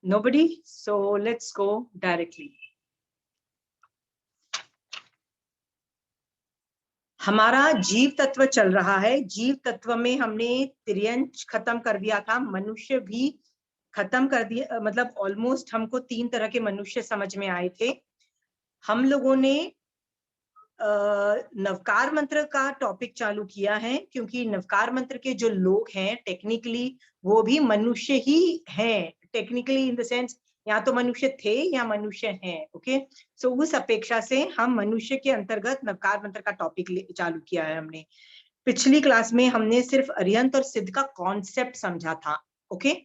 Nobody? So let's go directly. हमारा जीव तत्व चल रहा है। जीव तत्व में हमने त्रियंश खत्म कर दिया था, मनुष्य भी खत्म कर दिया, मतलब ऑलमोस्ट हमको 3 तरह के मनुष्य समझ में आए थे। हम लोगों ने नवकार मंत्र का टॉपिक चालू किया है, क्योंकि नवकार मंत्र के जो लोग हैं टेक्निकली वो भी मनुष्य ही हैं, टेक्निकली इन द सेंस या तो मनुष्य थे या मनुष्य हैं। ओके, सो उस अपेक्षा से हम मनुष्य के अंतर्गत नवकार मंत्र का टॉपिक चालू किया है हमने। पिछली क्लास में हमने सिर्फ अरिहंत और सिद्ध का कॉन्सेप्ट समझा था। ओके,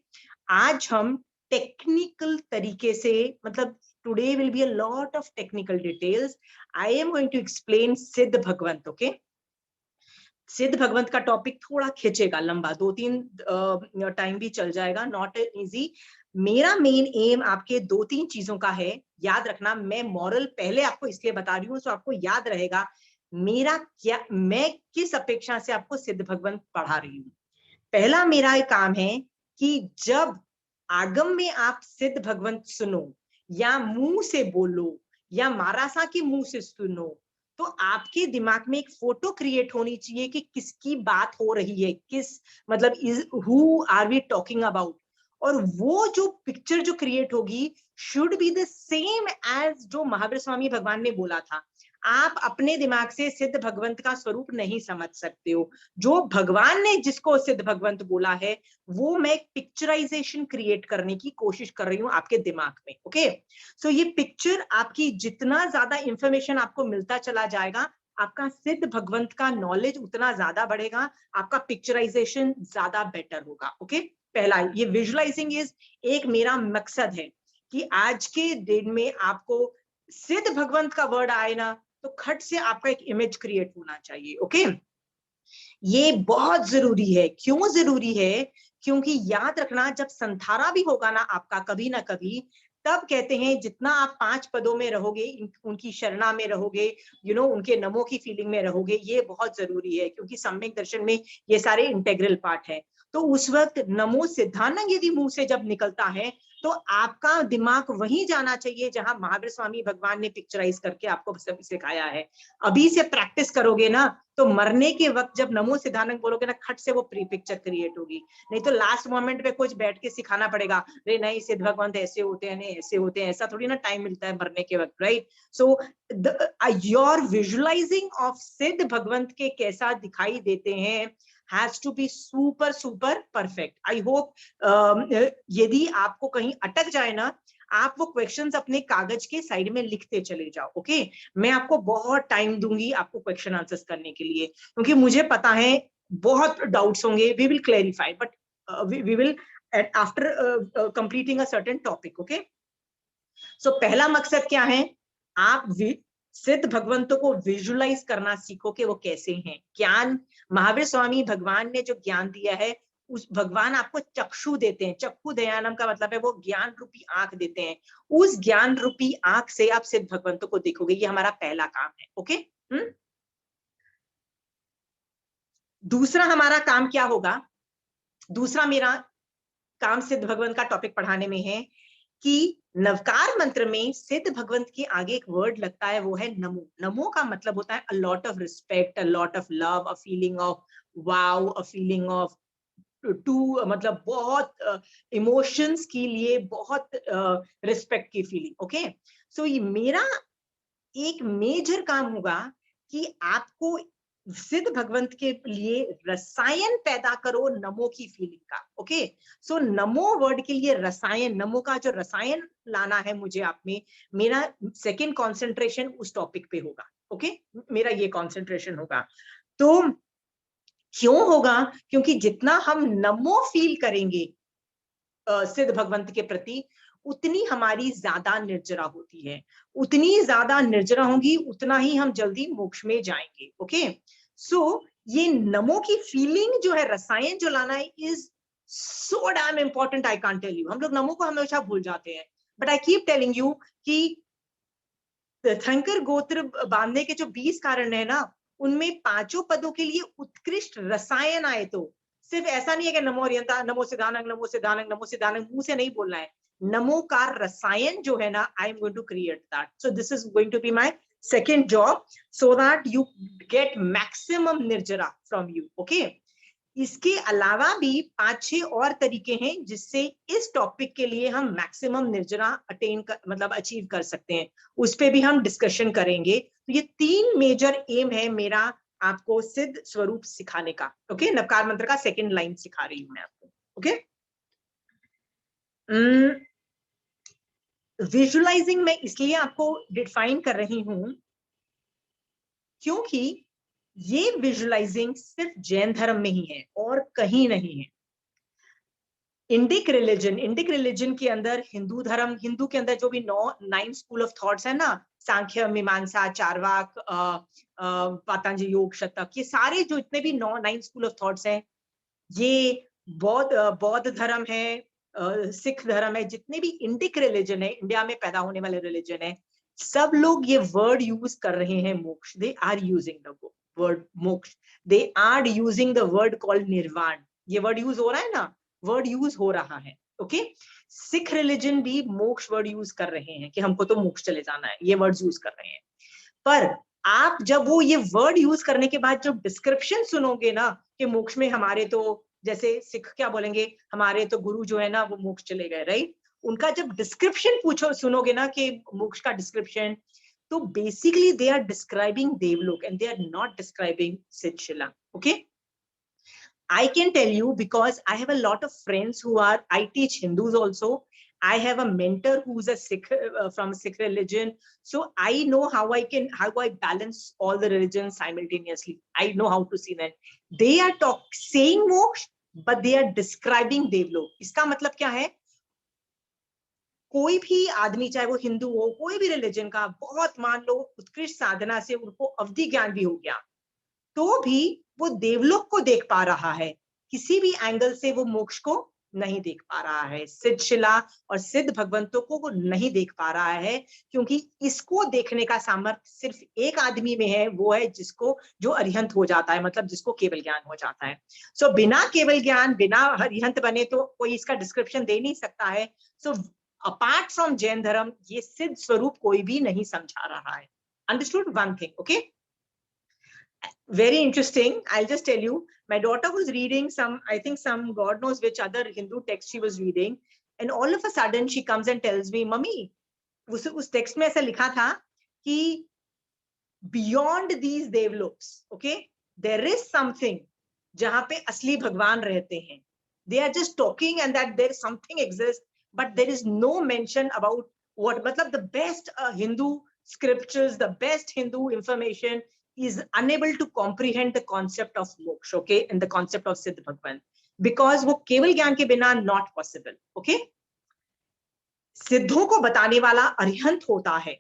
आज हम टेक्निकल तरीके से, मतलब today will be a lot of technical details. I am going to explain सिद्ध भगवंत। ओके, सिद्ध भगवंत का टॉपिक थोड़ा खींचेगा, लंबा 2-3 टाइम भी चल जाएगा, नॉट इजी। मेरा मेन एम आपके 2-3 चीजों का है, याद रखना। मैं मॉरल पहले आपको इसलिए बता रही हूँ तो आपको याद रहेगा मेरा क्या, मैं किस अपेक्षा से आपको सिद्ध भगवंत पढ़ा रही हूँ। पहला मेरा काम है कि जब आगम में आप सिद्ध भगवंत सुनो या मुंह से बोलो या महारासा के मुंह से सुनो, तो आपके दिमाग में एक फोटो क्रिएट होनी चाहिए कि किसकी बात हो रही है, किस मतलब who are we talking about. और वो जो पिक्चर जो क्रिएट होगी should be the same as जो महावीर स्वामी भगवान ने बोला था। आप अपने दिमाग से सिद्ध भगवंत का स्वरूप नहीं समझ सकते हो। जो भगवान ने जिसको सिद्ध भगवंत बोला है वो मैं पिक्चराइजेशन क्रिएट करने की कोशिश कर रही हूँ आपके दिमाग में। ओके, सो ये पिक्चर आपकी, जितना ज्यादा इंफॉर्मेशन आपको मिलता चला जाएगा, आपका सिद्ध भगवंत का नॉलेज उतना ज्यादा बढ़ेगा, आपका पिक्चराइजेशन ज्यादा बेटर होगा। ओके, पहला ये विजुअलाइजिंग इज एक मेरा मकसद है कि आज के दिन में आपको सिद्ध भगवंत का वर्ड आए ना तो खट से आपका एक इमेज क्रिएट होना चाहिए। ओके, ये बहुत जरूरी है। क्यों जरूरी है? क्योंकि याद रखना, जब संथारा भी होगा ना आपका कभी ना कभी, तब कहते हैं जितना आप 5 पदों में रहोगे, उनकी शरणा में रहोगे, उनके नमो की फीलिंग में रहोगे, ये बहुत जरूरी है, क्योंकि सम्यक दर्शन में ये सारे इंटेग्रल पार्ट है। तो उस वक्त नमो सिद्धानंद यदि मुंह से जब निकलता है तो आपका दिमाग वहीं जाना चाहिए जहां महावीर स्वामी भगवान ने पिक्चराइज करके आपको सब सिखाया है। अभी से प्रैक्टिस करोगे ना तो मरने के वक्त जब नमो सिद्धानंद बोलोगे ना, खट से वो प्री पिक्चर क्रिएट होगी। नहीं तो लास्ट मोमेंट पे कुछ बैठ के सिखाना पड़ेगा, अरे नहीं सिद्ध भगवंत ऐसे होते हैं, नहीं ऐसे होते हैं, ऐसा थोड़ी ना टाइम मिलता है मरने के वक्त, right? So your visualising of सिद्ध भगवंत के कैसा दिखाई देते हैं has to be super super perfect. I hope यदि आपको कहीं अटक जाए ना, आप वो क्वेश्चंस अपने कागज के साइड में लिखते चले जाओ। ओके, मैं आपको बहुत टाइम दूंगी आपको क्वेश्चन आंसर्स करने के लिए, क्योंकि मुझे पता है बहुत डाउट्स होंगे। We will clarify, but we will after completing a certain topic. Okay, so पहला मकसद क्या है? आप सिद्ध भगवंतों को विजुअलाइज करना सीखो कि वो कैसे हैं। ज्ञान, महावीर स्वामी भगवान ने जो ज्ञान दिया है, उस भगवान आपको चक्षु देते हैं। चक्षु दयानम का मतलब है वो ज्ञान रूपी आंख देते हैं। उस ज्ञान रूपी आंख से आप सिद्ध भगवंतों को देखोगे। ये हमारा पहला काम है। ओके, दूसरा हमारा काम क्या होगा? दूसरा मेरा काम सिद्ध भगवंत का टॉपिक पढ़ाने में है कि नवकार मंत्र में सिद्ध भगवंत के आगे एक वर्ड लगता है, वो है नमो। नमो का मतलब होता है a lot of respect, a lot of love, a feeling of wow, a feeling of to, मतलब बहुत इमोशंस के लिए बहुत रिस्पेक्ट की फीलिंग। ओके, सो ये मेरा एक मेजर काम होगा कि आपको सिद्ध भगवंत के लिए रसायन पैदा करो नमो की फीलिंग का। ओके, सो नमो वर्ड के लिए रसायन, नमो का जो रसायन लाना है मुझे आप में, मेरा सेकंड कंसंट्रेशन उस टॉपिक पे होगा। ओके, मेरा ये कंसंट्रेशन होगा। तो क्यों होगा? क्योंकि जितना हम नमो फील करेंगे सिद्ध भगवंत के प्रति, उतनी हमारी ज्यादा निर्जरा होती है। उतनी ज्यादा निर्जरा होगी उतना ही हम जल्दी मोक्ष में जाएंगे। ओके, सो ये नमो की फीलिंग जो है, रसायन जो लाना है, is so damn important. I can't tell you. हम लोग नमो को हमेशा भूल जाते हैं, but I keep telling you कि तीर्थंकर गोत्र बांधने के जो 20 कारण है ना, उनमें 5 पदों के लिए उत्कृष्ट रसायन आए। तो सिर्फ ऐसा नहीं है कि नमो अरिहंता, नमो सिद्धानंद, नमो सिद्धानंद, नमो सिद्धानंद मुंह से नहीं बोलना है। नमोकार रसायन जो है ना, I am going to create that. So this is going to be my second job, so that you get maximum nirjara from you. Okay, इसके अलावा भी 5-6 और तरीके हैं जिससे इस टॉपिक के लिए हम मैक्सिमम निर्जरा अटेन कर, मतलब अचीव कर सकते हैं. उस पे भी हम डिस्कशन करेंगे. तो ये 3 मेजर एम है मेरा आपको सिद्ध स्वरूप सिखाने का. ओके, नवकार मंत्र का सेकंड लाइन सिखा रही हूं मैं आपको. ओके, विजुअलाइजिंग मैं इसलिए आपको डिफाइन कर रही हूं क्योंकि ये विजुअलाइजिंग सिर्फ जैन धर्म में ही है और कहीं नहीं है. इंडिक रिलीजन के अंदर हिंदू धर्म, हिंदू के अंदर जो भी 9 स्कूल ऑफ थॉट्स है ना, सांख्य, मीमांसा, चारवाक, पातंजलि योग, शतक, ये सारे जो इतने भी 9 स्कूल ऑफ थॉट्स हैं, ये बौद्ध धर्म है, सिख धर्म है, जितने भी इंडिक रिलीजन है, इंडिया में पैदा होने वाले रिलीजन है, सब लोग ये वर्ड यूज कर रहे हैं मोक्ष. They are using the word moksha. They are using the word called nirvana. ये वर्ड यूज हो रहा है ना, वर्ड यूज हो रहा है. ओके, सिख रिलीजन भी मोक्ष वर्ड यूज कर रहे हैं कि हमको तो मोक्ष चले जाना है, ये वर्ड यूज कर रहे हैं. पर आप जब वो ये वर्ड यूज करने के बाद जब डिस्क्रिप्शन सुनोगे ना कि मोक्ष में हमारे तो, जैसे सिख क्या बोलेंगे, हमारे तो गुरु जो है ना वो मोक्ष चले गए, राइट. उनका जब डिस्क्रिप्शन पूछो, सुनोगे ना कि मोक्ष का डिस्क्रिप्शन, तो बेसिकली दे आर डिस्क्राइबिंग देवलोक and they are not describing सिद्धशिला. Okay, I can tell you because I have a lot of friends who are, I teach Hindus also. I have a mentor who's a Sikh, from Sikh religion. So I know how I balance all the religions simultaneously. I know how to see that. They are saying moksha, but they are describing devlok. इसका मतलब क्या है? कोई भी आदमी, चाहे वो हिंदू हो, कोई भी रिलीजन का, बहुत मान लो उत्कृष्ट साधना से उनको अवधि ज्ञान भी हो गया, तो भी वो देवलोक को देख पा रहा है, किसी भी एंगल से वो मोक्ष को नहीं देख पा रहा है. सिद्ध शिला और सिद्ध भगवंतों को वो नहीं देख पा रहा है, क्योंकि इसको देखने का सामर्थ्य सिर्फ एक आदमी में है, वो है जिसको, जो अरिहंत हो जाता है, मतलब जिसको केवल ज्ञान हो जाता है. सो बिना केवल ज्ञान, बिना अरिहंत बने तो कोई इसका डिस्क्रिप्शन दे नहीं सकता है. सो अपार्ट फ्रॉम जैन धर्म ये सिद्ध स्वरूप कोई भी नहीं समझा रहा है. Understood one thing? Okay, very interesting. I'll just tell you, my daughter was reading some, I think some god knows which other Hindu text she was reading, and all of a sudden she comes and tells me, mummy, उस text में ऐसा लिखा था कि beyond these devloks, okay, there is something जहां पे असली भगवान रहते हैं. They are just talking and that there is something exists, but there is no mention about what, मतलब the best Hindu scriptures, the best Hindu information is unable to comprehend the concept of moksha, okay, and the concept of Siddh Bhagwan, because वो केवल ज्ञान के बिना not possible. Okay, सिद्धों को बताने वाला अरिहंत होता है,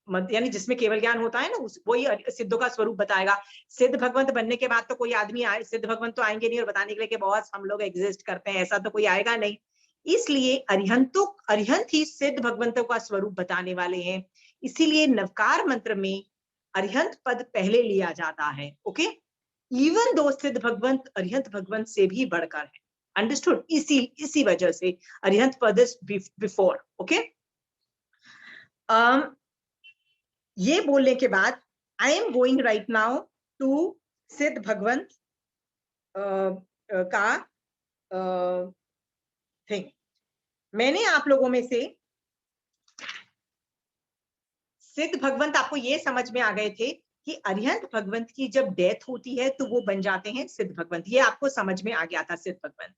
यानी जिसमें केवल ज्ञान होता है ना, वही सिद्धों का स्वरूप बताएगा. सिद्ध भगवंत बनने के बाद तो कोई आदमी आए, सिद्ध भगवंत तो आएंगे नहीं और बताने के लिए कि बहुत हम लोग एग्जिस्ट करते हैं, ऐसा तो कोई आएगा नहीं. इसलिए अरिहंत ही सिद्ध भगवंतों का स्वरूप बताने वाले हैं. इसीलिए नवकार मंत्र में अरिहंत पद पहले लिया जाता है. ओके, इवन दो सिद्ध भगवंत अरिहंत भगवंत से भी बढ़कर है. अंडरस्टूड? इसी वजह से अरिहंत पद इज बिफोर. ओके, ये बोलने के बाद I am going right now to सिद्ध भगवंत का थिंग. मैंने आप लोगों में से सिद्ध भगवंत, आपको ये समझ में आ गए थे कि अरिहंत भगवंत की जब डेथ होती है तो वो बन जाते हैं सिद्ध भगवंत. ये आपको समझ में आ गया था सिद्ध भगवंत.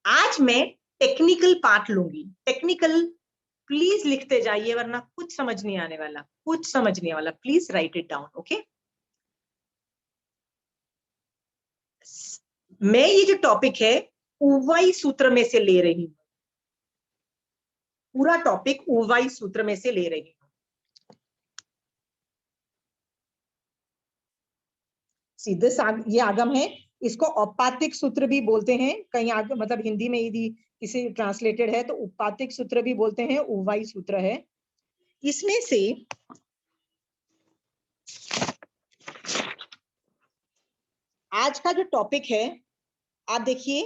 आज मैं टेक्निकल पार्ट लूंगी. टेक्निकल प्लीज लिखते जाइए, वरना कुछ समझ नहीं आने वाला, कुछ समझ नहीं आने वाला. Please right it down. Okay, मैं ये जो टॉपिक है उवाई सूत्र में से ले रही हूं. पूरा टॉपिक उवाई सूत्र में से ले रही हूं. सीधे ये आगम है, इसको औपातिक सूत्र भी बोलते हैं. कहीं आगम, मतलब हिंदी में यदि किसी ट्रांसलेटेड है तो उपातिक सूत्र भी बोलते हैं, उवाई सूत्र है. इसमें से आज का जो टॉपिक है, आप देखिए,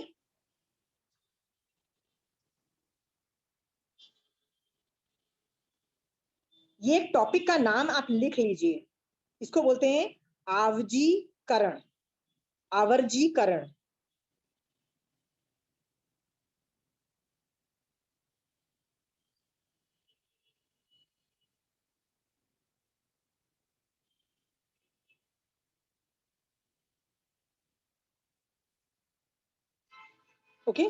ये टॉपिक का नाम आप लिख लीजिए, इसको बोलते हैं आवजीकरण, आवर्जीकरण। ओके,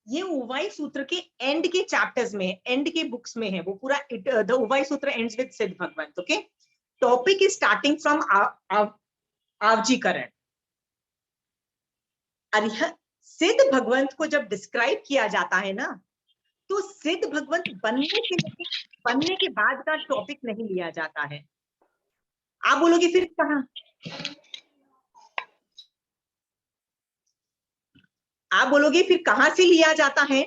ये उवाई सूत्र के एंड के चैप्टर्स में, एंड के बुक्स में है वो पूरा। द उवाई सूत्र ends with Siddha Bhagwant. Okay, topic is starting from Avarjikaran. Siddha Bhagwant को जब डिस्क्राइब किया जाता है ना, तो सिद्ध भगवंत बनने के बाद का टॉपिक नहीं लिया जाता है। आप बोलोगे फिर कहाँ, आप बोलोगे फिर कहां से लिया जाता है?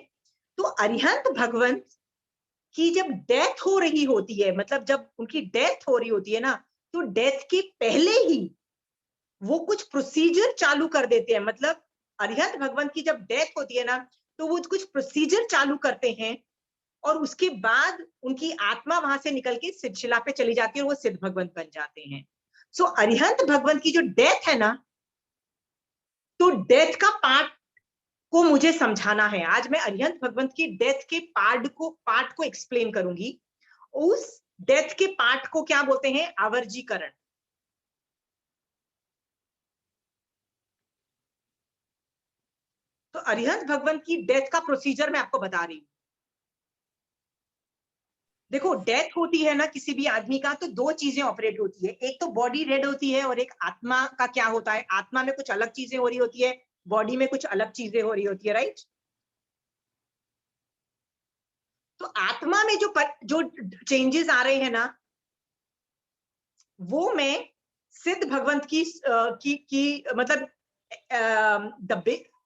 तो अरिहंत भगवंत की जब डेथ हो रही होती है, मतलब जब उनकी डेथ हो रही होती है ना, तो डेथ के पहले ही वो कुछ प्रोसीजर चालू कर देते हैं। मतलब अरिहंत भगवंत की जब डेथ होती है ना, तो वो कुछ प्रोसीजर चालू करते हैं, और उसके बाद उनकी आत्मा वहां से निकल के सिद्धशिला पे चली जाती है और वो सिद्ध भगवंत बन जाते हैं। सो अरिहंत भगवंत की जो डेथ है ना, तो डेथ का पार्ट को मुझे समझाना है। आज मैं अरिहंत भगवंत की डेथ के पार्ट को एक्सप्लेन करूंगी। उस डेथ के पार्ट को क्या बोलते हैं? आवर्जीकरण। तो अरिहंत भगवंत की डेथ का प्रोसीजर मैं आपको बता रही हूं। देखो, डेथ होती है ना किसी भी आदमी का, तो दो चीजें ऑपरेट होती है। एक तो बॉडी डेड होती है, और एक आत्मा का क्या होता है, आत्मा में कुछ अलग चीजें हो रही होती है, बॉडी में कुछ अलग चीजें हो रही होती है, राइट? तो आत्मा में जो चेंजेस आ रहे हैं ना, वो मैं सिद्ध भगवंत की मतलब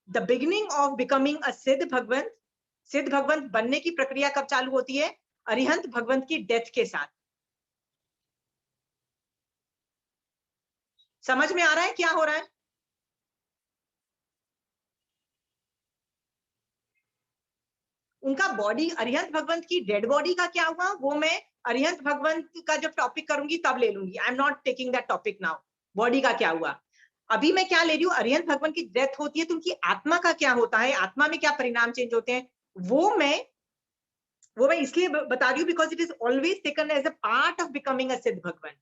the beginning of becoming a सिद्ध भगवंत बनने की प्रक्रिया कब चालू होती है? अरिहंत भगवंत की डेथ के साथ। समझ में आ रहा है क्या हो रहा है? उनका बॉडी, अरिहंत भगवंत की डेड बॉडी का क्या हुआ, वो मैं अरिहंत भगवंत का जब टॉपिक करूंगी तब ले लूंगी। आई am not taking that topic now. Body का क्या हुआ अभी मैं क्या ले रही हूँ? अरिहंत भगवंत की डेथ होती है तो उनकी आत्मा का क्या होता है, आत्मा में क्या परिणाम चेंज होते हैं, वो मैं इसलिए बता रही हूँ because it is always taken as a part of becoming a सिद्ध भगवंत।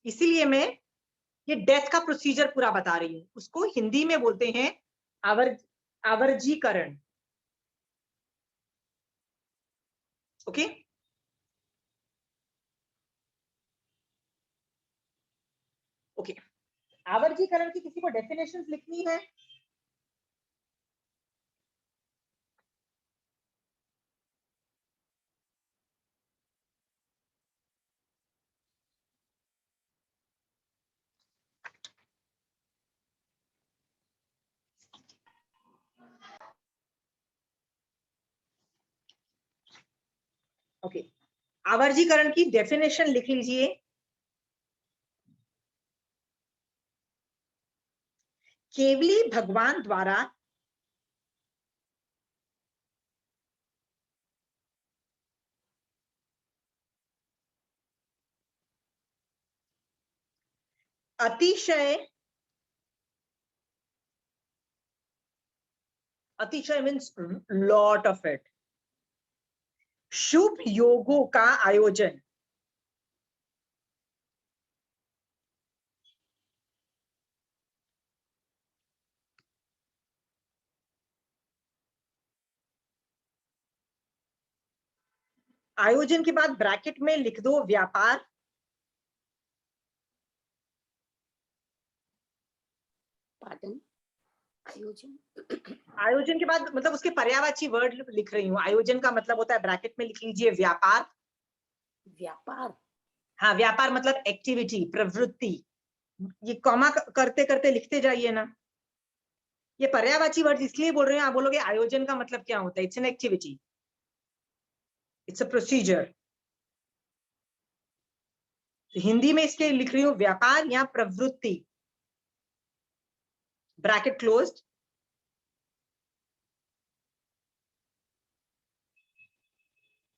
इसीलिए मैं ये डेथ का प्रोसीजर पूरा बता रही हूँ। उसको हिंदी में बोलते हैं आवर्जीकरण। Okay, okay. आवर्जीकरण की किसी को डेफिनेशन लिखनी है? ओके, आवर्जीकरण की डेफिनेशन लिख लीजिए। केवली भगवान द्वारा अतिशय, अतिशय मीन्स लॉट ऑफ इट, शुभ योगों का आयोजन। आयोजन के बाद ब्रैकेट में लिख दो व्यापार। पार्टन, आयोजन, आयोजन के बाद मतलब उसके पर्यायवाची वर्ड लिख रही हूँ। आयोजन का मतलब होता है, ब्रैकेट में लिख लीजिए व्यापार। व्यापार, हाँ, व्यापार मतलब एक्टिविटी, प्रवृत्ति। ये कॉमा करते करते लिखते जाइए ना। ये पर्यायवाची वर्ड इसलिए बोल रहे हैं, आप बोलोगे आयोजन का मतलब क्या होता है? It's an activity, it's a procedure. Hindi में इसके लिख रही हूँ व्यापार या प्रवृत्ति, ब्रैकेट क्लोज्ड।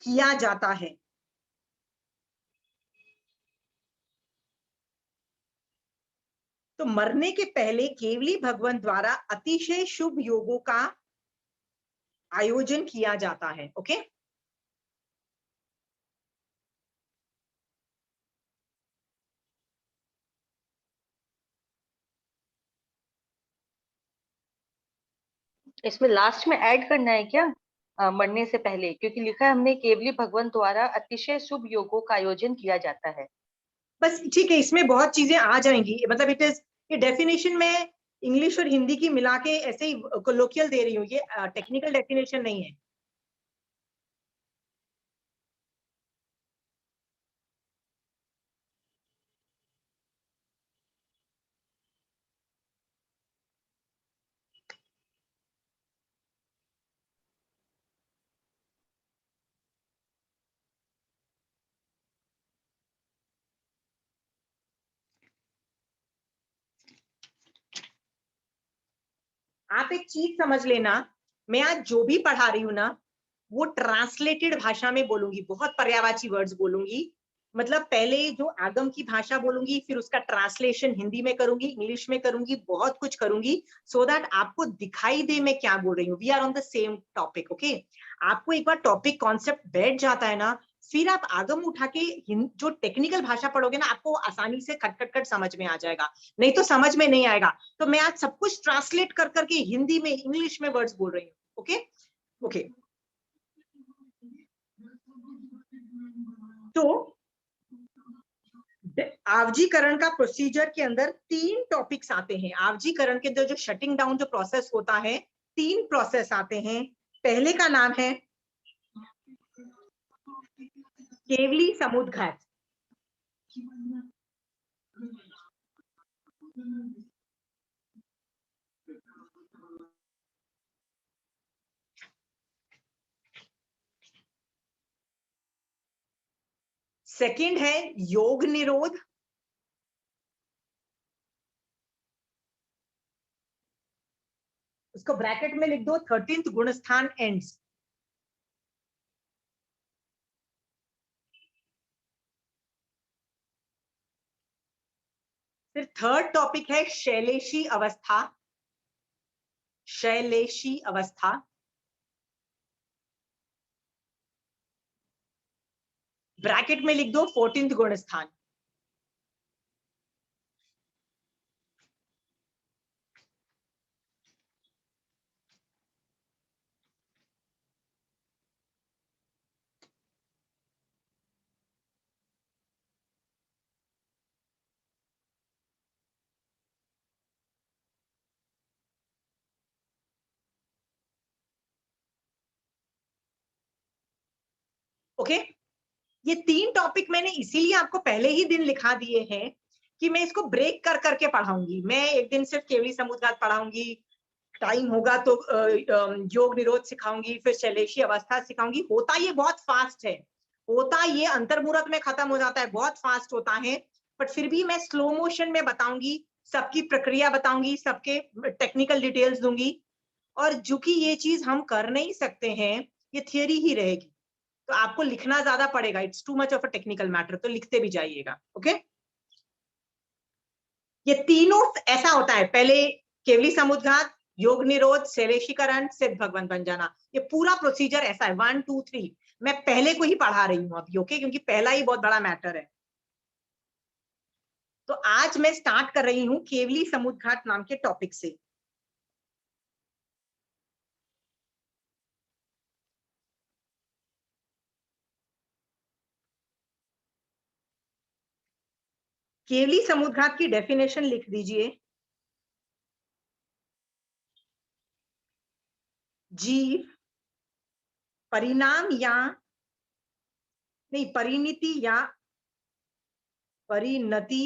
किया जाता है। तो मरने के पहले केवली भगवान द्वारा अतिशय शुभ योगों का आयोजन किया जाता है। ओके, इसमें लास्ट में ऐड करना है क्या? मरने से पहले, क्योंकि लिखा है हमने केवली भगवान द्वारा अतिशय शुभ योगों का आयोजन किया जाता है। बस ठीक है, इसमें बहुत चीजें आ जाएंगी, मतलब इट इज, ये डेफिनेशन में इंग्लिश और हिंदी की मिला के ऐसे ही कोलोकियल दे रही हूँ, ये टेक्निकल डेफिनेशन नहीं है। आप एक चीज समझ लेना, मैं आज जो भी पढ़ा रही हूँ ना, वो ट्रांसलेटेड भाषा में बोलूंगी, बहुत पर्यायवाची वर्ड्स बोलूंगी। मतलब पहले जो आगम की भाषा बोलूंगी, फिर उसका ट्रांसलेशन हिंदी में करूंगी, इंग्लिश में करूंगी, बहुत कुछ करूंगी, सो दैट आपको दिखाई दे मैं क्या बोल रही हूँ। We are on the same topic. Okay, आपको एक बार टॉपिक कॉन्सेप्ट बैठ जाता है ना, फिर आप आगम उठा के जो टेक्निकल भाषा पढ़ोगे ना, आपको आसानी से खट खट खट समझ में आ जाएगा, नहीं तो समझ में नहीं आएगा। तो मैं आज सब कुछ ट्रांसलेट कर करके हिंदी में इंग्लिश में वर्ड्स बोल रही हूँ। ओके ओके, तो आवजीकरण का प्रोसीजर के अंदर 3 टॉपिक्स आते हैं। आवजीकरण के अंदर जो शटिंग डाउन जो प्रोसेस होता है, 3 प्रोसेस आते हैं। पहले का नाम है केवली समुद्घात। सेकंड है योग निरोध। उसको ब्रैकेट में लिख दो, 13th गुणस्थान एंड्स। फिर थर्ड टॉपिक है शैलेशी अवस्था। शैलेशी अवस्था, ब्रैकेट में लिख दो 14th गुणस्थान। ओके, ये 3 टॉपिक मैंने इसीलिए आपको पहले ही दिन लिखा दिए हैं कि मैं इसको ब्रेक कर करके पढ़ाऊंगी। मैं एक दिन सिर्फ केवली समुद्घात पढ़ाऊंगी, टाइम होगा तो योग निरोध सिखाऊंगी, फिर शैलेशी अवस्था सिखाऊंगी। होता ये बहुत फास्ट है, होता ये अंतर्मुहूर्त में खत्म हो जाता है, बहुत फास्ट होता है। बट फिर भी मैं स्लो मोशन में बताऊंगी, सबकी प्रक्रिया बताऊंगी, सबके टेक्निकल डिटेल्स दूंगी। और जो कि ये चीज हम कर नहीं सकते हैं, ये थियरी ही रहेगी, तो आपको लिखना ज्यादा पड़ेगा। It's too much of a technical matter, तो लिखते भी जाइएगा। ओके, ये तीनों ऐसा होता है, पहले केवली समुद्घात, योग निरोध, शैलेशीकरण, सिद्ध भगवान बन जाना। ये पूरा प्रोसीजर ऐसा है, 1 2 3। मैं पहले को ही पढ़ा रही हूँ अभी। ओके, क्योंकि पहला ही बहुत बड़ा मैटर है। तो आज मैं स्टार्ट कर रही हूँ केवली समुद्घात नाम के टॉपिक से। केवली समुद्घात की डेफिनेशन लिख दीजिए। जीव परिणाम या नहीं, परिणति या परिणति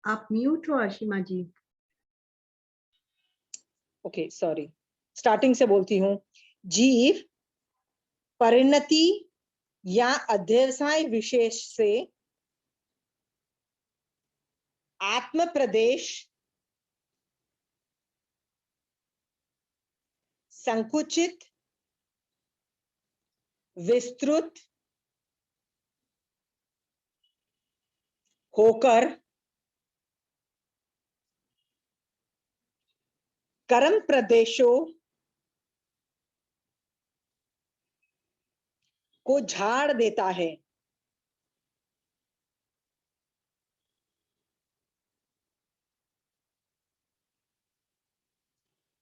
आप म्यूट हो आशिमा जी। ओके सॉरी, स्टार्टिंग से बोलती हूँ। जीव परिणति या अध्यवसाय विशेष से आत्म प्रदेश संकुचित विस्तृत होकर कर्म प्रदेशों को झाड़ देता है।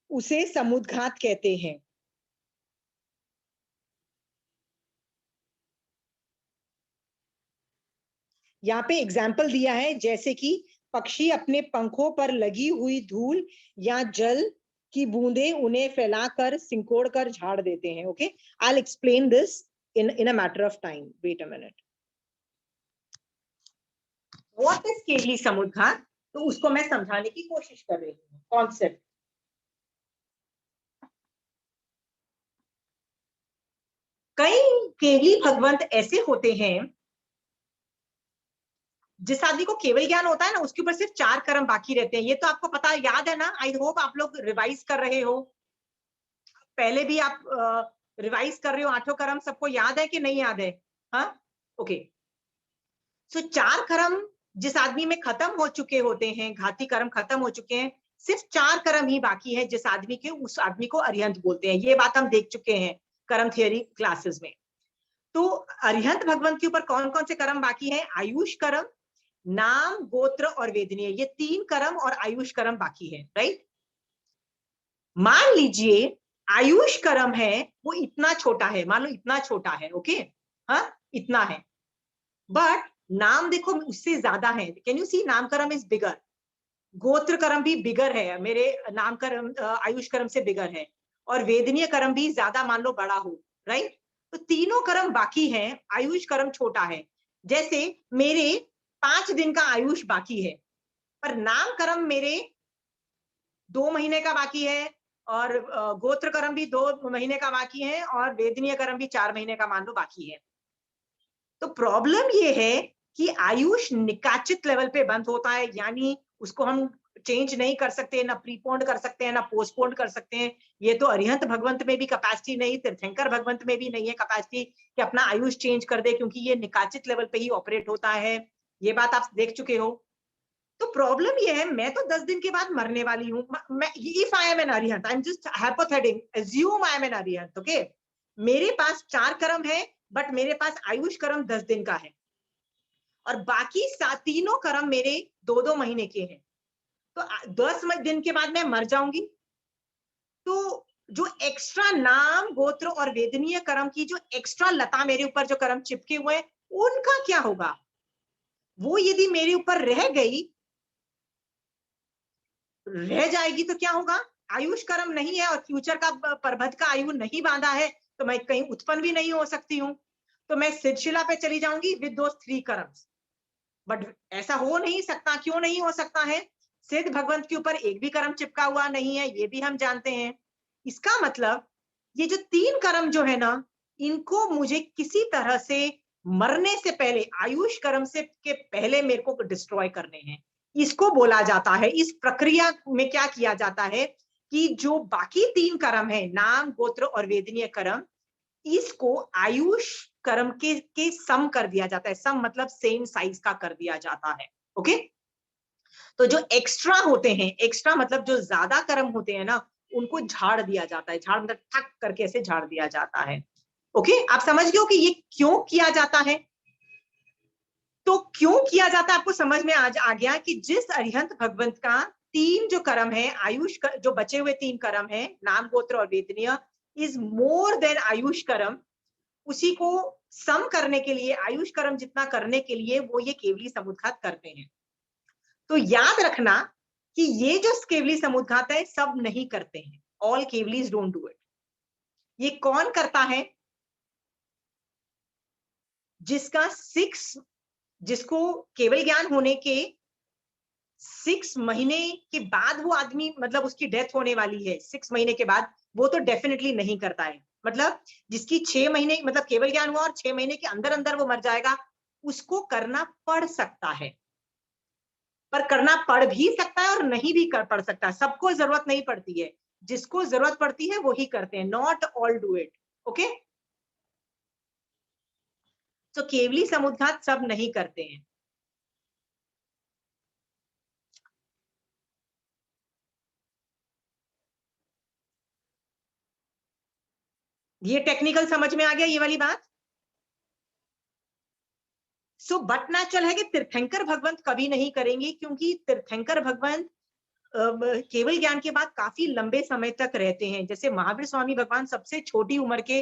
उसे समुद्घात कहते हैं। यहाँ पे एग्जाम्पल दिया है, जैसे कि पक्षी अपने पंखों पर लगी हुई धूल या जल की बूंदें उन्हें फैलाकर सिंकोड़ कर झाड़ देते हैं। Okay, I will explain this in a matter of time. Wait a minute. What is केवली समुद्घात? तो उसको मैं समझाने की कोशिश कर रही हूँ। कॉन्सेप्ट, कई केवली भगवंत ऐसे होते हैं, जिस आदमी को केवल ज्ञान होता है ना, उसके ऊपर सिर्फ 4 कर्म बाकी रहते हैं। ये तो आपको पता याद है ना? आई होप आप लोग रिवाइज कर रहे हो। पहले भी आप रिवाइज कर रहे हो। 8 कर्म सबको याद है कि नहीं याद है? हाँ, ओके। सो 4 कर्म जिस आदमी में खत्म हो चुके होते हैं, घाती कर्म खत्म हो चुके हैं, सिर्फ 4 कर्म ही बाकी है जिस आदमी के, उस आदमी को अरिहंत बोलते हैं। ये बात हम देख चुके हैं कर्म थियरी क्लासेस में। तो अरिहंत भगवंत के ऊपर कौन कौन से कर्म बाकी है? आयुष कर्म, नाम, गोत्र और वेदनीय, ये 3 कर्म और आयुष कर्म बाकी है, राइट? मान लीजिए आयुष कर्म है वो इतना छोटा है, मान लो इतना छोटा है, ओके, हाँ इतना है, बट नाम देखो उससे ज्यादा है। कैन यू सी, नाम कर्म इज बिगर, गोत्र कर्म भी बिगर है, मेरे नाम कर्म आयुष कर्म से बिगर है, और वेदनीय कर्म भी ज्यादा मान लो बड़ा हो, राइट? तो तीनों कर्म बाकी हैं, आयुष कर्म छोटा है। जैसे मेरे 5 दिन का आयुष बाकी है, पर नाम कर्म मेरे 2 महीने का बाकी है, और गोत्र कर्म भी 2 महीने का बाकी है, और वेदनीय कर्म भी 4 महीने का मान लो बाकी है। तो प्रॉब्लम ये है कि आयुष निकाचित लेवल पे बंद होता है, यानी उसको हम चेंज नहीं कर सकते, ना प्रीपोन्ड कर सकते हैं, ना पोस्टपोन्ड कर सकते हैं। ये तो अरिहंत भगवंत में भी कैपेसिटी नहीं, तीर्थंकर भगवंत में भी नहीं है कैपेसिटी कि अपना आयुष चेंज कर दे, क्योंकि ये निकाचित लेवल पे ही ऑपरेट होता है। ये बात आप देख चुके हो। तो प्रॉब्लम ये है, मैं तो 10 दिन के बाद मरने वाली हूँ। मैं, इफ आई एम एन अरिहंत, I am just hypothetic, assume I am an अरिहंत, ओके, मेरे पास 4 कर्म है, बट मेरे पास आयुष कर्म 10 दिन का है, और बाकी तीनों कर्म मेरे 2-2 महीने के हैं। तो 10 दिन के बाद मैं मर जाऊंगी। तो जो एक्स्ट्रा नाम, गोत्र और वेदनीय कर्म की जो एक्स्ट्रा लता मेरे ऊपर जो कर्म चिपके हुए हैं, उनका क्या होगा? वो यदि मेरे ऊपर रह गई, रह जाएगी, तो क्या होगा? आयुष कर्म नहीं है और फ्यूचर का परभद का आयु नहीं बांधा है, तो मैं कहीं उत्पन्न भी नहीं हो सकती हूँ। तो मैं सिलसिला पे चली जाऊंगी विद दोस 3 कर्म्स। बट ऐसा हो नहीं सकता। क्यों नहीं हो सकता है? सिद्ध भगवंत के ऊपर एक भी कर्म चिपका हुआ नहीं है, ये भी हम जानते हैं। इसका मतलब ये जो 3 कर्म जो है ना, इनको मुझे किसी तरह से मरने से पहले, आयुष कर्म से के पहले मेरे को डिस्ट्रॉय करने हैं। इसको बोला जाता है, इस प्रक्रिया में क्या किया जाता है कि जो बाकी 3 कर्म है, नाम, गोत्र और वेदनीय कर्म, इसको आयुष कर्म के सम कर दिया जाता है। सम मतलब सेम साइज का कर दिया जाता है, ओके। तो जो एक्स्ट्रा होते हैं, एक्स्ट्रा मतलब जो ज्यादा कर्म होते हैं ना, उनको झाड़ दिया जाता है। झाड़ मतलब ठक करके ऐसे झाड़ दिया जाता है, ओके। आप समझ गए हो कि ये क्यों किया जाता है? तो क्यों किया जाता है आपको समझ में आज आ गया कि जिस अरिहंत भगवंत का 3 जो कर्म है, आयुष जो बचे हुए 3 कर्म है, नाम, गोत्र और वेदनीय, इज मोर देन आयुष कर्म, उसी को सम करने के लिए, आयुष कर्म जितना करने के लिए वो ये केवली समुद्घात करते हैं। तो याद रखना कि ये जो केवली समुद्घात है, सब नहीं करते हैं। All Kevalis don't do it. ये कौन करता है? जिसको केवल ज्ञान होने के 6 महीने के बाद वो आदमी मतलब उसकी डेथ होने वाली है 6 महीने के बाद, वो तो डेफिनेटली नहीं करता है। मतलब जिसकी 6 महीने मतलब केवल ज्ञान हुआ और 6 महीने के अंदर अंदर वो मर जाएगा, उसको करना पड़ सकता है। पर करना पड़ भी सकता है और नहीं भी कर पड़ सकता, सबको जरूरत नहीं पड़ती है, जिसको जरूरत पड़ती है वो ही करते हैं, not all do it. Okay, तो केवली समुद्घात सब नहीं करते हैं। ये टेक्निकल समझ में आ गया ये वाली बात। सो बट नेचुरल है कि तीर्थंकर भगवंत कभी नहीं करेंगे, क्योंकि तीर्थंकर भगवंत केवल ज्ञान के बाद काफी लंबे समय तक रहते हैं। जैसे महावीर स्वामी भगवान सबसे छोटी उम्र के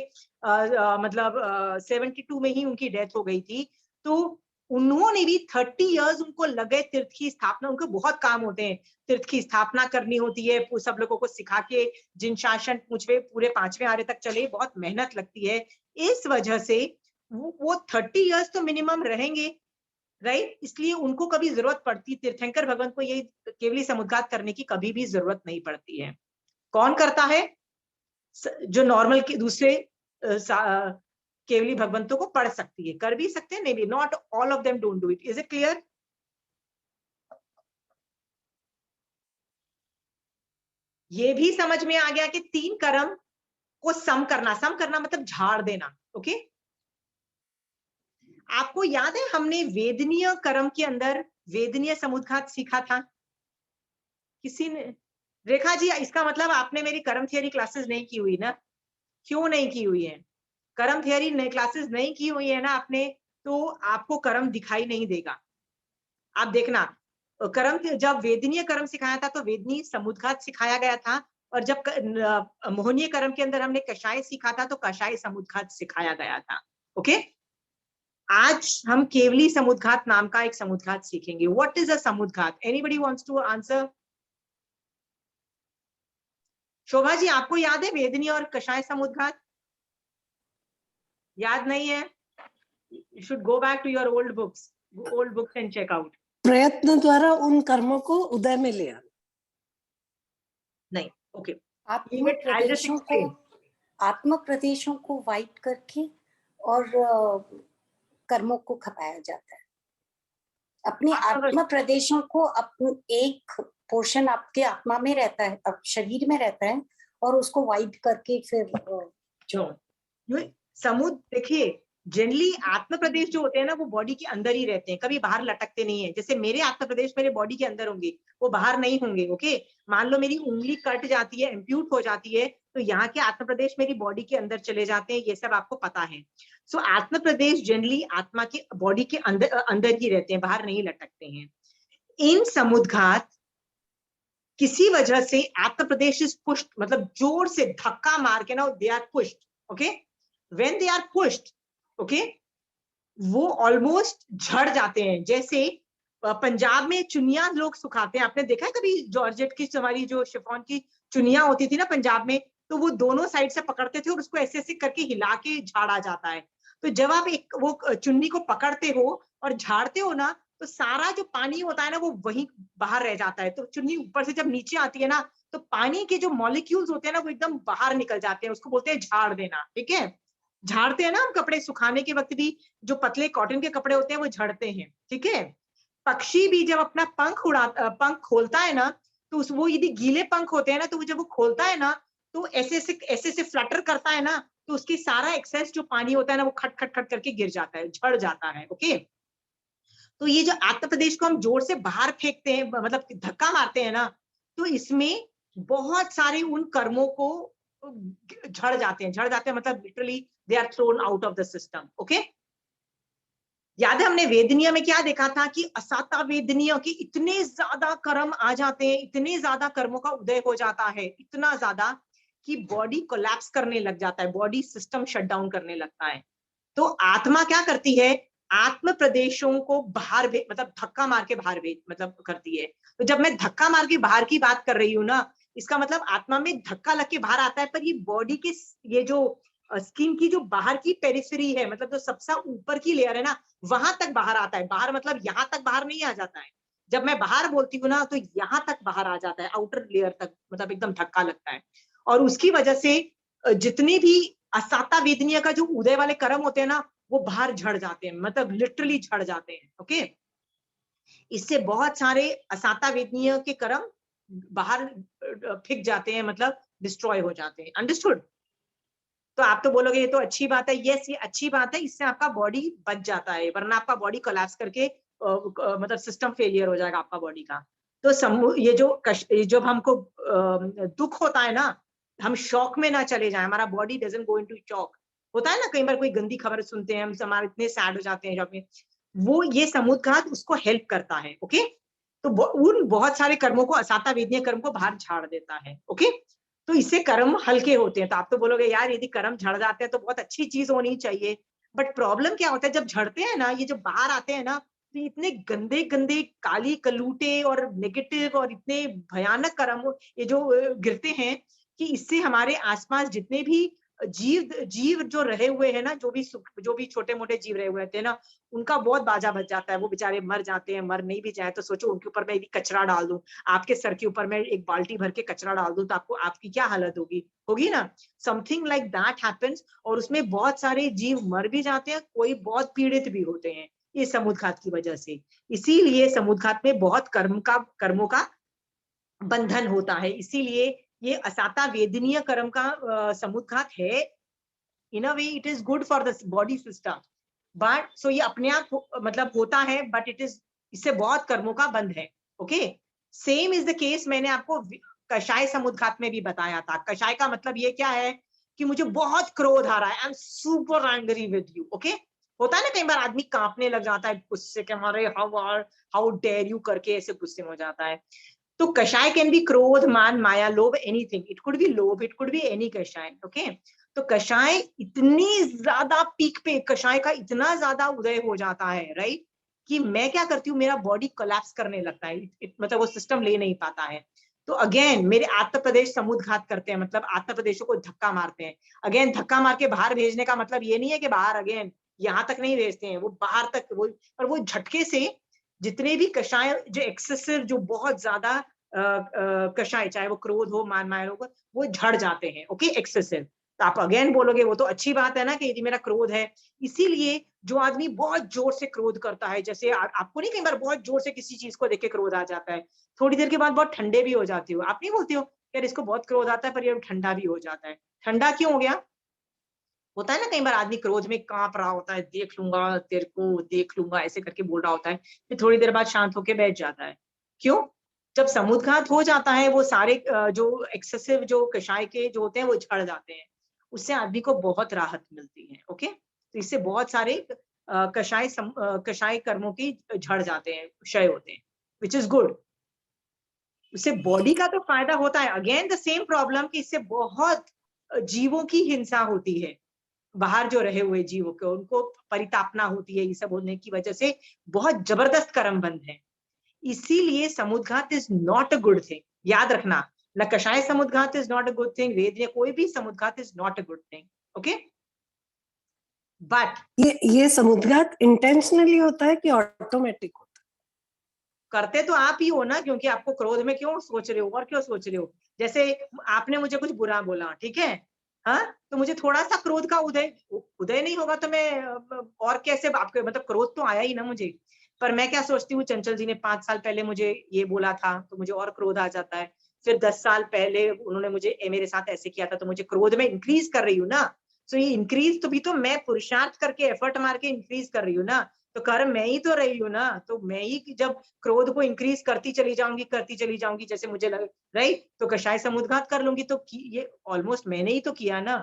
मतलब 72 में ही उनकी डेथ हो गई थी, तो उन्होंने भी 30 इयर्स उनको लगे तीर्थ की स्थापना, उनको बहुत काम होते हैं, तीर्थ की स्थापना करनी होती है, सब लोगों को सिखा के जिन शासन पूछवे पूरे 5वें आर्य तक चले, बहुत मेहनत लगती है। इस वजह से वो 30 इयर्स तो मिनिमम रहेंगे, राइट। इसलिए उनको कभी जरूरत पड़ती, तीर्थंकर भगवान को ये केवली समुद्घात करने की कभी भी जरूरत नहीं पड़ती है। कौन करता है? जो नॉर्मल के दूसरे केवली भगवंतों को पढ़ सकती है, कर भी सकते हैं, नहीं भी, not all of them don't do it. Is it clear? ये भी समझ में आ गया कि 3 कर्म को सम करना मतलब झाड़ देना। ओके, आपको याद है हमने वेदनीय कर्म के अंदर वेदनीय समुद्घात सीखा था? किसी ने? रेखा जी, इसका मतलब आपने मेरी कर्म थियरी क्लासेस नहीं की हुई ना? क्यों नहीं की हुई है? कर्म थियरी क्लासेस नहीं की हुई है ना आपने, तो आपको कर्म दिखाई नहीं देगा। आप देखना, कर्म जब वेदनीय कर्म सिखाया था तो वेदनीय समुद्घात सिखाया गया था, और जब मोहनीय कर्म के अंदर हमने कषाय सीखा था तो कषाय समुद्घात सिखाया गया था। ओके, आज हम केवली समुद्घात नाम का एक समुद्घात सीखेंगे। What is a samudghat? Anybody wants to answer? Shobha ji, आपको याद है वेदनीय और कषाय समुद्घात? याद नहीं है? You should go back to your old books and check out. प्रयत्न द्वारा उन कर्मों को उदय में ले आना। नहीं, ओके, आत्म प्रदेशों को वाइट करके और कर्मों को खपाया जाता है। अपने आत्म प्रदेशों को एक पोर्शन आपके आत्मा में रहता है, अब शरीर में रहता है, और उसको वाइट करके फिर समुद्र। देखिए, जनरली आत्म प्रदेश जो होते हैं ना, वो बॉडी के अंदर ही रहते हैं, कभी बाहर लटकते नहीं है। जैसे मेरे आत्म प्रदेश मेरे बॉडी के अंदर होंगे, वो बाहर नहीं होंगे। ओके, मान लो मेरी उंगली कट जाती है, एम्प्यूट हो जाती है, तो यहाँ के आत्म प्रदेश मेरी बॉडी के अंदर चले जाते हैं, ये सब आपको पता है। सो आत्म प्रदेश जनरली आत्मा के बॉडी के अंदर ही रहते हैं, बाहर नहीं लटकते हैं। इन समुद्घात किसी वजह से आत्म प्रदेश इज पुश्ड, मतलब जोर से धक्का मार के ना, they are pushed. Okay, when they are pushed, okay, वो ऑलमोस्ट झड़ जाते हैं। जैसे पंजाब में चुनिया लोग सुखाते हैं, आपने देखा है कभी? जॉर्जेट की हमारी जो शिफॉन की चुनिया होती थी ना पंजाब में, तो वो दोनों साइड से पकड़ते थे और उसको ऐसे ऐसे करके हिला के झाड़ा जाता है। तो जब आप एक वो चुन्नी को पकड़ते हो और झाड़ते हो ना, तो सारा जो पानी होता है ना, वो वहीं बाहर रह जाता है। तो चुन्नी ऊपर से जब नीचे आती है ना, तो पानी के जो मॉलिक्यूल्स होते हैं ना, वो एकदम बाहर निकल जाते हैं, उसको बोलते हैं झाड़ देना। ठीक है, झाड़ते हैं ना हम कपड़े सुखाने के वक्त भी, जो पतले कॉटन के कपड़े होते हैं वो झड़ते हैं। ठीक है, पक्षी भी जब अपना पंख खोलता है ना, तो वो यदि गीले पंख होते हैं ना, तो वो जब वो खोलता है ना, तो ऐसे से फ्लटर करता है ना, तो उसकी सारा एक्सेस जो पानी होता है ना, वो खट खट खट करके गिर जाता है, झड़ जाता है। ओके, तो ये जो आत्म प्रदेश को हम जोर से बाहर फेंकते हैं, मतलब धक्का मारते हैं ना, तो इसमें बहुत सारे उन कर्मों को झड़ जाते हैं मतलब literally they are thrown out of the system. Okay, याद है हमने वेदनीय में क्या देखा था कि असाता वेदनीय की इतने ज्यादा कर्म आ जाते हैं, इतने ज्यादा कर्मों का उदय हो जाता है, इतना ज्यादा कि बॉडी कोलैप्स करने लग जाता है, बॉडी सिस्टम शट डाउन करने लगता है। तो आत्मा क्या करती है? आत्म प्रदेशों को बाहर मतलब धक्का मार के बाहर मतलब करती है। तो जब मैं धक्का मार के बाहर की बात कर रही हूँ ना, इसका मतलब आत्मा में धक्का लग के बाहर आता है, पर ये बॉडी के ये जो स्किन की जो बाहर की पेरिफेरी है, मतलब जो सबसे ऊपर की लेयर है ना, वहां तक बाहर आता है। बाहर मतलब यहाँ तक बाहर नहीं आ जाता है, जब मैं बाहर बोलती हूँ ना तो यहाँ तक बाहर आ जाता है, आउटर लेयर तक, मतलब एकदम धक्का लगता है। और उसकी वजह से जितनी भी असाता वेदनीय का जो उदय वाले कर्म होते हैं ना, वो बाहर झड़ जाते हैं, मतलब लिटरली झड़ जाते हैं। ओके, इससे बहुत सारे असाता वेदनीय के कर्म बाहर फेंक जाते हैं, मतलब डिस्ट्रॉय हो जाते हैं। अंडरस्टूड? तो आप तो बोलोगे ये तो अच्छी बात है। यस, ये अच्छी बात है, इससे आपका बॉडी बच जाता है, वरना आपका बॉडी कोलैप्स करके मतलब सिस्टम फेलियर हो जाएगा आपका बॉडी का। तो ये जब हमको दुख होता है ना, हम शॉक में ना चले जाए, हमारा body doesn't go into shock. होता है ना, कई बार कोई गंदी खबर सुनते हैं हम, हमारे इतने सैड हो जाते हैं जब में, वो ये समुद्घात उसको हेल्प करता है। ओके, तो उन बहुत सारे कर्मों को, असाता वेदनीय कर्म को बाहर झाड़ देता है। ओके, तो इससे कर्म हल्के होते हैं। तो आप तो बोलोगे यार यदि कर्म झड़ जाते हैं तो बहुत अच्छी चीज होनी चाहिए, बट प्रॉब्लम क्या होता है जब झड़ते हैं ना, ये जब बाहर आते हैं ना, तो इतने गंदे गंदे काली कलूटे और नेगेटिव और इतने भयानक कर्म ये जो गिरते हैं, कि इससे हमारे आसपास जितने भी जीव जीव जो रहे हुए हैं ना, जो भी छोटे मोटे जीव रहे हुए हैं ना, उनका बहुत बाजा बच जाता है। वो बेचारे मर जाते हैं। मर नहीं भी जाए तो सोचो उनके ऊपर मैं यदि कचरा डाल दूं, आपके सर के ऊपर मैं एक बाल्टी भर के कचरा डाल दूं, तो आपकी क्या हालत होगी ना। समथिंग लाइक दैट हैपेंस, और उसमें बहुत सारे जीव मर भी जाते हैं, कोई बहुत पीड़ित भी होते हैं ये समुद्घात की वजह से। इसीलिए समुद्घात में बहुत कर्मों का बंधन होता है। इसीलिए ये असाता वेदनीय कर्म का समुद्घात है। In a way it is good for the body system, but so ये अपने आप मतलब होता है, बट इससे बहुत कर्मों का बंध है। Okay, same is the case, मैंने आपको कषाय समुद्घात में भी बताया था। कषाय का मतलब ये क्या है कि मुझे बहुत क्रोध आ रहा है, I am super angry with you. Okay, होता है ना कई बार आदमी कांपने लग जाता है गुस्से के मारे, हाउ डेयर यू करके ऐसे गुस्से में हो जाता है। तो कषाय कैन बी क्रोध, मान, माया, लोभ, एनीथिंग। इट कुड बी लोभ, इट कुड बी एनी कषाय। ओके, तो कषाय इतनी ज्यादा पीक पे, कषाय का इतना ज्यादा उदय हो जाता है, राइट, कि मैं क्या करती हूँ, मेरा बॉडी कोलैप्स करने लगता है, मतलब वो सिस्टम ले नहीं पाता है। तो अगेन मेरे आत्म प्रदेश समुद्घात करते हैं, मतलब आत्म प्रदेशों को धक्का मारते हैं। अगेन धक्का मार के बाहर भेजने का मतलब ये नहीं है कि बाहर अगेन यहाँ तक नहीं भेजते हैं, वो बाहर तक वो, और वो झटके से जितने भी कषाय जो एक्सेसिव, जो बहुत ज्यादा कषाय, चाहे वो क्रोध हो, मान, माया हो, वो झड़ जाते हैं। Okay, excessive. तो आप अगेन बोलोगे वो तो अच्छी बात है ना कि यदि मेरा क्रोध है। इसीलिए जो आदमी बहुत जोर से क्रोध करता है, जैसे आपको नहीं कई बार बहुत जोर से किसी चीज को देख के क्रोध आ जाता है, थोड़ी देर के बाद बहुत ठंडे भी हो जाती हो, आप नहीं बोलती हो यार इसको बहुत क्रोध आता है पर ये ठंडा भी हो जाता है। ठंडा क्यों हो गया? होता है ना कई बार आदमी क्रोध में कांप रहा होता है, देख लूंगा तेरे को, देख लूंगा, ऐसे करके बोल रहा होता है, फिर थोड़ी देर बाद शांत होके बैठ जाता है। क्यों? जब समुद्घात हो जाता है, वो सारे जो एक्सेसिव जो कषाय के जो होते हैं वो झड़ जाते हैं, उससे आदमी को बहुत राहत मिलती है। ओके, तो इससे बहुत सारे कषाय कर्मों की झड़ जाते हैं, क्षय होते हैं, विच इज गुड। उससे बॉडी का तो फायदा होता है। अगेन द सेम प्रॉब्लम कि इससे बहुत जीवों की हिंसा होती है, बाहर जो रहे हुए जीवों को, उनको परितापना होती है, ये सब होने की वजह से बहुत जबरदस्त कर्म बंध है। इसीलिए samudghat is not a good thing, याद रखना। न kashay samudghat is not a good thing, वेद या कोई भी samudghat is not a good thing. Okay, but ये समुद्घात इंटेंशनली होता है कि ऑटोमेटिक होता करते तो आप ही हो ना, क्योंकि आपको क्रोध में क्यों सोच रहे हो, और क्यों सोच रहे हो? जैसे आपने मुझे कुछ बुरा बोला, ठीक है, हाँ, तो मुझे थोड़ा सा क्रोध का उदय उदय नहीं होगा तो मैं और कैसे आपके, मतलब क्रोध तो आया ही ना मुझे। पर मैं क्या सोचती हूँ, चंचल जी ने 5 साल पहले मुझे ये बोला था तो मुझे और क्रोध आ जाता है। फिर 10 साल पहले उन्होंने मुझे मेरे साथ ऐसे किया था, तो मुझे क्रोध में इंक्रीज कर रही हूँ ना। तो ये इंक्रीज तो भी तो मैं पुरुषार्थ करके एफर्ट मार के इंक्रीज कर रही हूँ ना, तो कर्म मैं ही तो रही हूँ ना। तो मैं ही जब क्रोध को इंक्रीज करती चली जाऊंगी जैसे मुझे लगे, राइट, तो कषाय समुद्घात कर लूंगी, तो ये ऑलमोस्ट मैंने ही तो किया ना।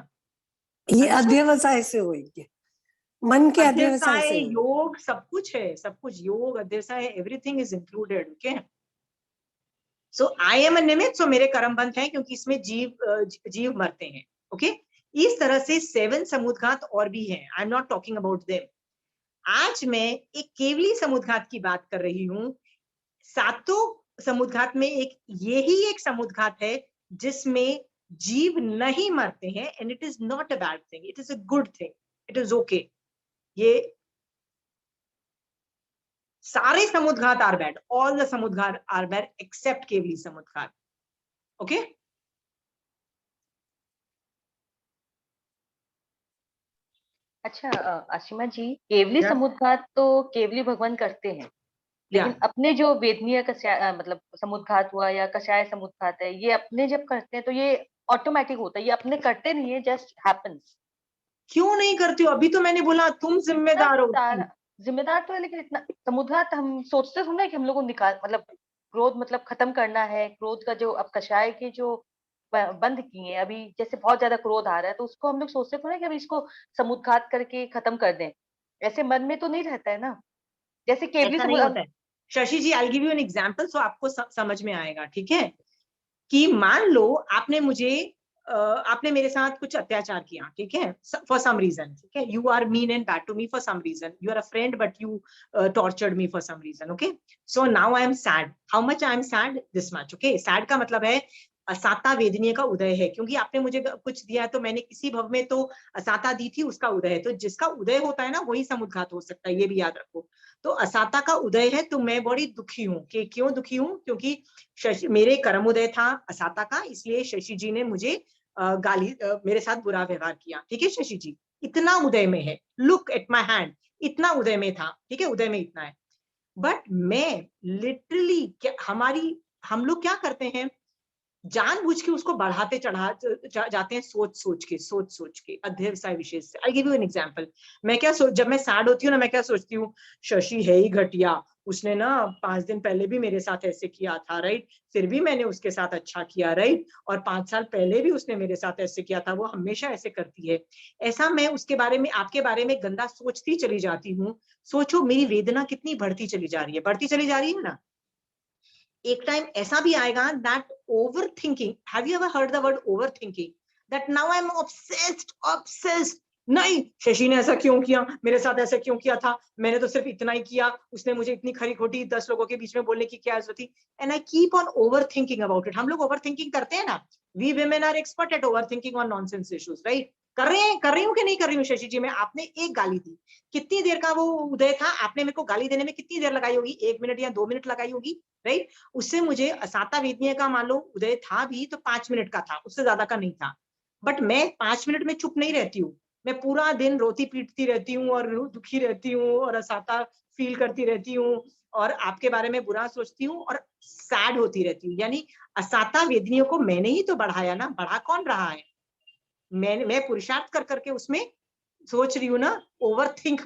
है। ये अंडरस्टूड? अध्यवसाय से होगी, मन के अध्यवसाय अध्यवसाय, से होगी। योग, सब कुछ है, सब कुछ, योग, अध्यवसाय, everything is included. Okay, so I am a nimitta, so मेरे कर्म बंध हैं क्योंकि इसमें जीव मरते हैं। ओके, इस तरह से 7 समुद्घात और भी हैं, आई am not talking about them. आज मैं एक केवली समुद्घात की बात कर रही हूँ। 7 समुद्घात में यही एक समुद्घात है जिसमें जीव नहीं मरते हैं, and it is not a bad thing, it is a good thing, it is okay. ये सारे samudghat are bad, all the samudghat are bad except Kevali samudghat. Okay अच्छा असीमा जी, केवली या समुद्घात तो केवली भगवान करते हैं, लेकिन अपने जो वेदनीय मतलब समुद्घात हुआ या कषाय समुद्घात है, ये अपने जब करते हैं तो ये ऑटोमेटिक होता है, ये अपने करते नहीं है, जस्ट हैपेंस। क्यों नहीं करती हो? अभी तो मैंने बोला तुम जिम्मेदार हो उसकी। सारा जिम्मेदार तो है, लेकिन इतना समुद्घात हम सोचते थोड़ा ना कि हम लोग को निकाल, मतलब क्रोध मतलब खत्म करना है, क्रोध का जो अब कषाय के जो बंद किए हैं, अभी जैसे बहुत ज्यादा क्रोध आ रहा है तो उसको हम लोग सोचते थोड़ा कि अभी इसको समुद्घात करके खत्म कर दें, ऐसे मन में तो नहीं रहता है ना, जैसे केवली ऐसा नहीं समुद्र। होता है Shashi ji, I give you an example so आपको समझ में आएगा। ठीक है, कि मान लो आपने मुझे आपने मेरे साथ कुछ अत्याचार किया, ठीक है, फॉर सम रीजन, ठीक है, you are mean and bad to me for some reason, you are a friend but you tortured me for some reason. Okay, so now I am sad, how much I am sad, this much. Okay, sad का मतलब है असाता वेदनीय का उदय है, क्योंकि आपने मुझे कुछ दिया तो मैंने किसी भव में तो असाता दी थी, उसका उदय है, तो जिसका उदय होता है ना वही समुद्घात हो सकता है, ये भी याद रखो। तो असाता का उदय है, तो मैं बड़ी दुखी हूँ। कि क्यों दुखी हूँ? क्योंकि मेरे कर्म उदय था असाता का, इसलिए शशि जी ने मुझे मेरे साथ बुरा व्यवहार किया। ठीक है शशि जी, इतना उदय में है, लुक एट माई हैंड, इतना उदय में था। ठीक है, उदय में इतना है। बट मैं लिटरली हम लोग क्या करते हैं, जानबूझ के उसको बढ़ाते जाते हैं, सोच सोच के अध्यवसाय विशेष से। आई गिव यू एन एग्जांपल। मैं क्या जब मैं सैड होती हूँ ना, मैं क्या सोचती हूँ, शशि है ही घटिया, उसने ना 5 दिन पहले भी मेरे साथ ऐसे किया था, राइट, फिर भी मैंने उसके साथ अच्छा किया, राइट, और 5 साल पहले भी उसने मेरे साथ ऐसे किया था, वो हमेशा ऐसे करती है। ऐसा मैं उसके बारे में, आपके बारे में गंदा सोचती चली जाती हूँ। सोचो मेरी वेदना कितनी बढ़ती चली जा रही है, बढ़ती चली जा रही है ना। एक टाइम ऐसा भी आएगा that over thinking, have you ever heard the word over thinking, that now I am obsessed, नहीं शशि ने ऐसा क्यों किया, मेरे साथ ऐसा क्यों किया था, मैंने तो सिर्फ इतना ही किया, उसने मुझे इतनी खरी खोटी 10 लोगों के बीच में बोलने की क्या जरूरत थी। And I keep on over thinking about it. हम लोग ओवर थिंकिंग करते हैं ना, we women are expert at over thinking on nonsense issues, right. कर रही हूँ कि नहीं कर रही हूँ शशि जी? मैं, आपने एक गाली दी, कितनी देर का वो उदय था, आपने मेरे को गाली देने में कितनी देर लगाई होगी? 1 मिनट या 2 मिनट लगाई होगी, राइट। उससे मुझे असाता वेदनीय का मान लो उदय था भी तो 5 मिनट का था, उससे ज्यादा का नहीं था। बट मैं 5 मिनट में चुप नहीं रहती हूँ, मैं पूरा दिन रोती पीटती रहती हूँ और दुखी रहती हूँ और असाता फील करती रहती हूँ और आपके बारे में बुरा सोचती हूँ और सैड होती रहती हूँ। यानी असाता वेदनियों को मैंने ही तो बढ़ाया ना, बढ़ा कौन रहा है? मैं पुरुषार्थ कर करके उसमें सोच रही हूँ ना, ओवर थिंक।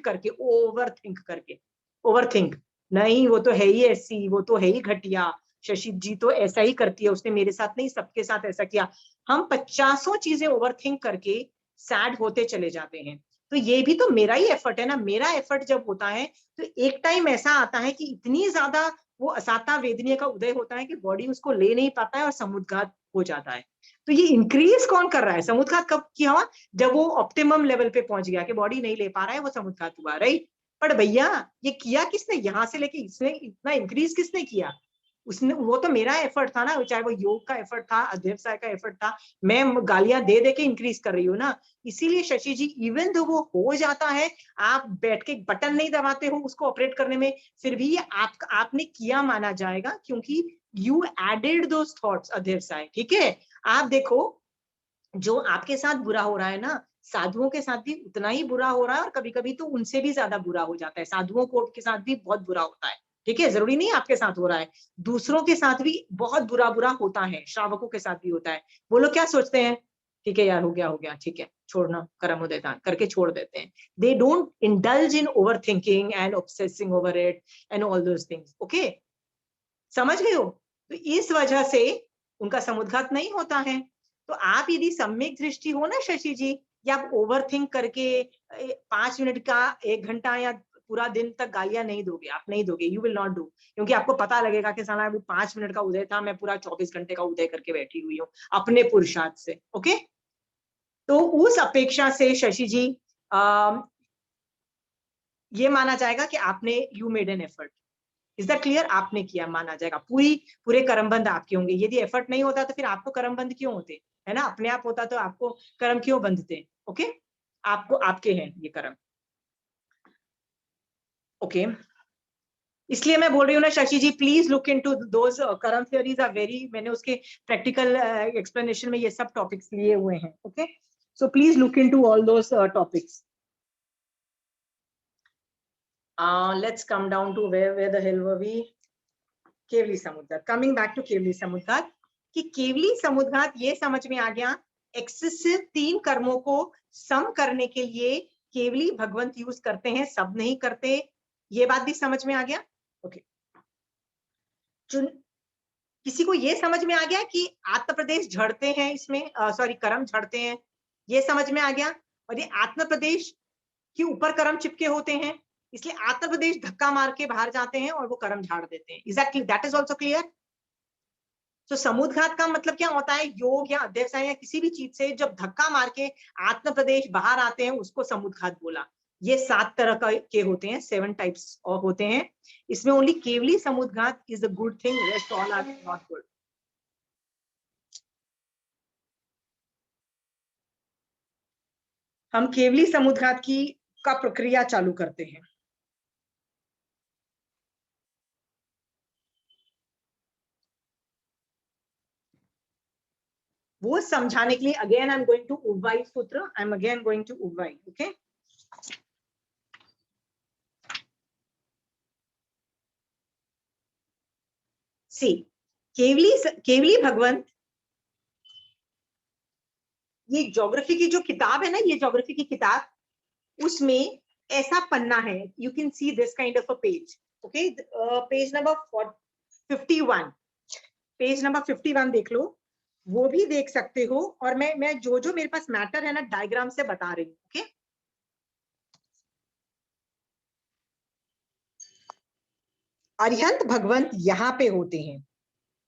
नहीं, वो तो है ही ऐसी, वो तो है ही घटिया, शशि जी तो ऐसा ही करती है, उसने मेरे साथ नहीं सबके साथ ऐसा किया। हम 50 चीजें ओवर थिंक करके सैड होते चले जाते हैं। तो ये भी तो मेरा ही एफर्ट है ना। मेरा एफर्ट जब होता है तो एक टाइम ऐसा आता है कि इतनी ज्यादा वो असाता वेदनीय का उदय होता है कि बॉडी उसको ले नहीं पाता है और समुद्घात हो जाता है। तो ये इंक्रीज कौन कर रहा है? समुद्घात कब किया हुआ? जब वो ऑप्टिमम लेवल पे पहुंच गया कि बॉडी नहीं ले पा रहा है, वो समुद्घात हुआ, राइट। पर भैया ये किया किसने? यहां से लेके इसने इतना इंक्रीज किसने किया? उसने, वो तो मेरा एफर्ट था ना, चाहे वो योग का एफर्ट था, अध्यवसाय का एफर्ट था। मैं गालियां दे दे के इंक्रीज कर रही हूँ ना। इसीलिए शशि जी, इवन तो वो हो जाता है, आप बैठ के बटन नहीं दबाते हो उसको ऑपरेट करने में, फिर भी ये आपने किया माना जाएगा, क्योंकि यू एडेड दोस थॉट्स अध्यवसाय। ठीक है, आप देखो जो आपके साथ बुरा हो रहा है ना, साधुओं के साथ भी उतना ही बुरा हो रहा है और कभी कभी तो उनसे भी ज्यादा बुरा हो जाता है। साधुओं को के साथ भी बहुत बुरा होता है। ठीक है, जरूरी नहीं आपके साथ हो रहा है, दूसरों के साथ भी बहुत बुरा बुरा होता है, श्रावकों के साथ भी होता है। वो लोग क्या सोचते हैं, ठीक है यार, हो गया ठीक है, छोड़ना, कर्म उदय था करके छोड़ देते हैं। They don't indulge in over thinking and obsessing over it and all those things. Okay, समझ गए हो? तो इस वजह से उनका समुद्घात नहीं होता है। तो आप यदि सम्यक दृष्टि हो ना शशि जी, या आप ओवर थिंक करके 5 मिनट का 1 घंटा या पूरा दिन तक गालियां नहीं दोगे, आप नहीं दोगे, यू विल नॉट डू, क्योंकि आपको पता लगेगा कि साला वो 5 मिनट का उदय था, मैं पूरा 24 घंटे का उदय करके बैठी हुई हूँ अपने पुरुषार्थ से। ओके, तो उस अपेक्षा से शशि जी ये माना जाएगा कि आपने you made an effort. Is that clear? आपने किया माना जाएगा, पूरे कर्मबंध आपके होंगे। यदि एफर्ट नहीं होता तो फिर आपको कर्मबंध क्यों होते, है ना? अपने आप होता तो आपको कर्म क्यों बंधते? ओके, आपको आपके हैं ये कर्म। ओके, इसलिए मैं बोल रही हूँ ना शशि जी, प्लीज लुक इनटू दोस करम थियरीज आर वेरी, मैंने उसके प्रैक्टिकल एक्सप्लेनेशन में ये सब टॉपिक्स लिए हुए हैं. Okay, so please look into all those topics. Let's come down to where the hell were we? Kevali समुद्घात. Coming back to केवली समुद्घात, कि केवली समुद्घात ये समझ में आ गया, एक्सेसिव 3 कर्मों को सम करने के लिए केवली भगवंत यूज करते हैं, सब नहीं करते. ये बात भी समझ में आ गया. ओके, किसी को ये समझ में आ गया कि आत्म प्रदेश झड़ते हैं इसमें, सॉरी कर्म झड़ते हैं, ये समझ में आ गया. और ये आत्म प्रदेश के ऊपर कर्म चिपके होते हैं, इसलिए आत्म प्रदेश धक्का मार के बाहर जाते हैं और वो कर्म झाड़ देते हैं. Exactly, that is also clear. तो समुद्घात का मतलब क्या होता है? योग या अध्यवसाय या किसी भी चीज से जब धक्का मार के आत्म प्रदेश बाहर आते हैं, उसको समुद्घात बोला. ये 7 तरह के होते हैं, 7 टाइप्स और होते हैं. इसमें only Kevali samudghat is the good thing, rest all are not good. हम केवली समुद्घात का प्रक्रिया चालू करते हैं. वो समझाने के लिए again I am going to Uvai sutra, I am again going to Uvai. Okay, see Kevali Bhagwant, ये ज्योग्राफी की जो किताब है ना, ये ज्योग्राफी की किताब, उसमें ऐसा पन्ना है, you can see this kind of a page. Okay, page number 51, page number 51 देख लो, वो भी देख सकते हो. और मैं जो मेरे पास मैटर है ना, डायग्राम से बता रही हूँ. ओके, अरिहंत भगवंत यहाँ पे होते हैं.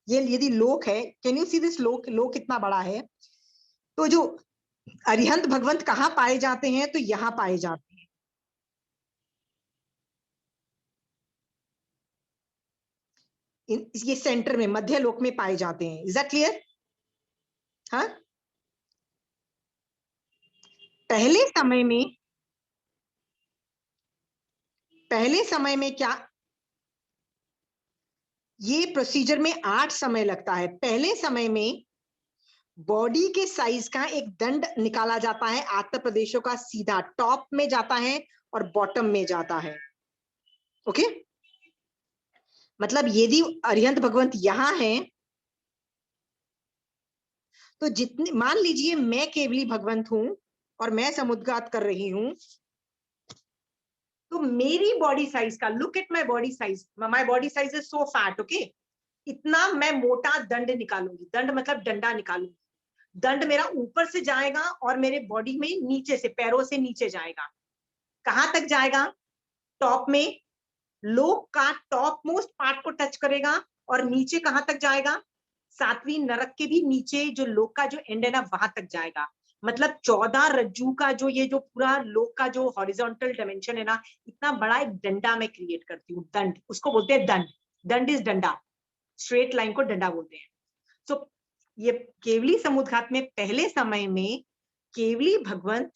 ये यदि लोक है, कैन यू सी दिस लोक कितना बड़ा है? तो जो अरिहंत भगवंत कहाँ पाए जाते हैं? तो यहाँ पाए जाते हैं. ये सेंटर में, मध्य लोक में पाए जाते हैं. Is that clear? हाँ, पहले समय में क्या, ये प्रोसीजर में 8 समय लगता है. पहले समय में बॉडी के साइज का एक दंड निकाला जाता है, आत्म प्रदेशों का, सीधा टॉप में जाता है और बॉटम में जाता है. ओके, मतलब यदि अरिहंत भगवंत यहां हैं, तो जितने, मान लीजिए मैं केवली भगवंत हूं और मैं समुद्घात कर रही हूं, तो मेरी बॉडी साइज का, look at my body size, my body size is so fat. Okay, इतना मैं मोटा दंड निकालूंगी. दंड मतलब डंडा निकालूंगी. दंड मेरा ऊपर से जाएगा और मेरे बॉडी में नीचे से, पैरों से नीचे जाएगा. कहां तक जाएगा? टॉप में, लोक का टॉप मोस्ट पार्ट को टच करेगा. और नीचे कहां तक जाएगा? 7वीं नरक के भी नीचे जो लोक का जो एंड है ना, वहां तक जाएगा. मतलब 14 रज्जू का जो ये जो पूरा लोक का जो हॉरिजॉन्टल डायमेंशन है ना, इतना बड़ा एक डंडा मैं क्रिएट करती हूँ. दंड, उसको बोलते हैं दंड. दंड इज डंडा, स्ट्रेट लाइन को डंडा बोलते हैं. सो ये केवली समुद्घात में पहले समय में केवली भगवंत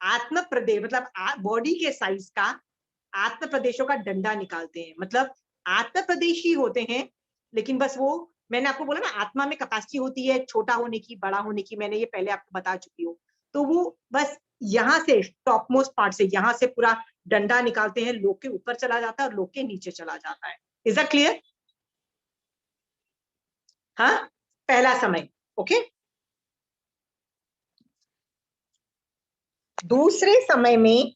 आत्म प्रदेश, मतलब बॉडी के साइज का आत्म प्रदेशों का डंडा निकालते हैं. मतलब आत्म प्रदेश ही होते हैं, लेकिन बस वो, मैंने आपको बोला ना, आत्मा में कैपेसिटी होती है छोटा होने की, बड़ा होने की, मैंने ये पहले आपको बता चुकी हूँ. तो वो बस यहाँ से टॉप मोस्ट पार्ट से, यहाँ से पूरा डंडा निकालते हैं, लोक के ऊपर चला जाता है और लोक के नीचे चला जाता है. Is that clear? हाँ, पहला समय. ओके, दूसरे समय में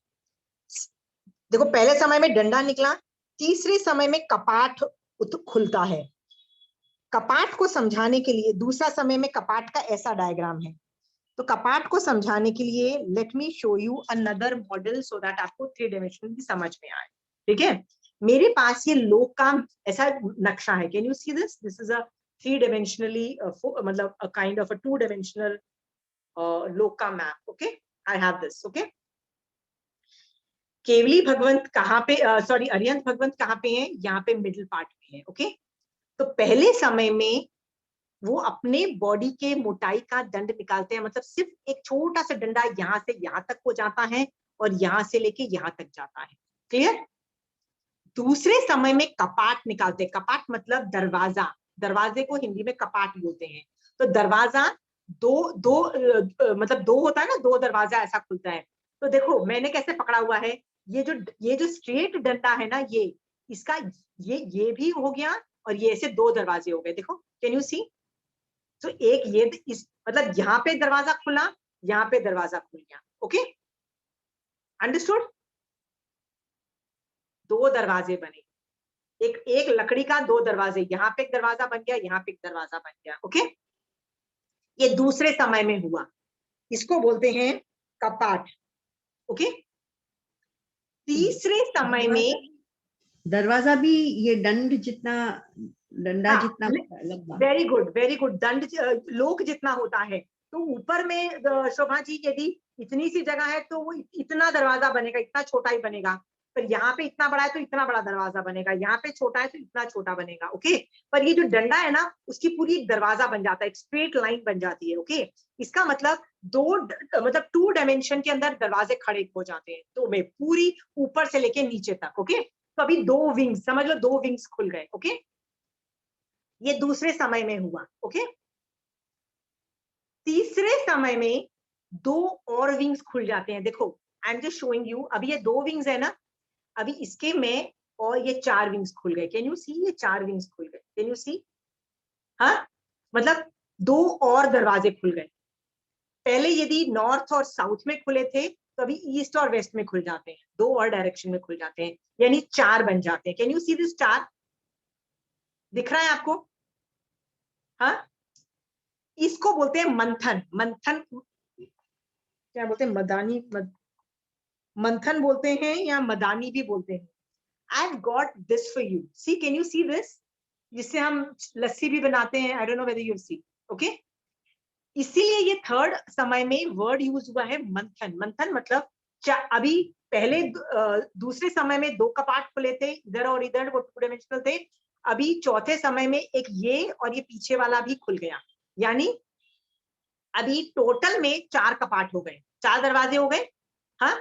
देखो, पहले समय में डंडा निकला, तीसरे समय में कपाट खुलता है. कपाट को समझाने के लिए, दूसरा समय में कपाट का ऐसा डायग्राम है. तो कपाट को समझाने के लिए let me show you another model so that आपको 3 डायमेंशन की समझ में आए. ठीक है, मेरे पास ये लोक का ऐसा नक्शा है. Can you see this? This is a 3 dimensionally, मतलब a kind of a 2 dimensional लोक का map. Okay, I have this. Okay, Kevali Bhagwant कहाँ पे, सॉरी अरिहंत भगवंत कहाँ पे हैं? यहाँ पे मिडिल पार्ट में है. ओके, तो पहले समय में वो अपने बॉडी के मोटाई का दंड निकालते हैं. मतलब सिर्फ एक छोटा सा डंडा यहाँ से यहाँ तक हो जाता है और यहाँ से लेके यहाँ तक जाता है. क्लियर? दूसरे समय में कपाट निकालते। कपाट मतलब दरवाजा, दरवाजे को हिंदी में कपाट बोलते हैं। तो दरवाजा दो दो मतलब दो होता है ना, दो दरवाजा ऐसा खुलता है। तो देखो मैंने कैसे पकड़ा हुआ है, ये जो स्ट्रेट डंडा है ना, ये इसका ये भी हो गया और ये ऐसे दो दरवाजे हो गए। देखो कैन यू सी? तो एक ये इस मतलब यहाँ पे दरवाजा खुला, यहाँ पे दरवाजा खुल गया। Okay, understood? दो दरवाजे बने, एक लकड़ी का दो दरवाजे, यहाँ पे एक दरवाजा बन गया, यहाँ पे एक दरवाजा बन गया। ओके, ये दूसरे समय में हुआ, इसको बोलते हैं कपाट। ओके, तीसरे समय में दरवाजा भी ये डंडा जितना लंबा। Very good, very good. दंड लोक जितना होता है। तो ऊपर में शोभा जी यदि इतनी सी जगह है तो वो इतना दरवाजा बनेगा, इतना छोटा ही बनेगा। पर यहाँ पे इतना बड़ा है तो इतना बड़ा दरवाजा बनेगा, यहाँ पे छोटा है तो इतना छोटा बनेगा। ओके, पर ये जो डंडा है ना, उसकी पूरी एक दरवाजा बन जाता है, एक स्ट्रेट लाइन बन जाती है। ओके, इसका मतलब मतलब 2 डायमेंशन के अंदर दरवाजे खड़े हो जाते हैं, तो में पूरी ऊपर से लेके नीचे तक। ओके, तो अभी 2 विंग्स, समझ लो 2 विंग्स खुल गए। ओके, ये दूसरे समय में हुआ। ओके, तीसरे समय में 2 और विंग्स खुल जाते हैं। देखो आई एम जस्ट शोइंग यू, अभी ये 2 विंग्स है ना, अभी इसके में और ये 4 विंग्स खुल गए। कैन यू सी? ये 4 विंग्स खुल गए। कैन यू सी? हाँ, मतलब 2 और दरवाजे खुल गए। पहले यदि नॉर्थ और साउथ में खुले थे तो अभी ईस्ट और वेस्ट में खुल जाते हैं, 2 और डायरेक्शन में खुल जाते हैं, यानी 4 बन जाते हैं। Can you see this 4? दिख रहा है आपको? हाँ, इसको बोलते हैं मंथन। मंथन क्या बोलते हैं? मंथन बोलते हैं या मदानी भी बोलते हैं। I've got this for you. See, can you see this? जिससे हम लस्सी भी बनाते हैं। I don't know whether you see. Okay? इसीलिए ये थर्ड समय में वर्ड यूज हुआ है मंथन। मंथन मतलब अभी पहले दूसरे समय में 2 कपाट खुले थे, इधर और इधर, वो 2 डायमेंशनल थे। अभी चौथे समय में एक ये और ये पीछे वाला भी खुल गया, यानी अभी टोटल में 4 कपाट हो गए, 4 दरवाजे हो गए। हाँ,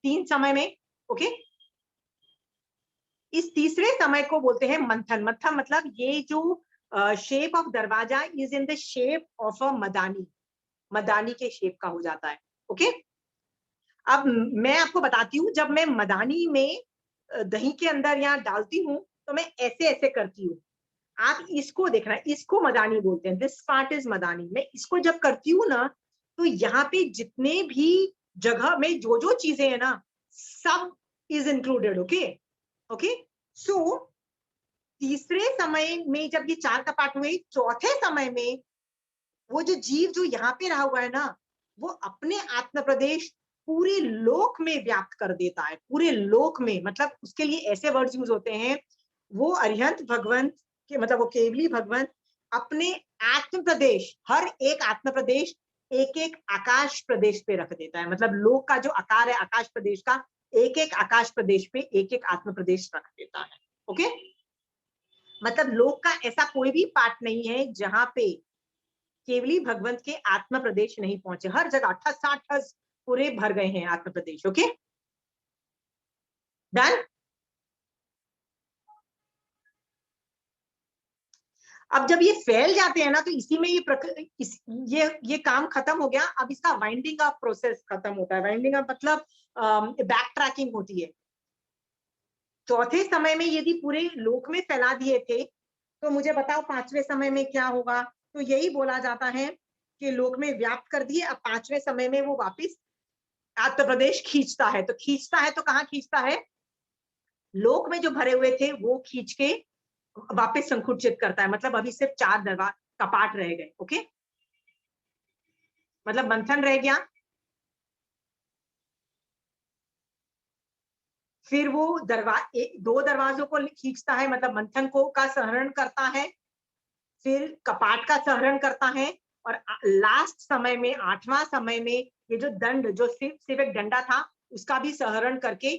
3 समय में। ओके, इस तीसरे समय को बोलते हैं मंथन। मंथन मतलब ये जो शेप ऑफ दरवाजा is in the shape of a मदानी, मदानी के शेप का हो जाता है। ओके, अब मैं आपको बताती हूँ, जब मैं मदानी में दही के अंदर यहाँ डालती हूँ तो मैं ऐसे ऐसे करती हूँ। आप इसको देखना, इसको मदानी बोलते हैं। दिस पार्ट इज मदानी। मैं इसको जब करती हूँ ना, तो यहाँ पे जितने भी जगह में जो जो चीजें है ना, सब इज इंक्लूडेड। ओके, ओके, सो तीसरे समय में जब ये 4 कपाट हुए, चौथे समय में वो जो जीव जो यहाँ पे रहा हुआ है ना, वो अपने आत्म प्रदेश पूरे लोक में व्याप्त कर देता है। पूरे लोक में, मतलब उसके लिए ऐसे वर्ड्स यूज होते हैं, वो अरिहंत भगवंत के मतलब वो केवली भगवंत अपने आत्म प्रदेश, हर एक आत्म प्रदेश एक एक आकाश प्रदेश पे रख देता है। मतलब लोक का जो आकार है आकाश प्रदेश का, एक एक आकाश प्रदेश पे एक एक आत्म प्रदेश रख देता है। ओके, मतलब लोक का ऐसा कोई भी पार्ट नहीं है जहां पे केवली भगवंत के आत्म प्रदेश नहीं पहुंचे। हर जगह ठस पूरे भर गए हैं आत्म प्रदेश। Okay, done. अब जब ये फैल जाते हैं ना, तो इसी में ये काम खत्म हो गया। अब इसका वाइंडिंग अप प्रोसेस खत्म होता है। वाइंडिंग अप मतलब बैक ट्रैकिंग होती है। चौथे समय में यदि पूरे लोक में फैला दिए थे, तो मुझे बताओ 5वें समय में क्या होगा? तो यही बोला जाता है कि लोक में व्याप्त कर दिए। अब 5वें समय में वो वापिस आत्म प्रदेश खींचता है। तो खींचता है तो कहाँ खींचता है? लोक में जो भरे हुए थे वो खींच के वापस संकुचित करता है। मतलब अभी सिर्फ 4 कपाट रह गए। ओके, मतलब मंथन रह गया, फिर वो 2 दरवाजों को खींचता है, मतलब मंथन को का सहरण करता है, फिर कपाट का सहरण करता है, और लास्ट समय में 8वां समय में ये जो दंड, जो सिर्फ एक डंडा था, उसका भी सहरण करके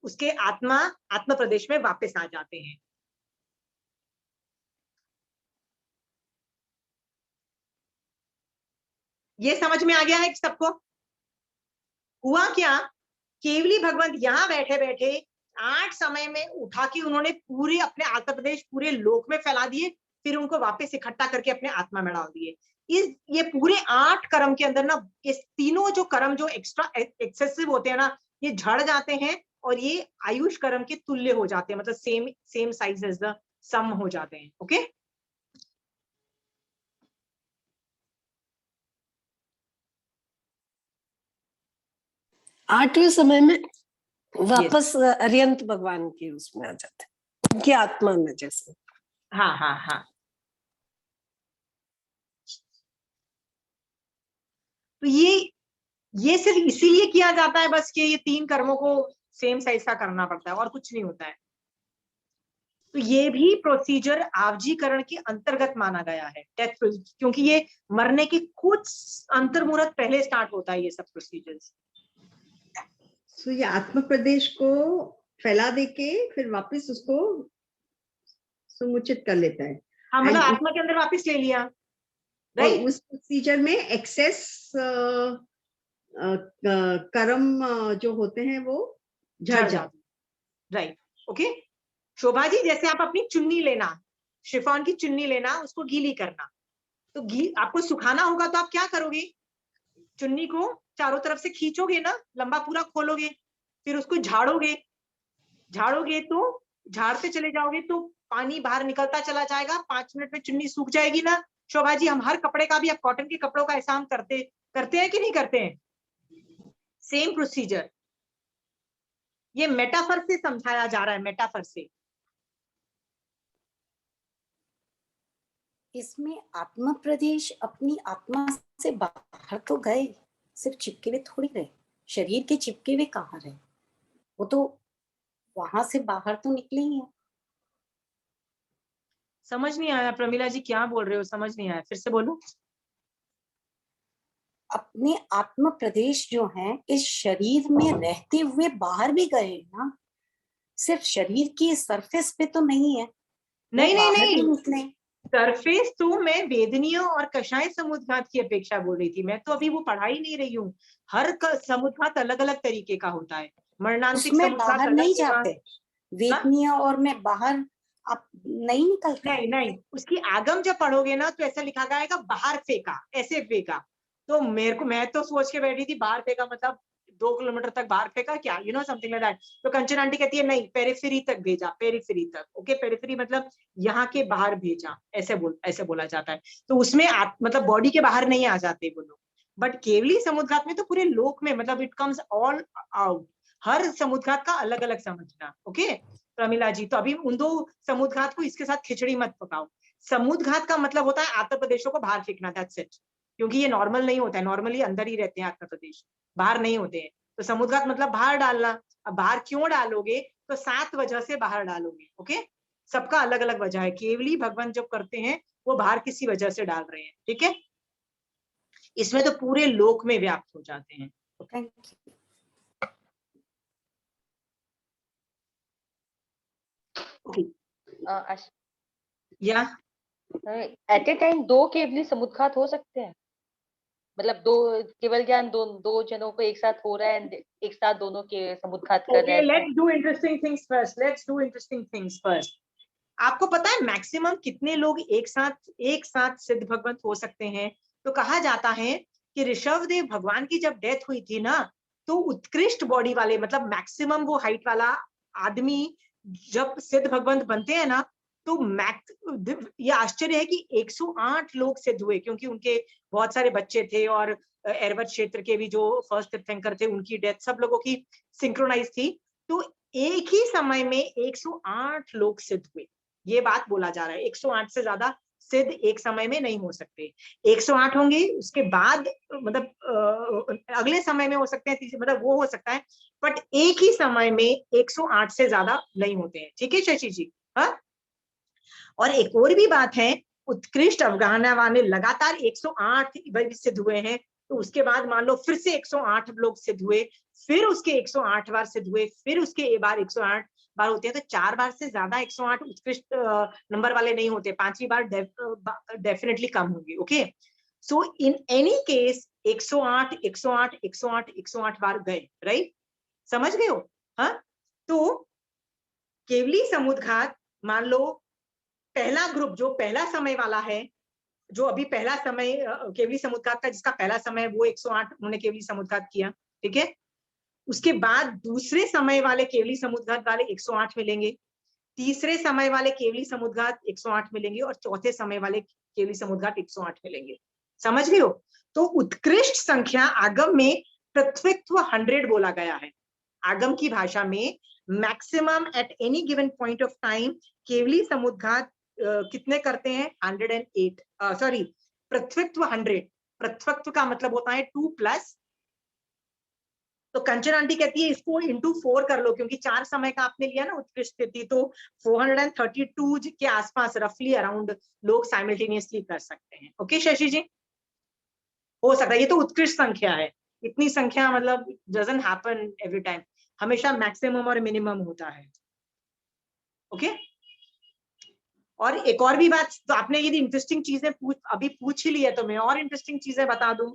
उसके आत्म प्रदेश में वापस आ जाते हैं। ये समझ में आ गया है सबको? हुआ क्या? केवली भगवंत यहाँ बैठे बैठे 8 समय में उठा के उन्होंने पूरे अपने आंध्र प्रदेश पूरे लोक में फैला दिए, फिर उनको वापस इकट्ठा करके अपने आत्मा में डाल दिए। ये पूरे 8 कर्म के अंदर ना, ये तीनों जो कर्म जो एक्स्ट्रा एक्सेसिव होते हैं ना, ये झड़ जाते हैं और ये आयुष कर्म के तुल्य हो जाते हैं, मतलब सेम साइज एज द सम हो जाते हैं। ओके, आठवें समय में वापस अरिहंत भगवान के उसमें आ जाते हैं, उनकी आत्मा में जैसे। हाँ हाँ हाँ। तो ये सिर्फ इसीलिए किया जाता है बस कि ये 3 कर्मों को सेम साइज का करना पड़ता है और कुछ नहीं होता है। तो ये भी प्रोसीजर आवजीकरण के अंतर्गत माना गया है, डेथ, क्योंकि ये मरने के कुछ अंतर्मुहूर्त पहले स्टार्ट होता है ये सब प्रोसीजर्स। सो ये आत्म प्रदेश को फैला देके फिर वापस उसको समुचित कर लेता है। हाँ, मतलब आत्मा के अंदर वापस ले लिया, राइट। उस प्रोसीजर में एक्सेस कर्म जो होते हैं वो झड़ जाते, राइट। ओके, शोभा जी, जैसे आप अपनी चुन्नी लेना, शिफॉन की चुन्नी लेना, उसको गीली करना, तो आपको सुखाना होगा तो आप क्या करोगे? चुन्नी को चारों तरफ से खींचोगे ना, लंबा पूरा खोलोगे, फिर उसको झाड़ोगे तो झाड़ते चले जाओगे तो पानी बाहर निकलता चला जाएगा, 5 मिनट में चुन्नी सूख जाएगी ना। शोभा जी, हम हर कपड़े का भी, आप कॉटन के कपड़ों का ऐसा हम करते हैं कि नहीं करते हैं? सेम प्रोसीजर, ये मेटाफर से समझाया जा रहा है, मेटाफर से। इसमें आत्मा प्रदेश अपनी आत्मा से बाहर तो गए, सिर्फ चिपके हुए थोड़ी रहे, शरीर के चिपके हुए कहाँ रहे, वो तो वहां से बाहर तो निकले ही है। समझ नहीं आया प्रमिला जी, क्या बोल रहे हो? समझ नहीं आया, फिर से बोलो। अपने आत्म प्रदेश जो है इस शरीर में रहते हुए बाहर भी गए ना, सिर्फ शरीर की सरफेस पे तो नहीं है। नहीं, सरफेस तो मैं वेदनीय और कषाय समुद्घात की अपेक्षा बोल रही थी, मैं तो अभी वो पढ़ा ही नहीं रही हूँ। हर समुद्घात अलग अलग तरीके का होता है, मरणांतिक समुद्घात बाहर नहीं जाते, वेदनीय और मैं बाहर आप नहीं निकलते। नहीं, उसकी आगम जब पढ़ोगे ना तो ऐसा लिखा गया बाहर फेंका, ऐसे फेंका, तो मैं तो सोच के बैठी थी बाहर फेंका मतलब 2 किलोमीटर तक बाहर फेंका क्या, समथिंग लाइक दैट। तो कंचन आंटी कहती है नहीं, पेरिफेरी तक भेजा, पेरिफेरी तक। ओके, पेरिफेरी मतलब यहाँ के बाहर भेजा, ऐसे बोला जाता है। तो उसमें मतलब बॉडी के बाहर नहीं आ जाते वो लोग, बट केवली समुद्घात में तो पूरे लोक में, मतलब इट कम्स ऑल आउट। हर समुद्घात का अलग अलग समझना। ओके प्रमिला जी, तो अभी उन 2 समुद्घात को इसके साथ खिचड़ी मत पकाओ। समुद्घात का मतलब होता है आंध्र प्रदेशों को बाहर फेंकना, दैट्स इट, क्योंकि ये नॉर्मल नहीं होता है, नॉर्मली अंदर ही रहते हैं आंध्र प्रदेश, बाहर नहीं होते हैं। तो समुद्घात मतलब बाहर डालना। अब बाहर क्यों डालोगे? तो 7 वजह से बाहर डालोगे। ओके, सबका अलग अलग वजह है, केवली भगवान जब करते हैं वो बाहर किसी वजह से डाल रहे हैं, ठीक है। इसमें तो पूरे लोक में व्याप्त हो जाते हैं। या एट ए टाइम 2 केवली समुद्घात हो सकते हैं, मतलब 2 केवल ज्ञान 2 जनों को एक साथ हो रहा है, एक साथ दोनों के समुद्घात कर रहे हैं। Let's do interesting things first. आपको पता है मैक्सिमम कितने लोग एक साथ सिद्ध भगवंत हो सकते हैं? तो कहा जाता है कि ऋषभदेव भगवान की जब डेथ हुई थी ना, तो उत्कृष्ट बॉडी वाले, मतलब मैक्सिमम वो हाइट वाला आदमी जब सिद्ध भगवंत बनते हैं ना, तो ये आश्चर्य है कि 108 लोग सिद्ध हुए, क्योंकि उनके बहुत सारे बच्चे थे और एरवत क्षेत्र के भी जो फर्स्ट तीर्थंकर थे उनकी डेथ सब लोगों की सिंक्रोनाइज थी। तो एक ही समय में 108 लोग सिद्ध हुए, ये बात बोला जा रहा है। 108 से ज्यादा सिद्ध एक समय में नहीं हो सकते। 108 होंगे, उसके बाद मतलब अगले समय में हो सकते हैं, मतलब वो हो सकता है, बट एक ही समय में 108 से ज्यादा नहीं होते हैं, ठीक है शशि जी। हाँ, और एक और भी बात है, उत्कृष्ट अफगाना ने लगातार 108 सिद्ध हुए हैं, तो उसके बाद मान लो फिर से 108 लोग सिद्ध हुए, फिर उसके 108 बार सिद्ध हुए, फिर उसके बार 108 बार होते हैं, तो 4 बार से ज्यादा 108 उत्कृष्ट नंबर वाले नहीं होते, 5वीं बार डेफिनेटली कम होंगे। Okay, so in any case 108 बार गए, राइट, समझ गए हो? हाँ, तो केवली समुद्घात, मान लो पहला ग्रुप जो पहला समय वाला है, जो अभी पहला समय केवली समुद्घात का जिसका पहला समय वो 108 उन्होंने केवली समुद्घात किया, ठीक है। उसके बाद दूसरे समय वाले केवली समुद्घात वाले 108 मिलेंगे, तीसरे समय वाले केवली समुद्घात 108 मिलेंगे और चौथे समय वाले केवली समुद्घात 108 मिलेंगे। समझ रहे हो? तो उत्कृष्ट संख्या आगम में पृथ्वीत्व 100 बोला गया है। आगम की भाषा में maximum at any given point of time केवली समुद्घात कितने करते हैं? 108, सॉरी पृथ्वीत्व 100। पृथ्वीत्व का मतलब होता है 2+। तो कंचन आंटी कहती है इसको इंटू 4 कर लो, क्योंकि 4 समय का आपने लिया ना उत्कृष्ट स्थिति, तो 432 के आसपास रफली अराउंड लोग साइमल्टेनियसली कर सकते हैं। ओके शशि जी, हो सकता है। ये तो उत्कृष्ट संख्या है, इतनी संख्या मतलब डजंट हैपन एवरी टाइम, हमेशा मैक्सिमम और मिनिमम होता है। ओके, और एक और भी बात, तो आपने यदि इंटरेस्टिंग चीजें अभी पूछ ही ली है तो मैं और इंटरेस्टिंग चीजें बता दूं।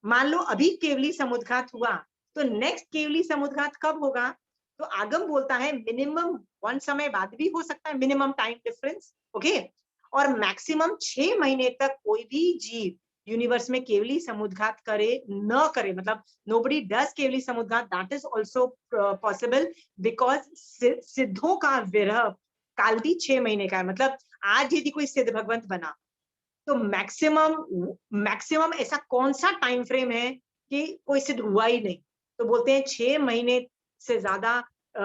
मान लो अभी केवली समुद्घात हुआ, तो नेक्स्ट केवली समुद्घात कब होगा? तो आगम बोलता है मिनिमम 1 समय बाद भी हो सकता है, मिनिमम टाइम डिफरेंस। ओके, और मैक्सिमम 6 महीने तक कोई भी जीव यूनिवर्स में केवली समुद्घात करे न करे, मतलब nobody does Kevali samudghat, that is also possible because सिद्धों का विरह काल भी 6 महीने का है। मतलब आज यदि कोई सिद्ध भगवंत बना तो मैक्सिमम ऐसा कौन सा टाइम फ्रेम है कि कोई सिद्ध हुआ ही नहीं? तो बोलते हैं 6 महीने से ज्यादा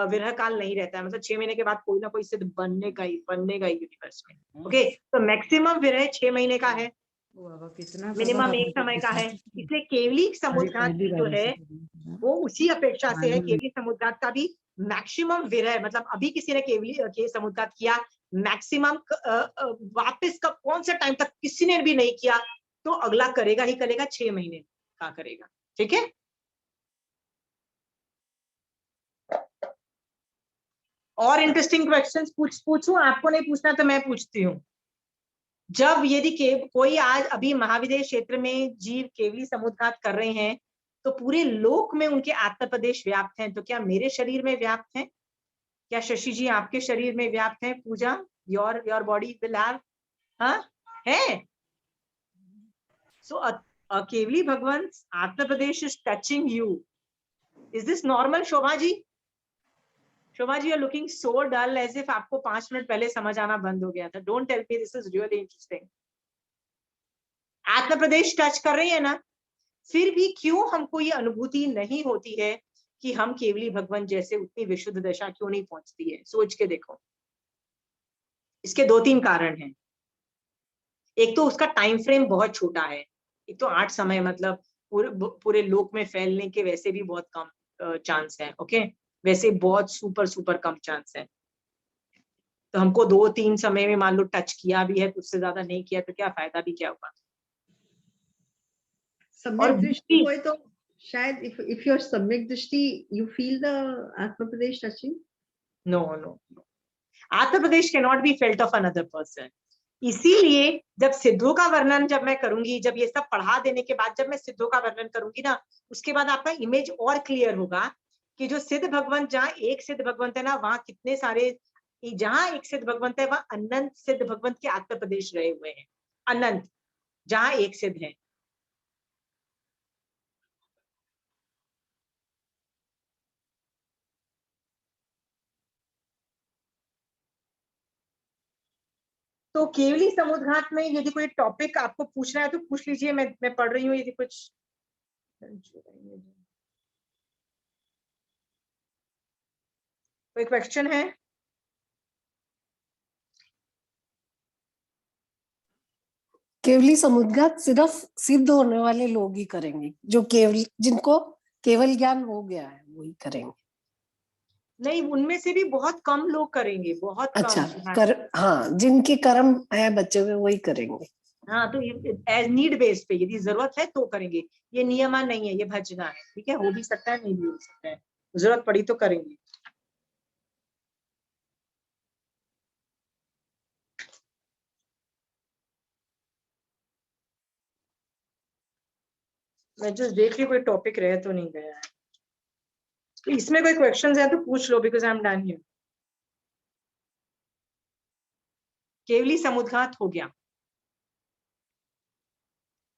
विरह काल नहीं रहता है, मतलब 6 महीने के बाद कोई ना कोई सिद्ध बनेगा ही यूनिवर्स में। ओके, तो मैक्सिमम विरह 6 महीने का है, मिनिमम 1 समय का है। इसलिए केवली समुद्घात जो है वो उसी अपेक्षा से है। केवली समुद्घात का भी मैक्सिमम विरह, मतलब अभी किसी ने केवली समुद्घात किया, मैक्सिमम वापस का कौन सा टाइम तक किसी ने भी नहीं किया, तो अगला करेगा ही करेगा, 6 महीने का करेगा। ठीक है, और इंटरेस्टिंग क्वेश्चंस पूछूं? आपको नहीं पूछना तो मैं पूछती हूँ। जब यदि कोई आज अभी महाविदेश क्षेत्र में जीव केवली समुद्घात कर रहे हैं, तो पूरे लोक में उनके आत्म प्रदेश व्याप्त हैं, तो क्या मेरे शरीर में व्याप्त हैं? क्या शशि जी आपके शरीर में व्याप्त हैं? Pooja, your body will have, हाँ है। So Kevali Bhagwan atma pradesh is touching you. Is this normal? Shobha ji, Shobha ji, are looking so dull as if आपको 5 मिनट पहले समझ आना बंद हो गया था। Don't tell me, this is really interesting. आत्म प्रदेश टच कर रही है ना, फिर भी क्यों हमको ये अनुभूति नहीं होती है कि हम केवली भगवान जैसे उतनी विशुद्ध दशा क्यों नहीं पहुंचती है? सोच के देखो। इसके 2-3 कारण हैं। एक तो उसका टाइम फ्रेम बहुत छोटा है, एक तो 8 समय, मतलब पूरे लोक में फैलने के वैसे भी बहुत कम चांस है। ओके, वैसे बहुत सुपर कम चांस है। तो हमको 2-3 समय में मान लो टच किया भी है, तो उससे ज्यादा नहीं किया तो क्या फायदा, भी क्या हुआ? सम्यक दृष्टि कोई तो शायद if your सम्यक दृष्टि you feel the आत्म प्रदेश touching? No. आत्म प्रदेश cannot be felt of another person. इसीलिए जब सिद्धों का वर्णन जब मैं करूंगी, जब ये सब पढ़ा देने के बाद जब मैं सिद्धों का वर्णन करूंगी ना, उसके बाद आपका इमेज और क्लियर होगा कि जो सिद्ध भगवंत, जहाँ एक सिद्ध भगवंत है ना, वहाँ कितने सारे, जहाँ एक सिद्ध भगवंत है वहाँ अनंत सिद्ध भगवंत के आत्म प्रदेश रहे हुए हैं। अनंत, जहाँ एक सिद्ध है। तो केवली समुद्घात में यदि कोई टॉपिक आपको पूछना है तो पूछ लीजिए, मैं पढ़ रही हूँ यदि कुछ। कोई क्वेश्चन है? केवली समुद्घात सिर्फ सिद्ध होने वाले लोग ही करेंगे, जो जिनको केवल ज्ञान हो गया है वही करेंगे। नहीं, उनमें से भी बहुत कम लोग करेंगे, बहुत अच्छा, कम। हाँ, जिनके कर्म है बच्चे हुए वही करेंगे। हाँ, तो एज नीड बेस पे यदि जरूरत है तो करेंगे, ये नियमा नहीं है, ये भजना है। ठीक है, हो भी सकता है, नहीं भी हो सकता है, जरूरत पड़ी तो करेंगे। मैं जस्ट देख रही कोई टॉपिक रह तो नहीं गया है। तो इसमें कोई क्वेश्चंस है तो पूछ लो, because I am done here. केवली समुद्घात हो गया।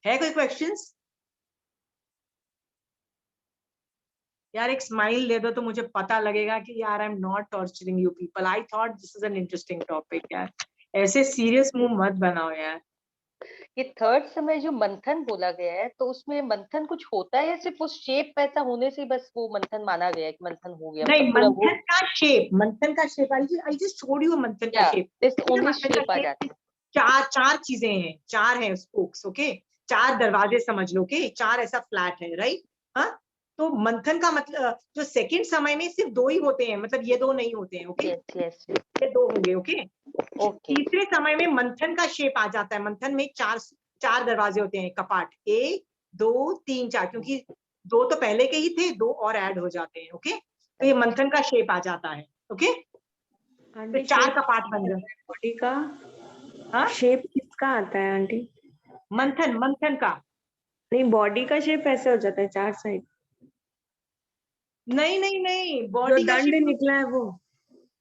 है कोई क्वेश्चंस? यार एक स्माइल दे दो तो मुझे पता लगेगा कि यार I am not torturing you people, I thought this is an interesting topic. यार ऐसे सीरियस मुंह मत बनाओ यार। ये थर्ड समय जो मंथन बोला गया है, तो उसमें मंथन कुछ होता है या सिर्फ उस शेप ऐसा होने से बस वो मंथन माना गया है कि मंथन हो गया? नहीं, मतलब पूरा वो मंथन का shape I just showed you मंथन का शेप। दिस ओनली शेप आ जाता है। चार चीजें हैं, चार हैं स्पोक्स, ओके, चार दरवाजे समझ लो, ओके, चार ऐसा फ्लैट है, राइट। हाँ, तो मंथन का मतलब जो सेकंड समय में सिर्फ दो ही होते हैं, मतलब ये दो नहीं होते हैं, ओके, यस ये दो होंगे, ओके। ओके तीसरे समय में मंथन का शेप आ जाता है। मंथन में चार दरवाजे होते हैं, कपाट 1 2 3 4, क्योंकि दो तो पहले के ही थे, दो और ऐड हो जाते हैं, ओके। तो ये मंथन का शेप आ जाता है, ओके। तो चार कपाट बन गए। बॉडी का हाँ, शेप किसका आता है आंटी? मंथन का। नहीं, बॉडी का शेप ऐसे हो जाता है 4 साइड, नहीं, जो बॉडी का दंड शेप, निकला है वो।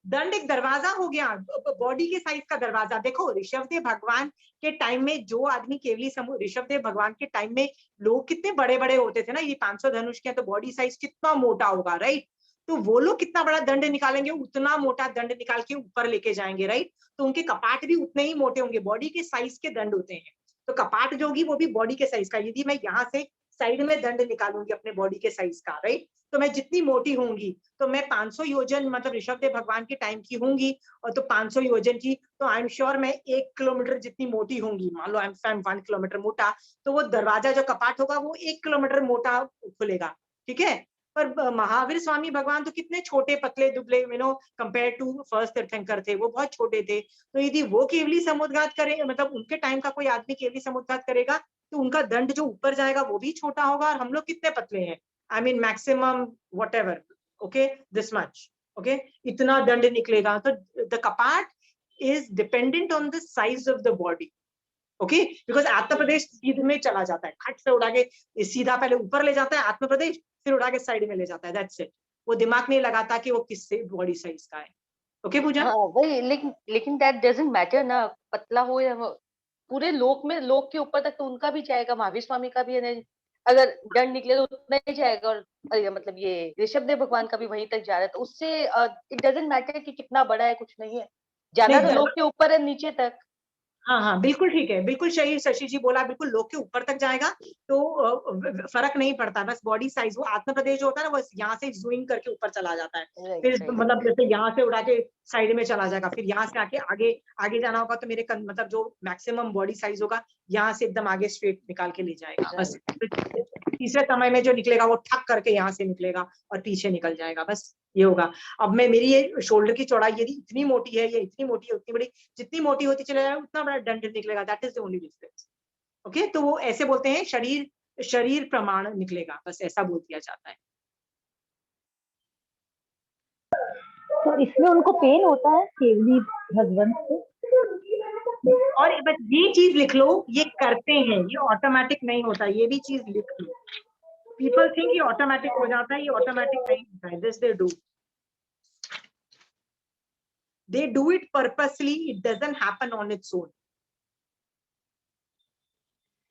दंड एक दरवाजा हो गया, बॉडी के साइज का दरवाजा। देखो ऋषभदेव भगवान के टाइम में जो आदमी केवली ऋषभदेव भगवान के टाइम में लोग कितने बड़े बड़े होते थे ना, ये 500 धनुष के, तो बॉडी साइज कितना मोटा होगा, राइट। तो वो लोग कितना बड़ा दंड निकालेंगे, उतना मोटा दंड निकाल के ऊपर लेके जाएंगे, राइट। तो उनके कपाट भी उतने ही मोटे होंगे, बॉडी के साइज के दंड होते हैं। तो कपाट जो होगी वो भी बॉडी के साइज का। यदि मैं यहाँ से साइड में दंड निकालूंगी अपने बॉडी के साइज का, राइट, तो मैं जितनी मोटी होंगी, तो मैं 500 योजन मतलब ऋषभदेव भगवान के टाइम की होंगी, और तो 500 योजन की, तो आई एम श्योर मैं 1 किलोमीटर जितनी मोटी होंगी। मान लो आई एम 1 किलोमीटर मोटा, तो वो दरवाजा जो कपाट होगा वो 1 किलोमीटर मोटा खुलेगा, ठीक है। पर महावीर स्वामी भगवान तो कितने छोटे पतले दुबले, कंपेयर टू फर्स्ट तीर्थंकर थे, वो बहुत छोटे थे। तो यदि वो केवली समुद्घात करे, मतलब उनके टाइम का कोई आदमी केवली समुद्घात करेगा, तो उनका दंड जो ऊपर जाएगा वो भी छोटा होगा, और हम लोग कितने पतले हैं, I mean maximum whatever, okay, this much, okay, इतना दंड निकलेगा। तो the kapat is dependent on the size of the body, okay, because आत्म प्रदेश सीधे में चला जाता है, खट से उड़ा के सीधा पहले ऊपर ले जाता है आत्म प्रदेश, फिर उड़ा के साइड में ले जाता है, that's it। वो दिमाग नहीं लगाता कि वो किस बॉडी साइज का है, ओके पूजा। हाँ वही, लेकिन दैट डजंट मैटर ना, पतला हो या पूरे लोक में, लोक के ऊपर तक तो उनका भी जाएगा, महावीर स्वामी का भी है ना, अगर दंड निकले तो उतना ही जाएगा, और मतलब ये ऋषभदेव भगवान का भी वहीं तक जा रहा है, तो उससे इट डजंट मैटर कि कितना बड़ा है, कुछ नहीं है, जाना तो लोक के ऊपर है, नीचे तक। हाँ, बिल्कुल ठीक है, बिल्कुल सही शशि जी बोला, बिल्कुल लोग के ऊपर तक जाएगा तो फर्क नहीं पड़ता, बस बॉडी साइज। वो आत्म प्रदेश जो होता है ना, वो यहाँ से जूमिंग करके ऊपर चला जाता है, फिर मतलब जैसे यहाँ से उड़ा के साइड में चला जाएगा, फिर यहाँ से आके आगे जाना होगा, तो मेरे मतलब जो मैक्सिमम बॉडी साइज होगा, यहाँ से एकदम आगे स्ट्रेट निकाल के ले जाएगा, बस। तीसरे समय में जो निकलेगा वो ठक करके यहाँ से निकलेगा और पीछे निकल जाएगा, बस ये होगा। अब मैं मेरी ये शोल्डर की चौड़ाई यदि इतनी मोटी है, ये इतनी मोटी है, उतनी बड़ी, जितनी मोटी होती चले जाएगा उतना बड़ा दंड निकलेगा, that is the only difference, okay. तो वो ऐसे बोलते हैं शरीर प्रमाण निकलेगा, बस ऐसा बोल दिया जाता है। तो इसमें उनको पेन होता है केवली भगवंत को? और बस ये चीज लिख लो, ये करते हैं, ये ऑटोमेटिक नहीं होता, ये भी चीज लिख लो। पीपल थिंक ये ऑटोमेटिक हो जाता है, ये ऑटोमेटिक नहीं होता है, this they do it purposely, it doesn't happen on its own।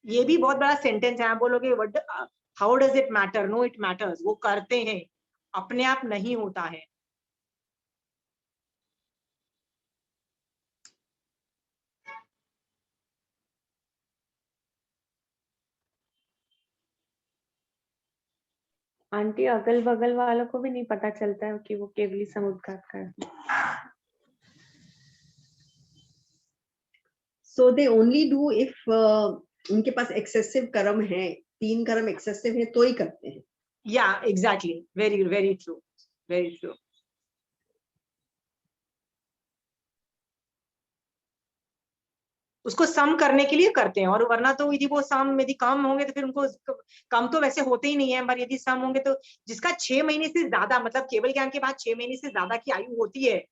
ये भी बहुत बड़ा सेंटेंस है, आप बोलोगे how does it matter, no it matters, वो करते हैं, अपने आप नहीं होता है। आंटी अगल बगल वालों को भी नहीं पता चलता है कि वो केवली समुद्घात कर। So they only do if उनके पास एक्सेसिव कर्म है, 3 कर्म एक्सेसिव है तो ही करते हैं। Yeah, exactly, very true, very true। उसको सम करने के लिए करते हैं, और वरना तो यदि वो सम यदि कम होंगे तो फिर उनको कम तो वैसे होते ही नहीं है, पर यदि सम होंगे तो जिसका 6 महीने से ज्यादा, मतलब केवल ज्ञान के बाद 6 महीने से ज्यादा की आयु होती है,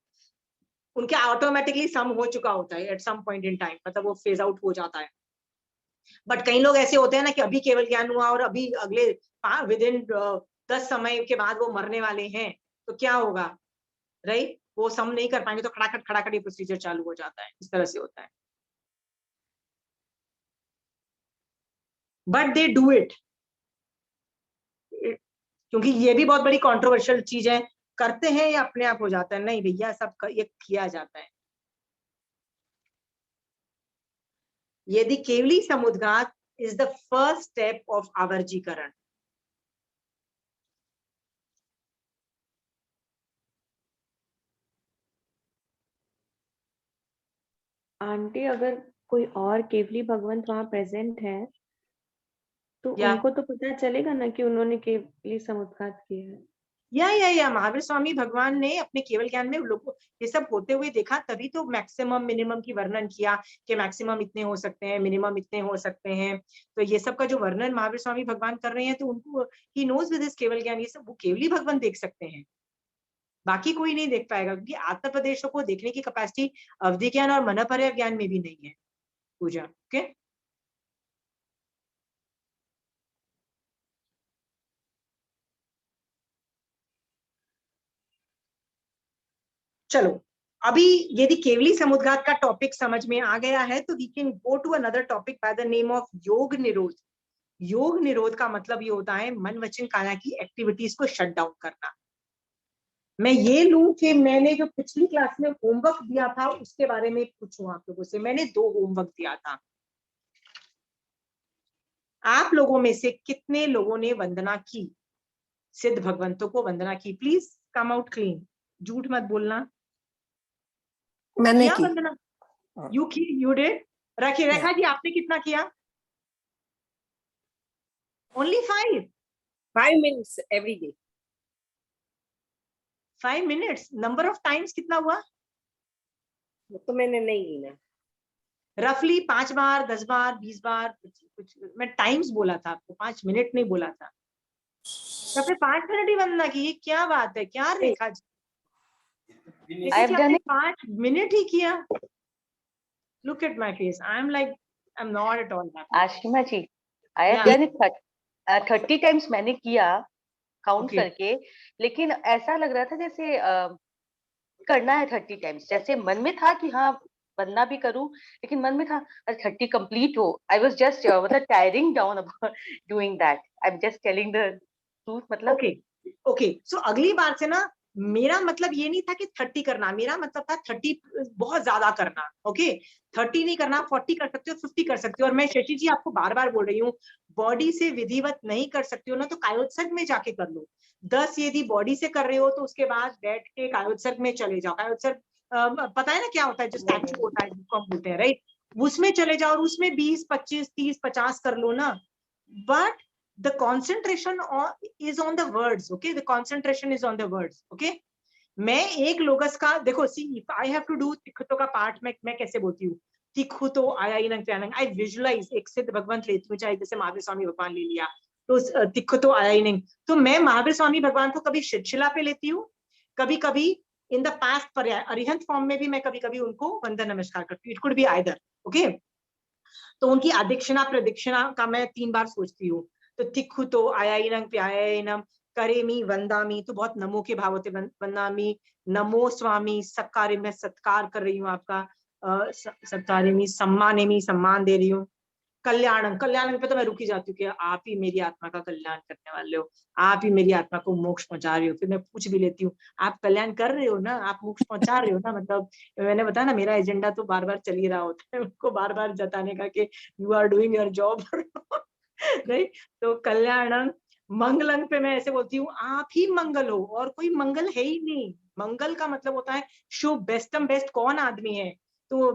उनके ऑटोमेटिकली सम हो चुका होता है at some point in time, मतलब वो फेज आउट हो जाता है। बट कई लोग ऐसे होते हैं ना कि अभी केवल ज्ञान हुआ और अभी अगले विद इन 10 समय के बाद वो मरने वाले हैं, तो क्या होगा, राइट। वो सम नहीं कर पाएंगे तो खड़ाखट ये प्रोसीजर चालू हो जाता है, इस तरह से होता है। बट दे डू इट, क्योंकि ये भी बहुत बड़ी कंट्रोवर्शियल चीज है, करते हैं या अपने आप हो जाता है? नहीं भैया, सब ये किया जाता है। यदि Kevali samudghat is the first step of Avarjikaran. Aunty, अगर कोई और केवली भगवंत वहां प्रेजेंट है तो या उनको तो पता चलेगा ना कि उन्होंने केवली समुद्घात किया है। या महावीर स्वामी भगवान ने अपने केवल ज्ञान में लोगों ये सब होते हुए देखा, तभी तो मैक्सिमम मिनिमम की वर्णन किया कि मैक्सिमम इतने हो सकते हैं, मिनिमम इतने हो सकते हैं। तो ये सब का जो वर्णन महावीर स्वामी भगवान कर रहे हैं, तो उनको ही नोज विद हिज केवल ज्ञान, ये सब वो केवली भगवान देख सकते हैं, बाकी कोई नहीं देख पाएगा, क्योंकि आत्म प्रदेशों को देखने की कैपेसिटी अवधि ज्ञान और मनपर्य ज्ञान में भी नहीं है। पूजा, ओके। चलो, अभी यदि केवली समुद्घात का टॉपिक समझ में आ गया है तो we can go to another topic by the name of योग निरोध। योग निरोध का मतलब ये होता है मन वचन काया की एक्टिविटीज को शट डाउन करना। मैं ये लूं कि मैंने जो पिछली क्लास में होमवर्क दिया था उसके बारे में पूछूं आप लोगों से। मैंने 2 होमवर्क दिया था। आप लोगों में से कितने लोगों ने वंदना की, सिद्ध भगवंतों को वंदना की? प्लीज कम आउट क्लीन, झूठ मत बोलना। मैंने की। वंदना यू डिड। रेखा जी, आपने कितना किया? Only 5 minutes every day. 5 minutes। Number of times कितना हुआ? तो मैंने नहीं गिना। रफली 5 बार, 10 बार, 20 बार, कुछ मैं टाइम्स बोला था आपको, 5 मिनट नहीं बोला था। तो फिर 5 मिनट ही वंदना की, क्या बात है, क्या रेखा जी? 5 मिनट ही किया। Look at my face. I'm like, I'm not at all happy. Ashima ji, I have done it 30 times मैंने किया काउंट करके, लेकिन ऐसा लग रहा था जैसे करना है 30 टाइम्स, जैसे मन में था कि हाँ बनना भी करूं, लेकिन मन में था 30 कंप्लीट हो। आई वाज जस्ट मतलब tiring down about doing that. I am just telling the truth. मतलब ओके, सो अगली बार से ना, मेरा मतलब ये नहीं था कि 30 करना, मेरा मतलब था 30 बहुत ज्यादा करना। ओके, 30 नहीं करना, 40 कर सकते हो, 50 कर सकते हो। और मैं शशि जी आपको बार बार बोल रही हूँ, बॉडी से विधिवत नहीं कर सकते हो ना तो कायोत्सर्ग में जाके कर लो। 10 यदि बॉडी से कर रहे हो तो उसके बाद बैठ के कायोत्सर्ग में चले जाओ। कायोत्सर्ग पता है ना क्या होता है, जो स्टैचू होता है जिसको हम बोलते हैं, राइट? उसमें चले जाओ और उसमें 20, 25, 30, 50 कर लो ना। But the concentration is on the words, okay? The concentration is on the words, okay? मैं एक लोगस का देखो, see if I have to do तिखुतो का पाठ मैं कैसे बोलती हूँ? तिखुतो आयाइनंग त्यानंग। I visualize एक सिद्ध भगवंत लेती हूँ, चाहे जैसे महावीर स्वामी भगवान ले लिया तो तिखुतो आयाइनंग। तो मैं महावीर स्वामी भगवान को कभी शिला पे लेती हूँ, कभी कभी इन द पास्ट पर्याय अरिहंत फॉर्म में भी मैं कभी कभी उनको वंदन नमस्कार करती हूँ। It could be either, okay? तो उनकी अदीक्षिणा प्रदीक्षिणा का मैं 3 बार सोचती हूँ। तो तिखुतो आयाइनंग प्यायाइनम करेमी वंदामी, तो बहुत नमो के भाव होते, वंदामी नमो स्वामी, सत्कार्य में सत्कार कर रही हूँ आपका, सत्कार्यमी सम्मानेमी, सम्मान दे रही हूँ। कल्याणम, कल्याण पे तो मैं रुकी जाती हूँ कि आप ही मेरी आत्मा का कल्याण करने वाले हो, आप ही मेरी आत्मा को मोक्ष पहुंचा रहे हो। फिर मैं पूछ भी लेती हूँ, आप कल्याण कर रहे हो ना, आप मोक्ष पहुंचा रहे हो ना? मतलब मैंने बताया ना, मेरा एजेंडा तो बार बार चल ही रहा होता है, उनको बार बार जताने का कि you are doing your job, नहीं? तो कल्याणम मंगलंग पे मैं ऐसे बोलती हूँ, आप ही मंगल हो, और कोई मंगल है ही नहीं। मंगल का मतलब होता है शुभ, बेस्टम बेस्ट कौन आदमी है? तो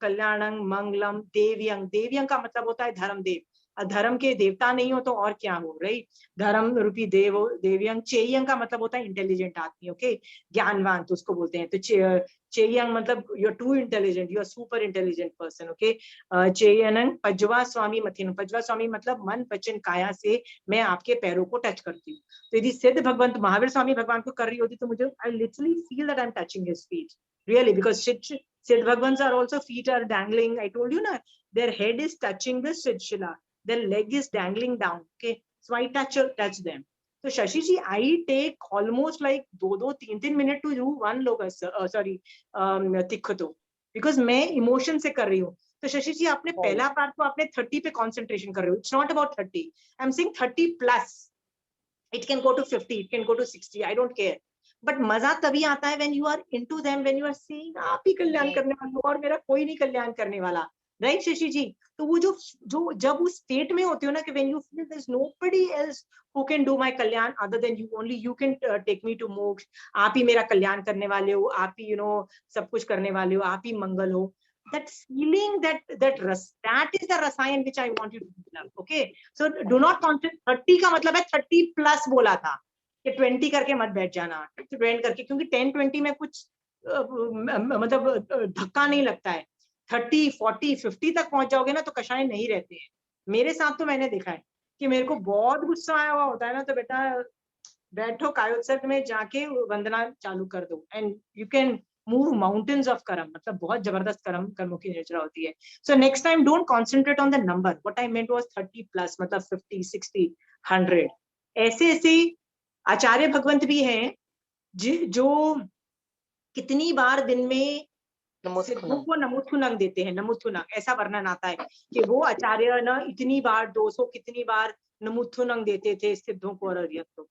कल्याणं मंगलम देव्यंग, देव्यंग का मतलब होता है धर्मदेव। धर्म के देवता नहीं हो तो और क्या हो, राइट? धर्म रूपी देव देव्यंग। चेयंग का मतलब होता है इंटेलिजेंट आदमी, ओके? ज्ञानवान, तो उसको बोलते हैं। तो चेयंग मतलब you are too intelligent, you are super intelligent person, okay? चेयनंग पजवा स्वामी मथिन, पजवा स्वामी मतलब मन वचन काया से मैं आपके पैरों को टच करती हूँ। तो यदि सिद्ध भगवंत महावीर स्वामी भगवान को कर रही होती तो मुझे I literally feel that I am touching his feet, really, because Siddh Bhagwans are also feet are dangling. I told you na, their head is touching the Siddhshila, their leg is dangling down. Okay, so I touch them. तो Shashi ji, I take almost like 2-3 minute to do one Logassa, sorry tikkhutto, because मैं emotion से कर रही हूँ। तो शशि जी, आपने पहला part को आपने 30 पे कॉन्सेंट्रेशन कर रहे हो। It's not about 30, I am saying 30 plus. It can go to 50, it can go to 60, I don't care. But मजा तभी आता है when you are into them, when you are seeing आप ही कल्याण करने वाले हो और मेरा कोई नहीं कल्याण करने वाला, राइट शशि जी? तो वो जो जब उस स्टेट में होते हो ना कि when you feel there is nobody else who can do my kalyan other than you, only you can take me to moksha, आप ही मेरा कल्याण करने वाले हो, आप ही यू नो सब कुछ करने वाले हो, आप ही मंगल हो। That feeling, that is the rasayan which I want you to develop. Okay, so do not concentrate. 30 का मतलब है 30 प्लस बोला था कि 20 करके मत बैठ जाना, 20 करके, क्योंकि 10-20 में कुछ मतलब धक्का नहीं लगता है। 30, 40, 50 तक पहुंच जाओगे ना तो कषाय नहीं रहते हैं। मेरे साथ तो मैंने देखा है कि मेरे को बहुत गुस्सा आया हुआ होता है ना, तो बेटा बैठो कायोत्सर्ग में जाके वंदना चालू कर दो, and you can move mountains of कर्म। मतलब बहुत जबरदस्त कर्मों की नेचर होती है। So next time don't concentrate on the number, what I meant was 30 plus, मतलब 50, 60, 100। ऐसे ऐसे आचार्य भगवंत भी हैं जो कितनी बार दिन में सिद्धों को नमुथुनंग देते हैं। नमुथुनंग ऐसा वर्णन आता है कि वो आचार्य न इतनी बार 200 कितनी बार नमुथुनंग देते थे सिद्धों को और अरिहत को।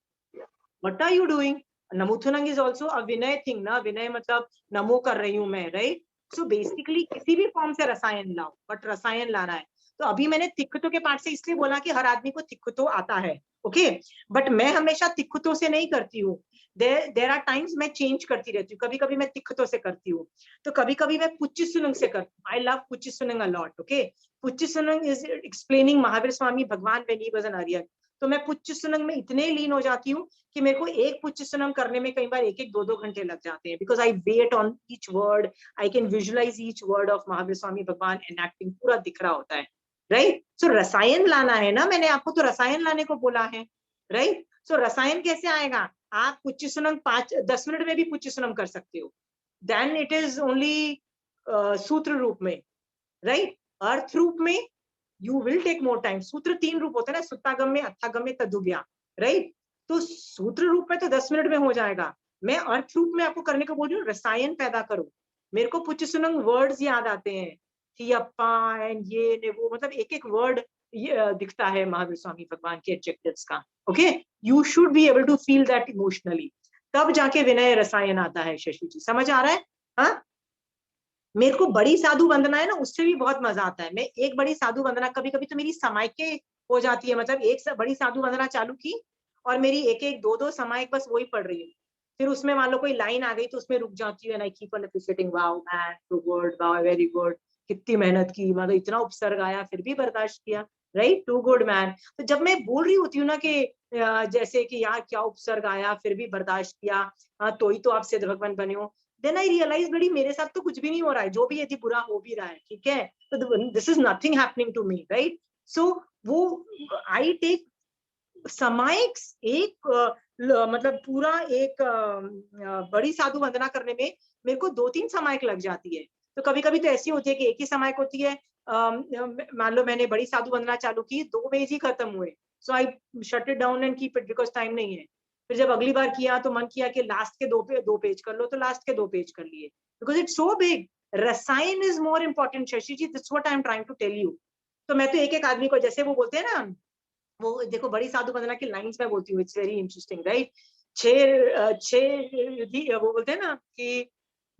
What are you doing? नमुथुनंग is also a Vinay thing ना, विनय मतलब नमो कर रही हूं मैं, राइट? सो बेसिकली किसी भी फॉर्म से रसायन लाओ, बट रसायन लाना है। तो अभी मैंने तिक्खतो के पार्ट से इसलिए बोला कि हर आदमी को तिक्खतो आता है, ओके, बट मैं हमेशा तिक्खतो से नहीं करती हूँ। देर आर टाइम्स मैं चेंज करती रहती हूँ, कभी कभी मैं तिक्खतो से करती हूँ, तो कभी कभी मैं पुच्चिसुनंग से करती हूँ। I love Puchchhisunam a lot, okay. Puchchhisunam is explaining Mahavir Swami Bhagwan when he was an Aryan. तो मैं पुच्चिसुनंग में इतने लीन हो जाती हूँ कि मेरे को एक पुच्चिसुनंग करने में कई बार 1-2 घंटे लग जाते हैं, because I wait on each word, I can visualise each word of Mahavir Swami Bhagwan enacting, पूरा दिख रहा होता है, राइट? सो रसायन लाना है ना, मैंने आपको तो रसायन लाने को बोला है, राइट? सो रसायन कैसे आएगा? आप पुच्चिसुनंग 5-10 मिनट में भी पुच्चिसुनंग कर सकते हो, देन इट इज ओनली सूत्र रूप में, राइट? अर्थ रूप में you will take more time. सूत्र 3 रूप होते हैं ना, सुत्तागम में, अत्थागम में, तदुभ्या, राइट? तो सूत्र रूप में तो 10 मिनट में हो जाएगा। मैं अर्थ रूप में आपको करने को बोल रही हूँ, रसायन पैदा करो। मेरे को पुच्चिसुनंग वर्ड्स याद आते हैं, थियप्पा एंड ये ने वो, मतलब एक एक वर्ड दिखता है महावीर स्वामी भगवान के एडजेक्टिव्स का, okay? You should be able to feel that emotionally, तब जाके विनय रसायन आता है। शशि जी समझ आ रहा है? हाँ, मेरे को बड़ी साधु वंदना है ना, उससे भी बहुत मजा आता है। मैं एक बड़ी साधु वंदना, कभी कभी तो मेरी समायके हो जाती है, मतलब एक बड़ी साधु वंदना चालू की और मेरी 1-2 समायक बस वही पढ़ रही हूँ, फिर उसमें मान लो कोई लाइन आ गई तो उसमें रुक जाती हूँ, and I keep on appreciating, wow man, good, wow very good, कितनी मेहनत की, मतलब इतना उपसर्ग आया फिर भी बर्दाश्त किया, राइट? To good man. तो जब मैं बोल रही होती हूँ ना कि जैसे कि यार क्या उपसर्ग आया फिर भी बर्दाश्त किया, तो ही तो आप सिद्ध भगवान बने हो, देन आई रियलाइज बड़ी मेरे साथ तो कुछ भी नहीं हो रहा है, जो भी यदि बुरा हो भी रहा है, ठीक है, तो this is nothing happening to me, right? So वो आई टेक समाइक्स, एक मतलब पूरा एक बड़ी साधु वंदना करने में मेरे को 2-3 समाइक लग जाती है। तो कभी कभी तो ऐसी होती है कि एक ही समाइक होती है, मान लो मैंने बड़ी साधु वंदना चालू की, 2 पेज ही खत्म हुए, so I shut it down and keep it, because time नहीं है। फिर जब अगली बार किया तो मन किया कि लास्ट के 2 पेज कर लो, तो लास्ट के 2 पेज कर लिए, because it's so big. Rasayan is more important Shashi ji, that's what I am trying to tell you. तो मैं तो एक एक आदमी को, जैसे वो बोलते हैं ना, वो देखो बड़ी साधु वंदना की लाइंस में बोलती हूँ, इट्स वेरी इंटरेस्टिंग, राइट? वो बोलते हैं ना कि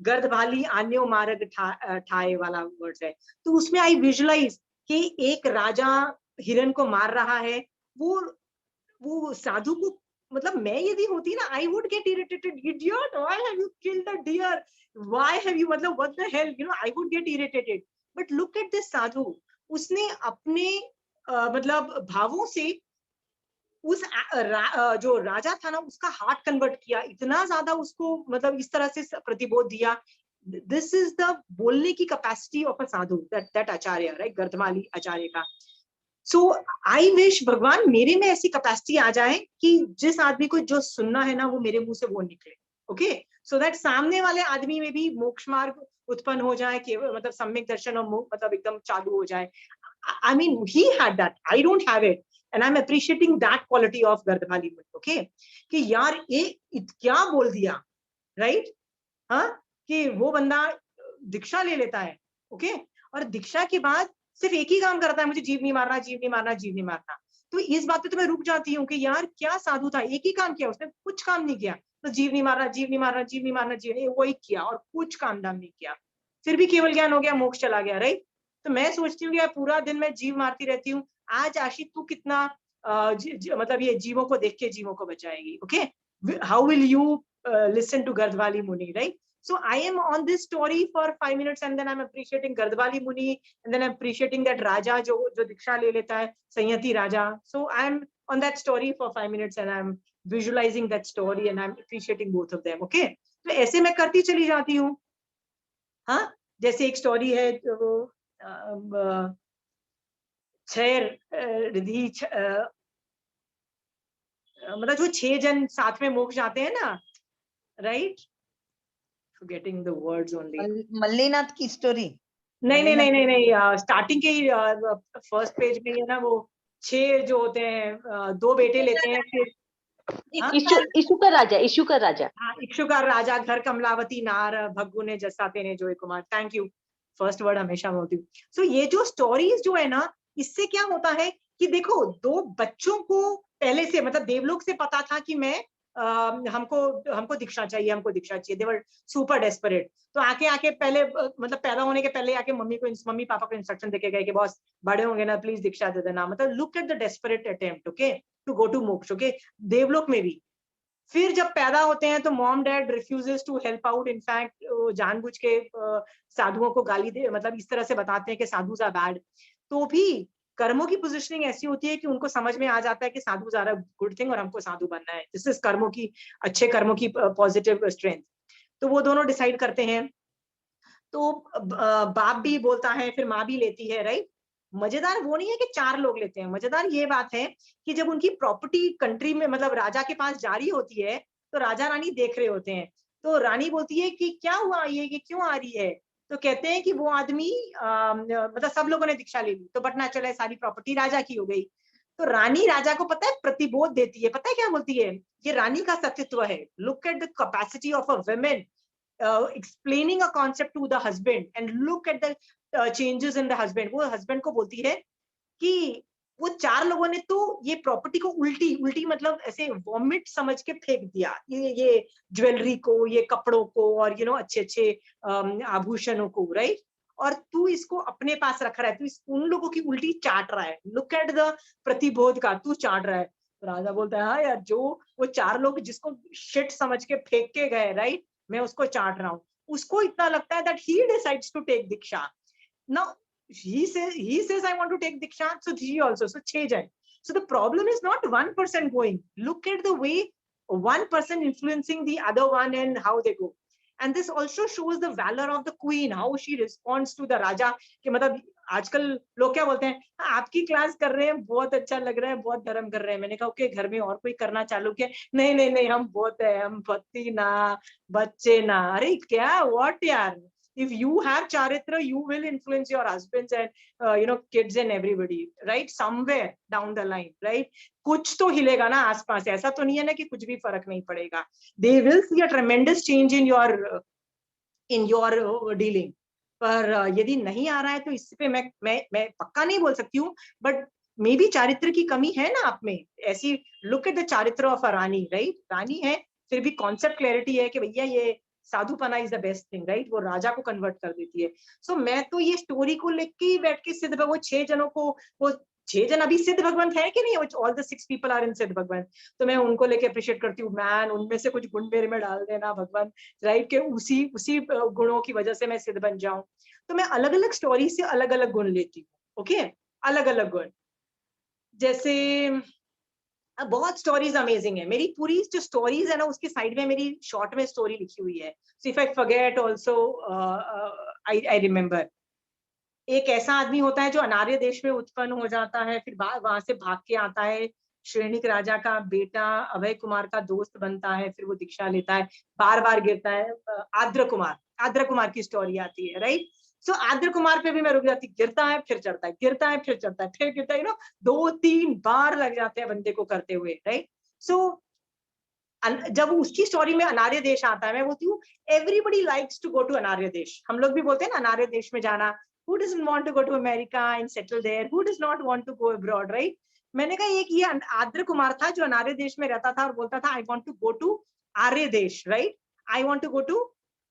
गर्द भाली आन्यो मार्ग ठाए वाला वर्ड्स है, तो उसमें आई विजुअलाइज कि एक राजा हिरन को मार रहा है, वो साधु को, मतलब मैं यदि होती ना, I would get irritated, idiot, why have you killed a deer, why have you, मतलब what the hell, you know, I would get irritated. But look at this sadhu, उसने अपने मतलब भावों से उस जो राजा था ना उसका हार्ट कन्वर्ट किया, इतना ज्यादा उसको मतलब इस तरह से प्रतिबोध दिया। दिस इज द बोलने की capacity of a sadhu, that acharya, right? Gardabhali Acharya का। सो आई विश भगवान मेरे में ऐसी कैपेसिटी आ जाए कि जिस आदमी को जो सुनना है ना वो मेरे मुंह से वो निकले, ओके? सो दैट सामने वाले आदमी में भी मोक्ष मार्ग उत्पन्न हो जाए, केवल मतलब सम्यक दर्शन और मतलब एकदम चालू हो जाए। I mean, he had that. I don't have it. And I am appreciating that quality of Gardabhali muni. Okay, कि यार ये क्या बोल दिया, राइट? हाँ, कि वो बंदा दीक्षा ले लेता है, ओके, और दीक्षा के बाद सिर्फ एक ही काम करता है, मुझे जीव नहीं मारना, जीव नहीं मारना, जीव नहीं मारना. तो इस बात पे तो मैं रुक जाती हूँ कि यार क्या साधु था, एक ही काम किया, उसने कुछ काम नहीं किया. तो जीव नहीं मारना, जीव नहीं मारना, जीव नहीं मारना, जीव नहीं, वही किया और कुछ काम दाम नहीं किया, फिर भी केवल ज्ञान हो गया, मोक्ष चला गया, राइट? तो मैं सोचती हूँ कि यार पूरा दिन मैं जीव मारती रहती हूँ. आज आशी तू कितना मतलब ये जीवों को देख के जीवों को बचाएगी. Okay, how will you listen to Gardhvali Muni, right? So I am on this story for 5 minutes and then I'm appreciating Gardhvali Muni and then I'm appreciating that Raja जो दीक्षा ले लेता है, संयति राजा. So I'm on that story for 5 minutes and I'm visualizing that story and I'm appreciating both of them. Okay? तो ऐसे मैं करती चली जाती हूँ. हाँ, जैसे एक स्टोरी है वो रिधि, मतलब जो 6 जन साथ में मोक्ष जाते हैं ना, right? Forgetting the words only. Mallinath की स्टोरी? नहीं, स्टार्टिंग के फर्स्ट पेज में है ना, वो 6 जो होते हैं, 2 बेटे लेते हैं, फिर इशुकर राजा, इशुकर राजा. हाँ, इक्षुकर राजा, घर कमलावती नार, भग्गु ने जसा तेने जोई Kumar. Thank you, first word हमेशा बोलती हूँ. सो ये जो स्टोरीज जो है ना, इससे क्या होता है कि देखो 2 बच्चों को पहले से, मतलब देवलोक से पता था कि मैं हमको दीक्षा चाहिए, हमको दीक्षा चाहिए. दे वर सुपर डेस्परेट. तो आके पहले मतलब पैदा होने के पहले आके मम्मी पापा को इंस्ट्रक्शन देके गए कि बॉस बड़े होंगे ना, प्लीज दीक्षा दे देना. मतलब look at the desperate attempt, okay, to go to moksha. Okay, देवलोक में भी. फिर जब पैदा होते हैं तो mom dad refuses to help out. In fact जानबूझ के साधुओं को गाली दे, मतलब इस तरह से बताते हैं कि साधुज आर बैड. तो भी कर्मों की पोजीशनिंग ऐसी होती है कि उनको समझ में आ जाता है कि साधु ज़्यादा गुड थिंग और हमको साधु बनना है. दिस इज कर्मों की, अच्छे कर्मों की पॉजिटिव स्ट्रेंथ. तो वो दोनों डिसाइड करते हैं. तो बाप भी बोलता है, फिर माँ भी लेती है, राइट? मजेदार वो नहीं है कि 4 लोग लेते हैं. मजेदार ये बात है कि जब उनकी प्रॉपर्टी कंट्री में, मतलब राजा के पास जारी होती है, तो राजा रानी देख रहे होते हैं. तो रानी बोलती है कि क्या हुआ, ये क्यों आ रही है? तो कहते हैं कि वो आदमी मतलब सब लोगों ने दीक्षा ले ली, तो बट ना चले, सारी प्रॉपर्टी राजा की हो गई. तो रानी राजा को पता है प्रतिबोध देती है. पता है क्या बोलती है? ये रानी का सतीत्व है. Look at the capacity of a women explaining a concept to the husband and look at the changes in the husband. वो husband को बोलती है कि वो 4 लोगों ने तो ये प्रॉपर्टी को उल्टी मतलब ऐसे वॉमिट समझ के फेंक दिया, ये ज्वेलरी को, ये कपड़ों को, और अच्छे आभूषणों को, राइट? और तू इसको अपने पास रख रहा है, तू उन लोगों की उल्टी चाट रहा है. लुक एट द प्रतिबोध का, तू चाट रहा है. राजा बोलता है हाँ यार, जो वो 4 लोग जिसको शिट समझ के फेंक के गए, राइट, मैं उसको चाट रहा हूँ. उसको इतना लगता है that he decides to take diksha. Now he says I want to take diksha, so he also, so 6 जन. So the problem is not one person going. Look at the way one person influencing the other one and how they go. And this also shows the valor of the queen, how she responds to the raja. कि मतलब आजकल लोग क्या बोलते हैं, आपकी class कर रहे हैं, बहुत अच्छा लग रहा है, बहुत धर्म कर रहे हैं. मैंने कहा ओके, घर में और कोई करना चालू किया? नहीं, हम बहुत है, हम पति ना, बच्चे ना. अरे क्या, व्हाट यार? If you have charitra, you will influence your husbands and kids and everybody, right? Somewhere down the line, right? कुछ तो हिलेगा ना आसपास. ऐसा तो नहीं है ना कि कुछ भी फर्क नहीं पड़ेगा. They will see a tremendous change in your dealing. पर यदि नहीं आ रहा है तो इस पे मैं पक्का नहीं बोल सकती हूँ, बट मे बी चारित्र की कमी है ना आप में. ऐसी look at the charitra of a rani, right? रानी है, फिर भी कॉन्सेप्ट क्लैरिटी है कि भैया ये साधुपना is the best thing, right? वो राजा को कन्वर्ट कर देती है. सो मैं तो ये स्टोरी को लेके ही बैठ के सिद्ध, वो 6 जनों को, वो 6 जन अभी सिद्ध भगवंत है कि नहीं? All the 6 people are in सिद्ध भगवंत. तो मैं उनको लेके अप्रिशिएट करती हूँ. मैन, उनमें से कुछ गुण मेरे में डाल देना भगवान, राइट? के उसी गुणों की वजह से मैं सिद्ध बन जाऊं. तो मैं अलग अलग स्टोरी से अलग अलग गुण लेती हूँ. ओके, अलग अलग गुण. जैसे बहुत स्टोरीज अमेजिंग है. मेरी पूरी जो स्टोरीज है ना, उसकी साइड में मेरी शॉर्ट में स्टोरी लिखी हुई है. So if I forget also I remember. एक ऐसा आदमी होता है जो अनार्य देश में उत्पन्न हो जाता है, फिर वहां से भाग के आता है. श्रेणिक राजा का बेटा अभय कुमार का दोस्त बनता है, फिर वो दीक्षा लेता है, बार बार गिरता है. आद्र कुमार की स्टोरी आती है, राइट? सो आद्र कुमार पे भी मैं रुक जाती, गिरता है फिर चढ़ता है, गिरता है फिर चढ़ता है, फिर गिरता है, 2-3 बार लग जाते हैं बंदे को करते हुए, राइट? सो जब उसकी स्टोरी में अनार्य देश आता है, मैं बोलती हूँ everybody likes to go to अनार्य देश। हम लोग भी बोलते हैं ना अनार्य देश में जाना, who doesn't want to go to America and settle there, who does not want to go abroad, right? मैंने कहा एक ये आद्र कुमार था जो अनार्य देश में रहता था और बोलता था I want to go to आर्य देश, right? I want to go to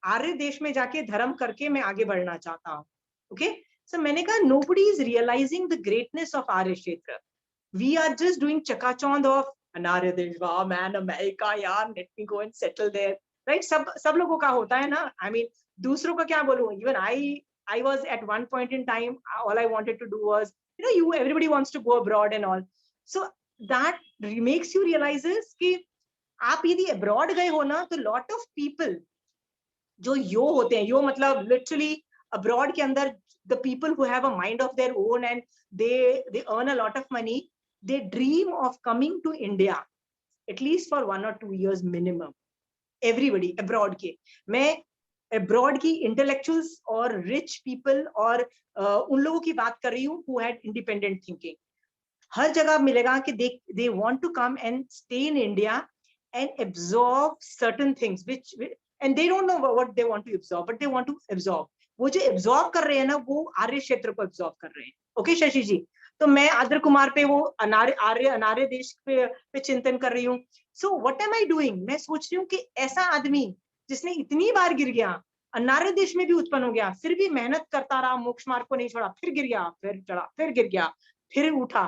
आर्य देश में जाके धर्म करके मैं आगे बढ़ना चाहता हूँ, okay? So मैंने कहा nobody is realizing the greatness of आर्य क्षेत्र. We are just doing चकाचौंध of अनार्य देश, वाह मैन अमेरिका यार, let me go and settle there, right? सब लोगों का होता है ना, I mean दूसरों का क्या बोलूं, even I was at one point in time, all I wanted to do was, everybody wants to go abroad and all. So that makes you realizes कि आप यदि abroad गए हो ना, तो lot of people जो यो होते हैं, यो मतलब literally abroad के अंदर the people who have a mind of their own and they earn a lot of money, they dream of coming to India at least for 1 or 2 years minimum. Everybody abroad के, मैं abroad की intellectuals और rich people और उन लोगों की बात कर रही हूँ who had independent thinking. हर जगह मिलेगा कि they want to come and stay in India and absorb certain things which and they don't know what they want to absorb, but they want to absorb. वो जो absorb कर रहे हैं ना, वो आर्य क्षेत्र को absorb कर रहे हैं. Okay शशि जी, तो मैं आद्र कुमार पे वो अनार्य देश पे चिंतन कर रही हूँ. So what am I doing? मैं सोच रही हूँ कि ऐसा आदमी जिसने इतनी बार गिर गया, अनार्य देश में भी उत्पन्न हो गया, फिर भी मेहनत करता रहा, मोक्ष मार्ग को नहीं छोड़ा, फिर गिर गया, फिर चढ़ा, फिर गिर गया, फिर उठा,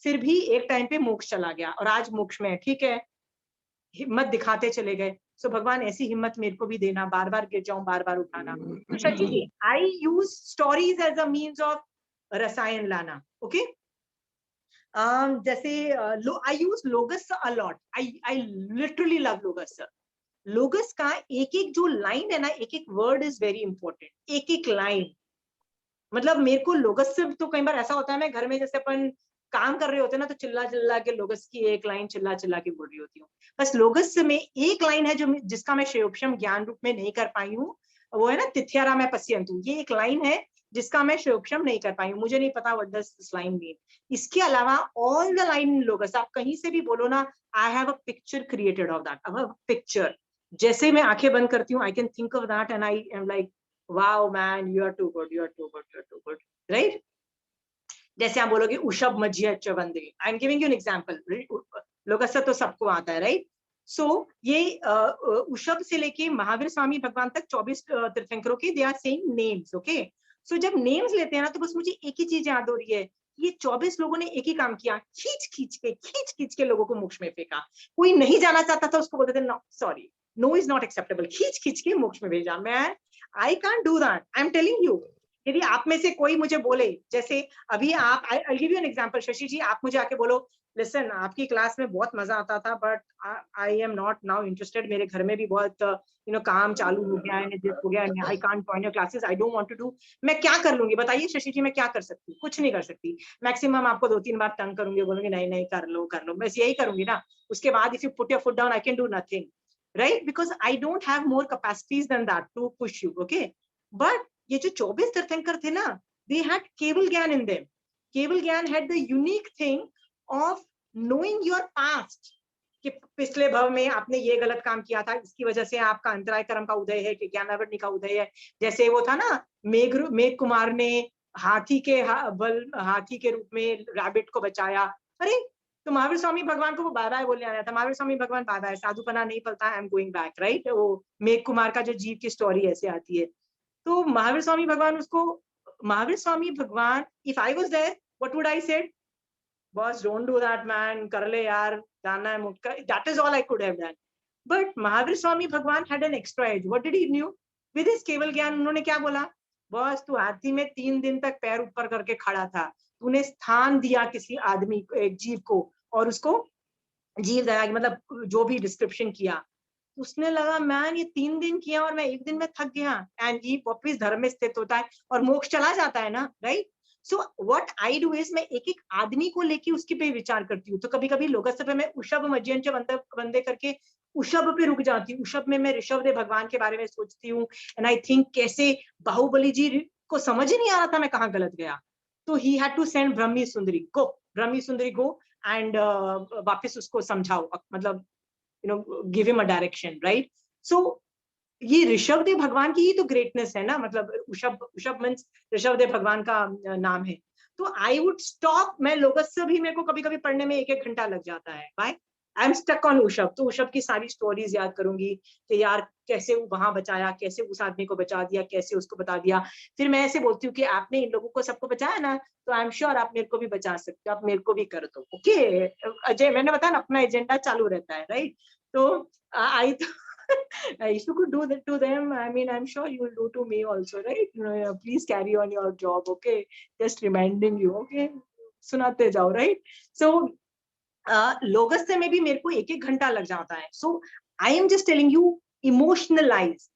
फिर भी एक टाइम पे मोक्ष चला गया और आज मोक्ष में, ठीक है, हिम्मत दिखाते चले गए. सो भगवान ऐसी हिम्मत मेरे को भी देना, बार बार गिर जाऊं, बार बार उठाना. Shashi ji, I use stories as a means of रसायन लाना. ओके, जैसे I use Logassa a lot. I literally love Logassa. Logassa का एक एक जो लाइन है ना, एक एक वर्ड इज वेरी इंपॉर्टेंट. एक एक लाइन, मतलब मेरे को लोगस से तो कई बार ऐसा होता है, मैं घर में जैसे अपन काम कर रहे होते हैं ना, तो चिल्ला चिल्ला के लोगस की एक लाइन चिल्ला चिल्ला के बोल रही होती हूँ. बस लोगस में एक लाइन है जो जिसका मैं शयोपशम ज्ञान रूप में नहीं कर पाई हूँ, वो है ना तिथ्यारा में पश्यन्तु. ये एक लाइन है जिसका मैं शयोपशम नहीं कर पाई हूँ, मुझे नहीं पता what does this line mean. इसके अलावा ऑल द लाइन लोगस, आप कहीं से भी बोलो ना, I have a picture created of that. अब पिक्चर जैसे मैं आंखें बंद करती हूँ, I can think of that and I am like wow man, you are too good, you are too good, you are too good, right? जैसे आप बोलोगे उषभ मज्य च वंदे, I am giving you an example. Logassa तो सबको आता है, राइट? सो ये उषभ से लेके महावीर स्वामी भगवान तक 24 तीर्थंकरों के they are saying names. Okay, so जब नेम्स लेते हैं ना, तो बस मुझे एक ही चीज याद हो रही है, ये 24 लोगों ने एक ही काम किया, खींच खींच के लोगों को मोक्ष में फेंका. कोई नहीं जाना चाहता था, उसको बोलते थे no sorry, no is not acceptable, खींच खींच के मोक्ष में भेजा. मैं I can't do that. I am telling you, यदि आप में से कोई मुझे बोले, जैसे अभी आप, I give you an example. Shashi ji, आप मुझे आके बोलो, लिसन आपकी क्लास में बहुत मजा आता था, but I am not now interested, मेरे घर में भी बहुत काम चालू हो गया है, हो गया, I can't join your classes, I don't want to do. मैं क्या कर लूंगी बताइए शशि जी, मैं क्या कर सकती हूँ? कुछ नहीं कर सकती. मैक्सिमम आपको 2-3 बार तंग करूंगी, बोलूंगी नहीं नहीं कर लो, बस यही करूंगी ना. उसके बाद if you put your foot down, I can do nothing, right? Because I don't have more capacities than that to push you. Okay, but ये जो 24 तीर्थंकर थे ना, they had केवल ज्ञान in them. केवल ज्ञान had the unique thing of knowing your past, कि पिछले भव में आपने ये गलत काम किया था, इसकी वजह से आपका अंतराय कर्म का उदय है, कि ज्ञानावृत्ति का उदय है. जैसे वो था ना, मेघ कुमार ने हाथी के रूप में रैबिट को बचाया. अरे तो महावीर स्वामी भगवान को वो बाय बाय बोलने आया था. महावीर स्वामी भगवान बाय बाय, साधुपना नहीं पलता, आई एम गोइंग बैक, राइट? वो मेघ कुमार का जो जीव की स्टोरी ऐसे आती है. तो महावीर स्वामी भगवान, if I was there, what would I said? Boss don't do that man, कर ले यार, जाना है मुक्त. That is all I could have done. But Mahavir Swami भगवान had an extra edge. What did he knew? With his केवल ज्ञान उन्होंने क्या बोला? बॉस तू हाथी में 3 दिन तक पैर ऊपर करके खड़ा था, तूने स्थान दिया किसी आदमी को, एक जीव को, और उसको जीव दया, मतलब जो भी डिस्क्रिप्शन किया, उसने लगा मैन ये 3 दिन किया और मैं 1 दिन में थक गया. एंड ये वापस धर्म में स्थित होता है और मोक्ष चला जाता है ना, right? So what I do is, मैं एक एक आदमी को लेके उसके पे विचार करती हूँ. तो कभी कभी लोगस पे मैं उषभ मज्यंच वंदे करके उषभ पे रुक जाती हूँ. उषभ में मैं ऋषभ देव भगवान के बारे में सोचती हूँ, एंड आई थिंक कैसे बाहुबली जी उसको समझ ही नहीं आ रहा था मैं कहाँ गलत गया, तो he had to send Brahmi Sundari, go Brahmi Sundari go and वापस उसको समझाओ, मतलब give him a direction, right. So ये ऋषभ देव भगवान की ही तो ग्रेटनेस है ना, मतलब ऋषभ मीन्स ऋषभ देव भगवान का नाम है। तो आई वुड स्टॉप, मैं लोगस से भी मेरे को कभी कभी पढ़ने में 1-1 घंटा लग जाता है, by I am stuck on Rishabh. तो ऋषभ की सारी स्टोरीज याद करूंगी कि यार कैसे वो वहां बचाया, कैसे उस आदमी को बचा दिया, कैसे उसको बता दिया। फिर मैं ऐसे बोलती हूँ कि आपने इन लोगों को सबको बचाया ना, तो आई एम श्योर आप मेरे को भी बचा सकते हो, आप मेरे को भी कर दो। ओके अजय, मैंने बताया ना अपना एजेंडा चालू रहता है, राइट। तो आई if you could do that to them, I mean, I'm sure you will do to me also, right? Please carry on your job, okay? Just reminding you, okay? सुनाते जाओ, right? So, लोगस से में भी मेरे को 1-1 घंटा लग जाता है. So, I am just telling you, emotionalize.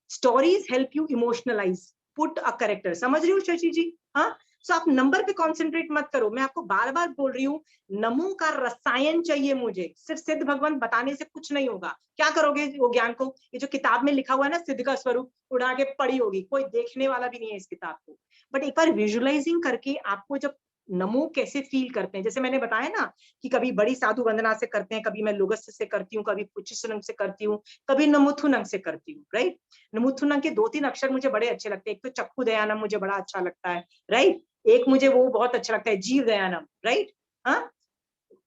Stories help you emotionalize. Put a character. समझ रही हो शशि जी? हाँ? So, आप नंबर पे कॉन्सेंट्रेट मत करो. मैं आपको बार बार बोल रही हूँ, नमो का रसायन चाहिए मुझे. सिर्फ सिद्ध भगवान बताने से कुछ नहीं होगा. क्या करोगे वो ज्ञान को? ये जो किताब में लिखा हुआ है ना, सिद्ध का स्वरूप, उड़ा के पढ़ी होगी, कोई देखने वाला भी नहीं है इस किताब को. बट एक बार विजुअलाइजिंग करके आपको जब नमो कैसे फील करते हैं, जैसे मैंने बताया ना कि कभी बड़ी साधु वंदना से करते हैं, कभी मैं लोगस से करती हूँ, कभी पुच्छिसुनंग से करती हूँ, कभी नमुथुनंग से करती हूँ, राइट. नमुथुनंग के 2-3 अक्षर मुझे बड़े अच्छे लगते हैं. एक तो चक्कू दयानम मुझे बड़ा अच्छा लगता है, राइट. एक मुझे वो बहुत अच्छा लगता है, जीव दयानम, राइट. हाँ,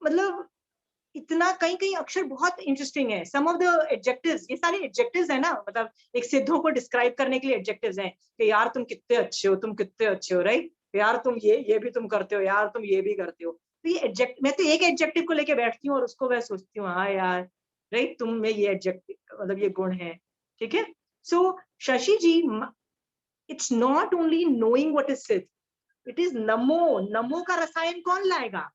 मतलब इतना कई अक्षर बहुत इंटरेस्टिंग है. सम ऑफ द एडजेक्टिव्स, ये सारे एडजेक्टिव्स है ना, मतलब एक सिद्धों को डिस्क्राइब करने के लिए एडजेक्टिव्स हैं कि यार तुम कितने अच्छे हो, तुम कितने अच्छे हो, राइट. यार तुम ये भी तुम करते हो, यार तुम ये भी करते हो. तो ये एडजेक्ट, मैं तो एक एडजेक्टिव को लेके बैठती हूँ और उसको मैं सोचती हूँ, हाँ यार, राइट, तुम में ये एडजेक्टिव, मतलब ये गुण है, ठीक है. So Shashi ji, it's not only knowing what is सिद्ध, इट इज नमो. नमो का रसायन कौन लाएगा,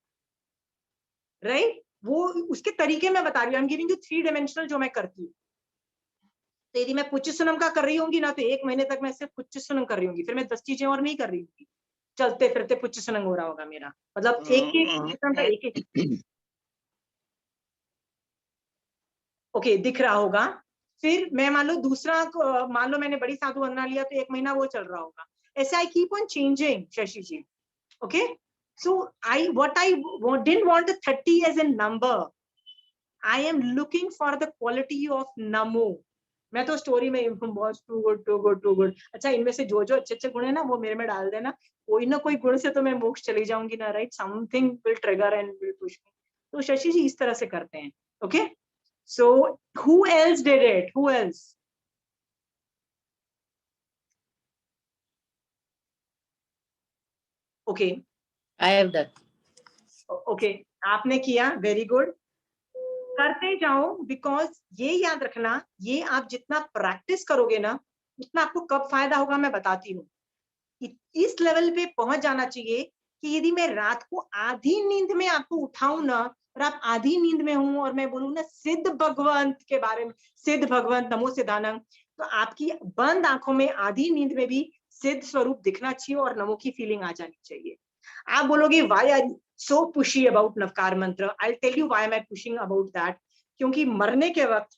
राइट. वो उसके तरीके मैं बता रही हूँ. I am giving you 3 dimensional जो मैं करती हूँ. तो यदि मैं पुच्छिसुनम का कर रही होंगी ना, तो 1 महीने तक मैं सिर्फ पुच्छिसुनम कर रही होंगी, फिर मैं 10 चीजें और नहीं कर रही होंगी. चलते फिरते पुच्छिसुनम हो रहा होगा मेरा, मतलब एक ओके दिख रहा होगा. फिर मैं मान लो दूसरा, मान लो मैंने बड़ी साधु वंदना लिया, तो 1 महीना वो चल रहा होगा. ऐसे I keep on changing Shashi ji. Okay. So what I didn't want the 30 as a number. I am looking for the quality of namo. मैं तो स्टोरी में बहुत टू गुड. अच्छा, इनमें से जो अच्छे गुण है ना, वो मेरे में डाल देना. कोई ना कोई गुण से तो मैं मोक्ष चली जाऊंगी ना, right. Something will trigger and will push me. तो शशि जी इस तरह से करते हैं. Okay. So who else did it? Who else? Okay. I have done. Okay, आपने किया, वेरी गुड. करते जाओ, बिकॉज ये याद रखना, ये आप जितना प्रैक्टिस करोगे ना, उतना आपको कब फायदा होगा मैं बताती हूँ. इस लेवल पे पहुंच जाना चाहिए कि यदि मैं रात को आधी नींद में आपको उठाऊं ना, और आप आधी नींद में हूं और मैं बोलूं ना सिद्ध भगवंत के बारे में, सिद्ध भगवंत नमो सिद्धानंद, तो आपकी बंद आंखों में आधी नींद में भी सिद्ध स्वरूप दिखना चाहिए और नमो की फीलिंग आ जानी चाहिए. आप बोलोगे why are you so pushy about Navkar Mantra. I tell you why I am pushing about that. क्योंकि मरने के वक्त,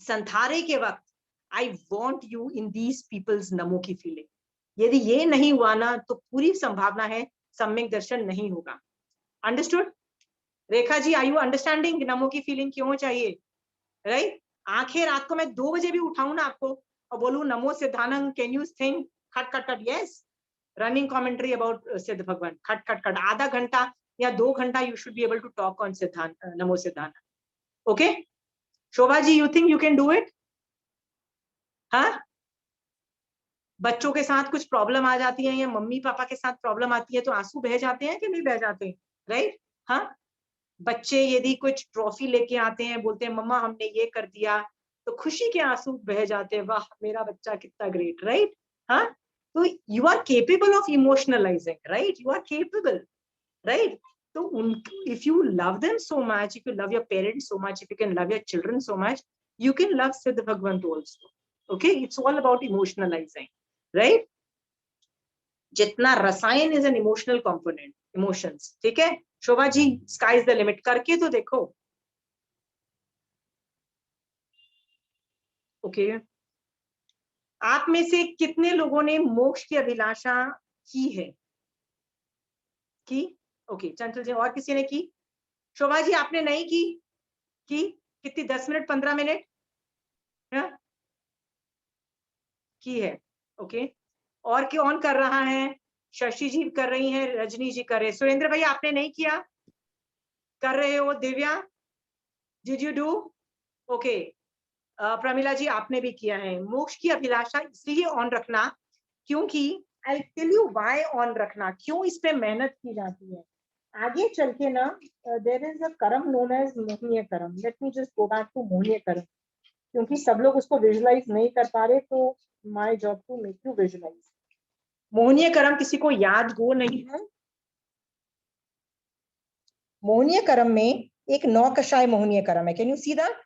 संथारे के वक्त, I want you in these peoples नमो की फीलिंग. यदि ये नहीं हुआ ना, तो पूरी संभावना है सम्यक दर्शन नहीं होगा. Understood? Rekha ji, are you understanding नमो की फीलिंग क्यों चाहिए, राइट. आंखें रात को मैं 2 बजे भी उठाऊं ना आपको और बोलूं नमो सिद्धानंद, कैन यू थिंक, खट खट खट, यस, रनिंग कमेंट्री अबाउट सिद्ध भगवान, खट खट खट, आधा घंटा या 2 घंटा you should be able to talk on सिद्धांत, नमो सिद्धानंद. Okay. Shobha ji, you think you can do it? हाँ, बच्चों के साथ कुछ प्रॉब्लम आ जाती है या मम्मी पापा के साथ प्रॉब्लम आती है तो आंसू बह जाते हैं कि नहीं बह जाते, राइट. हाँ, बच्चे यदि कुछ ट्रॉफी लेके आते हैं, बोलते हैं मम्मा हमने ये कर दिया, तो खुशी के आंसू बह जाते हैं, वाह मेरा बच्चा कितना ग्रेट, राइट. हाँ, तो you are capable of emotionalizing, right. You are capable, right. तो if you love them so much, if you love your parents so much, if you can love your children so much, you can love Siddha Bhagwant also. Okay, it's all about emotionalizing, right. जितना रसायन is an emotional component, emotions. ठीक है. Shobha ji, sky is the limit करके तो देखो. Okay. आप में से कितने लोगों ने मोक्ष की अभिलाषा की है? की? ओके, चंचल जी, और किसी ने की? शोभा जी आपने नहीं की? कितनी, 10 मिनट, 15 मिनट? हाँ? की है, ओके। और कौन कर रहा है? शशि जी कर रही हैं, रजनी जी कर रहे हैं। सुरेंद्र भाई आपने नहीं किया? कर रहे हो? Divya, did you do? Okay. Pramila ji आपने भी किया है। मोक्ष की अभिलाषा इसलिए ऑन रखना, क्योंकि I tell you why on रखना, क्यों इस पे मेहनत की जाती है। आगे चल के ना, देयर इज अ कर्म नोन एज मोहनीय कर्म। Let me just go back to मोहनीय कर्म, क्योंकि सब लोग उसको विजुलाइज नहीं कर पा रहे, तो my job to make you visualize. मोहनीय कर्म किसी को याद हो नहीं है? मोहनीय कर्म में एक नौकषाय मोहनीय कर्म है। Can you see that?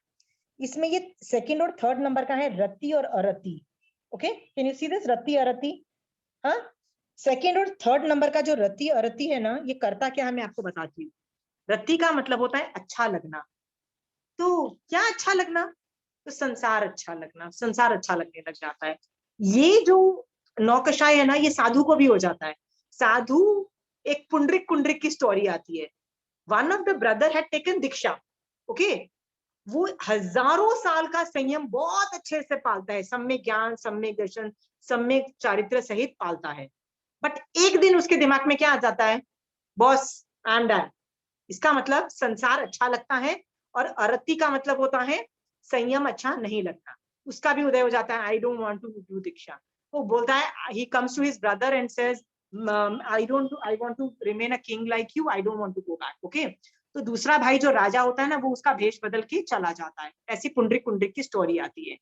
इसमें ये सेकंड और थर्ड नंबर का है, रति और अरति। Okay, can you see this? रति अरति। हाँ, सेकंड और थर्ड नंबर का जो रति अरति है ना, ये करता क्या है मैं आपको बताती हूँ। रति का मतलब होता है अच्छा लगना। तो क्या अच्छा लगना? तो संसार अच्छा लगना, संसार अच्छा लगने लग जाता है। ये जो नौकषाय है ना, ये साधु को भी हो जाता है। साधु, एक पुंडरिक कुंडरिक की स्टोरी आती है। One of the brother had taken Diksha. Okay, वो हजारों साल का संयम बहुत अच्छे से पालता है, सम्यक ज्ञान, सम्यक दर्शन, सम्यक चारित्र सहित पालता है। बट एक दिन उसके दिमाग में क्या आ जाता है? Boss, I am done. इसका मतलब संसार अच्छा लगता है, और अरति का मतलब होता है संयम अच्छा नहीं लगता। उसका भी उदय हो जाता है, I don't want to do दीक्षा। वो बोलता है, he comes to his brother and says, I want to remain a king like you, I don't want to go back. Okay, तो दूसरा भाई जो राजा होता है ना, वो उसका भेष बदल के चला जाता है। ऐसी पुंडरिक कुंडरिक की स्टोरी आती है।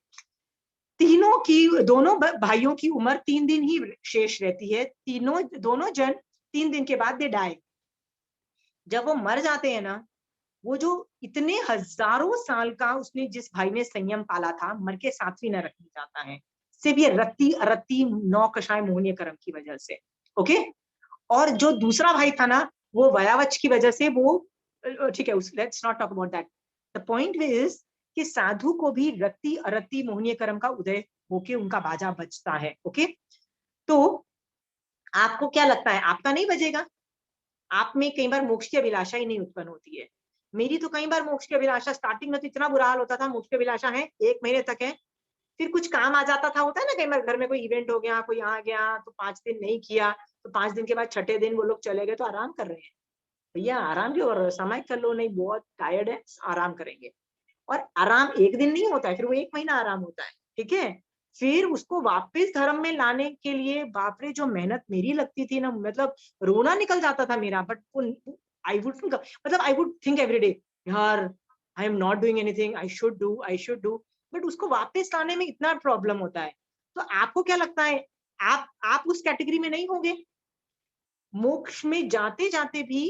तीनों की, दोनों भाइयों की उम्र 3 दिन ही शेष रहती है। दोनों जन 3 दिन के बाद दे डाई। जब वो मर जाते हैं ना, वो जो इतने हजारों साल का उसने, जिस भाई ने संयम पाला था, मर के 7वीं नरक में जाता है, सिर्फ ये रति अरति नौकषाय मोहनीय कर्म की वजह से। ओके, और जो दूसरा भाई था ना, वो वयावच की वजह से वो, ठीक है, let's not talk about that. The point is कि साधु को भी रति अरति मोहनीय कर्म का उदय होके उनका बाजा बजता है। ओके, तो आपको क्या लगता है, आपका नहीं बजेगा? आप में कई बार मोक्ष की अभिलाषा ही नहीं उत्पन्न होती है। मेरी तो कई बार मोक्ष की अभिलाषा, स्टार्टिंग में तो इतना बुरा हाल होता था, मोक्ष की अभिलाषा है 1 महीने तक है, फिर कुछ काम आ जाता था। होता है ना, कई बार घर में कोई इवेंट हो गया, कोई आ गया, तो 5 दिन नहीं किया, तो 5 दिन के बाद छठे दिन वो लोग चले गए, तो आराम कर रहे हैं। भैया आराम क्यों कर रहे हो? समय कर लो। नहीं, बहुत टायर्ड है, आराम करेंगे। और आराम 1 दिन नहीं होता है, फिर वो 1 महीना आराम होता है। ठीक है, फिर उसको वापस धर्म में लाने के लिए, बाप रे, जो मेहनत मेरी लगती थी ना, मतलब रोना निकल जाता था मेरा। बट आई वुड थिंक, मतलब I would think every day, यार I am not doing anything, I should do. But उसको वापस लाने में इतना प्रॉब्लम होता है। तो आपको क्या लगता है, आप उस कैटेगरी में नहीं होंगे? मोक्ष में जाते जाते भी,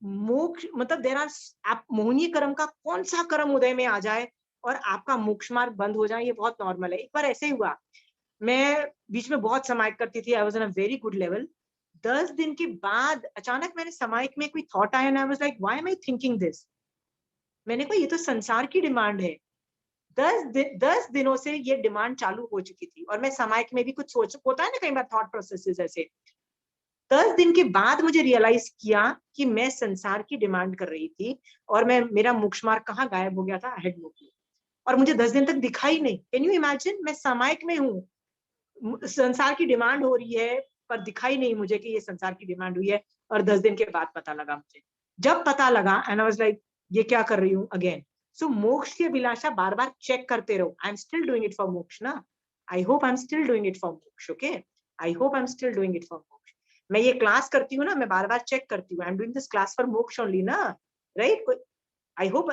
मोक्ष मतलब देर आर, आप मोहनीय कर्म का कौन सा कर्म उदय में आ जाए और आपका मोक्ष मार्ग बंद हो जाए, ये बहुत नॉर्मल है। एक बार ऐसे ही हुआ, मैं बीच में बहुत समायिक करती थी, I was on a very good level. 10 दिन के बाद अचानक मैंने समायिक में कोई थॉट आया, I was like, why am I thinking this? मैंने कहा ये तो संसार की डिमांड है। 10 दिनों से ये डिमांड चालू हो चुकी थी, और मैं समायिक में भी कुछ सोच, होता है ना कई बार थॉट प्रोसेसेस ऐसे। 10 दिन के बाद मुझे रियलाइज किया कि मैं संसार की डिमांड कर रही थी, और मेरा मोक्ष मार्ग कहाँ गायब हो गया था, हेड मोक्ष, और मुझे 10 दिन तक दिखाई नहीं। Can you imagine? मैं सामायिक में हूँ, संसार की डिमांड हो रही है, पर दिखाई नहीं मुझे कि ये संसार की डिमांड हुई है। और 10 दिन के बाद पता लगा मुझे। जब पता लगा, एंड आई वाज लाइक, ये क्या कर रही हूँ अगेन। सो मोक्ष की अभिलाषा बार बार चेक करते रहो। I am still doing it for मोक्ष ना, I hope I am still doing it for मोक्ष। Okay, I hope I am still doing it for मोक्ष। मैं ये क्लास करती हूँ ना, मैं बार बार चेक करती हूँ, I am doing this class for moksha only ना, right? I hope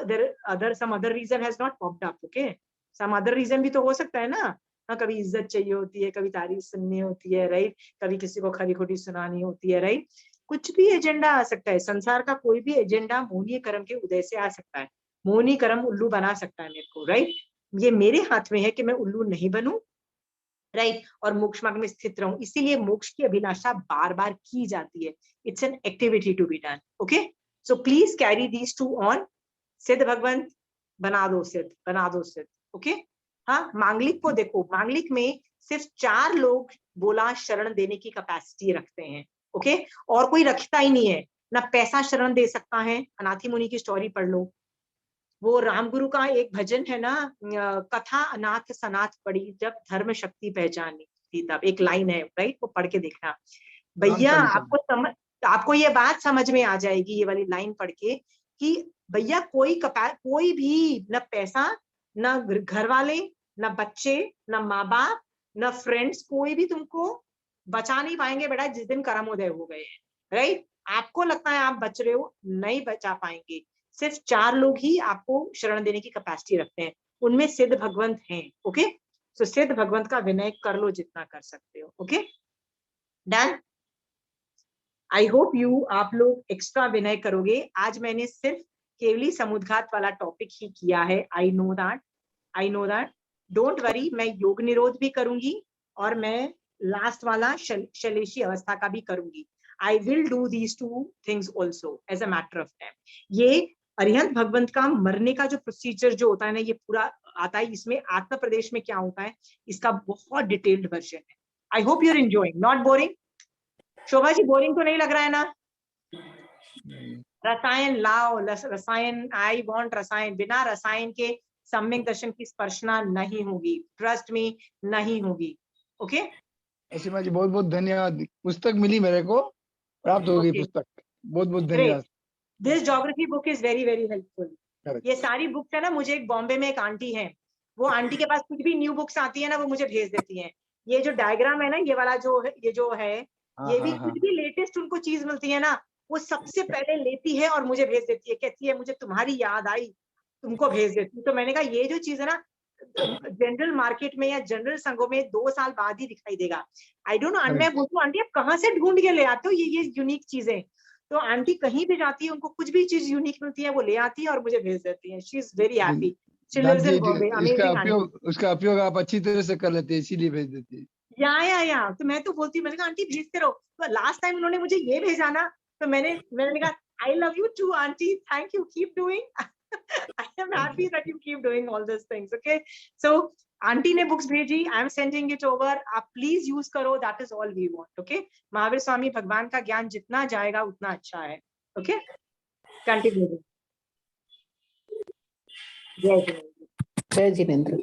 some other reason has not popped up. Okay, some other reason भी तो हो सकता है ना। हाँ, कभी इज्जत चाहिए होती है, कभी तारीफ सुननी होती है, राइट? कभी किसी को खरी खोटी सुनानी होती है, राइट? कुछ भी एजेंडा आ सकता है। संसार का कोई भी एजेंडा मोहनीय कर्म के उदय से आ सकता है। मोहनीय कर्म उल्लू बना सकता है मेरे को, राइट? ये मेरे हाथ में है कि मैं उल्लू नहीं बनूं, राइट? और मोक्ष मार्ग में स्थित रहूं। इसीलिए मोक्ष की अभिलाषा बार बार की जाती है। It's an activity to be done. Okay, so please carry these two on. सिद्ध भगवंत बना दो सिद्ध, बना दो सिद्ध। ओके, हाँ, मांगलिक को देखो, मांगलिक में सिर्फ 4 लोग बोला शरण देने की कैपेसिटी रखते हैं, ओके, और कोई रखता ही नहीं है, ना पैसा शरण दे सकता है। अनाथी मुनि की स्टोरी पढ़ लो, वो रामगुरु का एक भजन है ना, कथा अनाथ सनाथ पड़ी जब धर्म शक्ति पहचानी थी तब, एक लाइन है, राइट, वो पढ़ के देखना भैया, आपको ये बात समझ में आ जाएगी ये वाली लाइन पढ़ के कि भैया कोई भी न पैसा, न घर वाले, न बच्चे, न माँ बाप, न फ्रेंड्स, कोई भी तुमको बचा नहीं पाएंगे बेटा जिस दिन कर्मोदय हो गए हैं, राइट। आपको लगता है आप बच रहे हो, नहीं बचा पाएंगे। सिर्फ 4 लोग ही आपको शरण देने की कैपेसिटी रखते हैं, उनमें सिद्ध भगवंत हैं, ओके। सो सिद्ध भगवंत का विनय कर लो जितना कर सकते हो, ओके, डन। आई होप आप लोग एक्स्ट्रा विनय करोगे। आज मैंने सिर्फ केवली समुद्घात वाला टॉपिक ही किया है, I know that, don't worry, मैं योग निरोध भी करूंगी और मैं लास्ट वाला शलेशी अवस्था का भी करूंगी। I will do these 2 things also as a matter of time. ये अरिहंत भगवंत का मरने का जो प्रोसीजर जो होता है ना, ये पूरा आता है, इसमें आत्म प्रदेश में क्या होता है इसका बहुत डिटेल्ड वर्जन है। I hope you are enjoying, not boring. Shobha ji boring तो नहीं लग रहा है ना? रसायन लाओ, रसायन, आई वांट रसायन, बिना रसायन के सम्यक दर्शन की स्पर्शना नहीं होगी, ट्रस्ट मी, नहीं होगी, ओके। असीमा जी बहुत बहुत धन्यवाद, पुस्तक मिली मेरे को, प्राप्त हो गई पुस्तक, बहुत बहुत धन्यवाद। This geography book is very very helpful. ये सारी बुक्स है ना, मुझे एक बॉम्बे में एक आंटी है, वो आंटी के पास कुछ भी न्यू बुक्स आती है ना, वो मुझे भेज देती हैं। ये जो डायग्राम है ना, ये वाला जो है, ये भी कुछ भी लेटेस्ट उनको चीज मिलती है ना, वो सबसे पहले लेती है और मुझे भेज देती है, कहती है मुझे तुम्हारी याद आई, तुमको भेज देती हूँ। तो मैंने कहा ये जो चीज है ना, जनरल मार्केट में या जनरल संघों में 2 साल बाद ही दिखाई देगा। आई डोंट नो, मैं बोलती हूँ आंटी आप कहाँ से ढूंढ के ले आते हो ये यूनिक चीजें? तो आंटी कहीं भी जाती है, उनको कुछ भी चीज यूनिक मिलती है, वो ले आती है और मुझे भेज देती है। She is very happy, she lives in Bombay, amazing aunty. उसका उपयोग आप अच्छी तरह से कर लेते हैं, इसीलिए भेज देती है। या तो मैं तो बोलती हूँ, मैंने कहा आंटी भेजते रहो। तो लास्ट टाइम उन्होंने मुझे ये भेजा ना, तो मैंने कहा I love you too aunty, thank you, keep doing. I am happy that you keep doing all these things, okay? So aunty ने बुक्स भेजी, I am sending it over, आप प्लीज यूज करो, that is all we want, okay. Mahavir Swami भगवान का ज्ञान जितना जाएगा उतना अच्छा है, ओके। कंटिन्यू। जय जिनेंद्र। जय जिनेंद्र।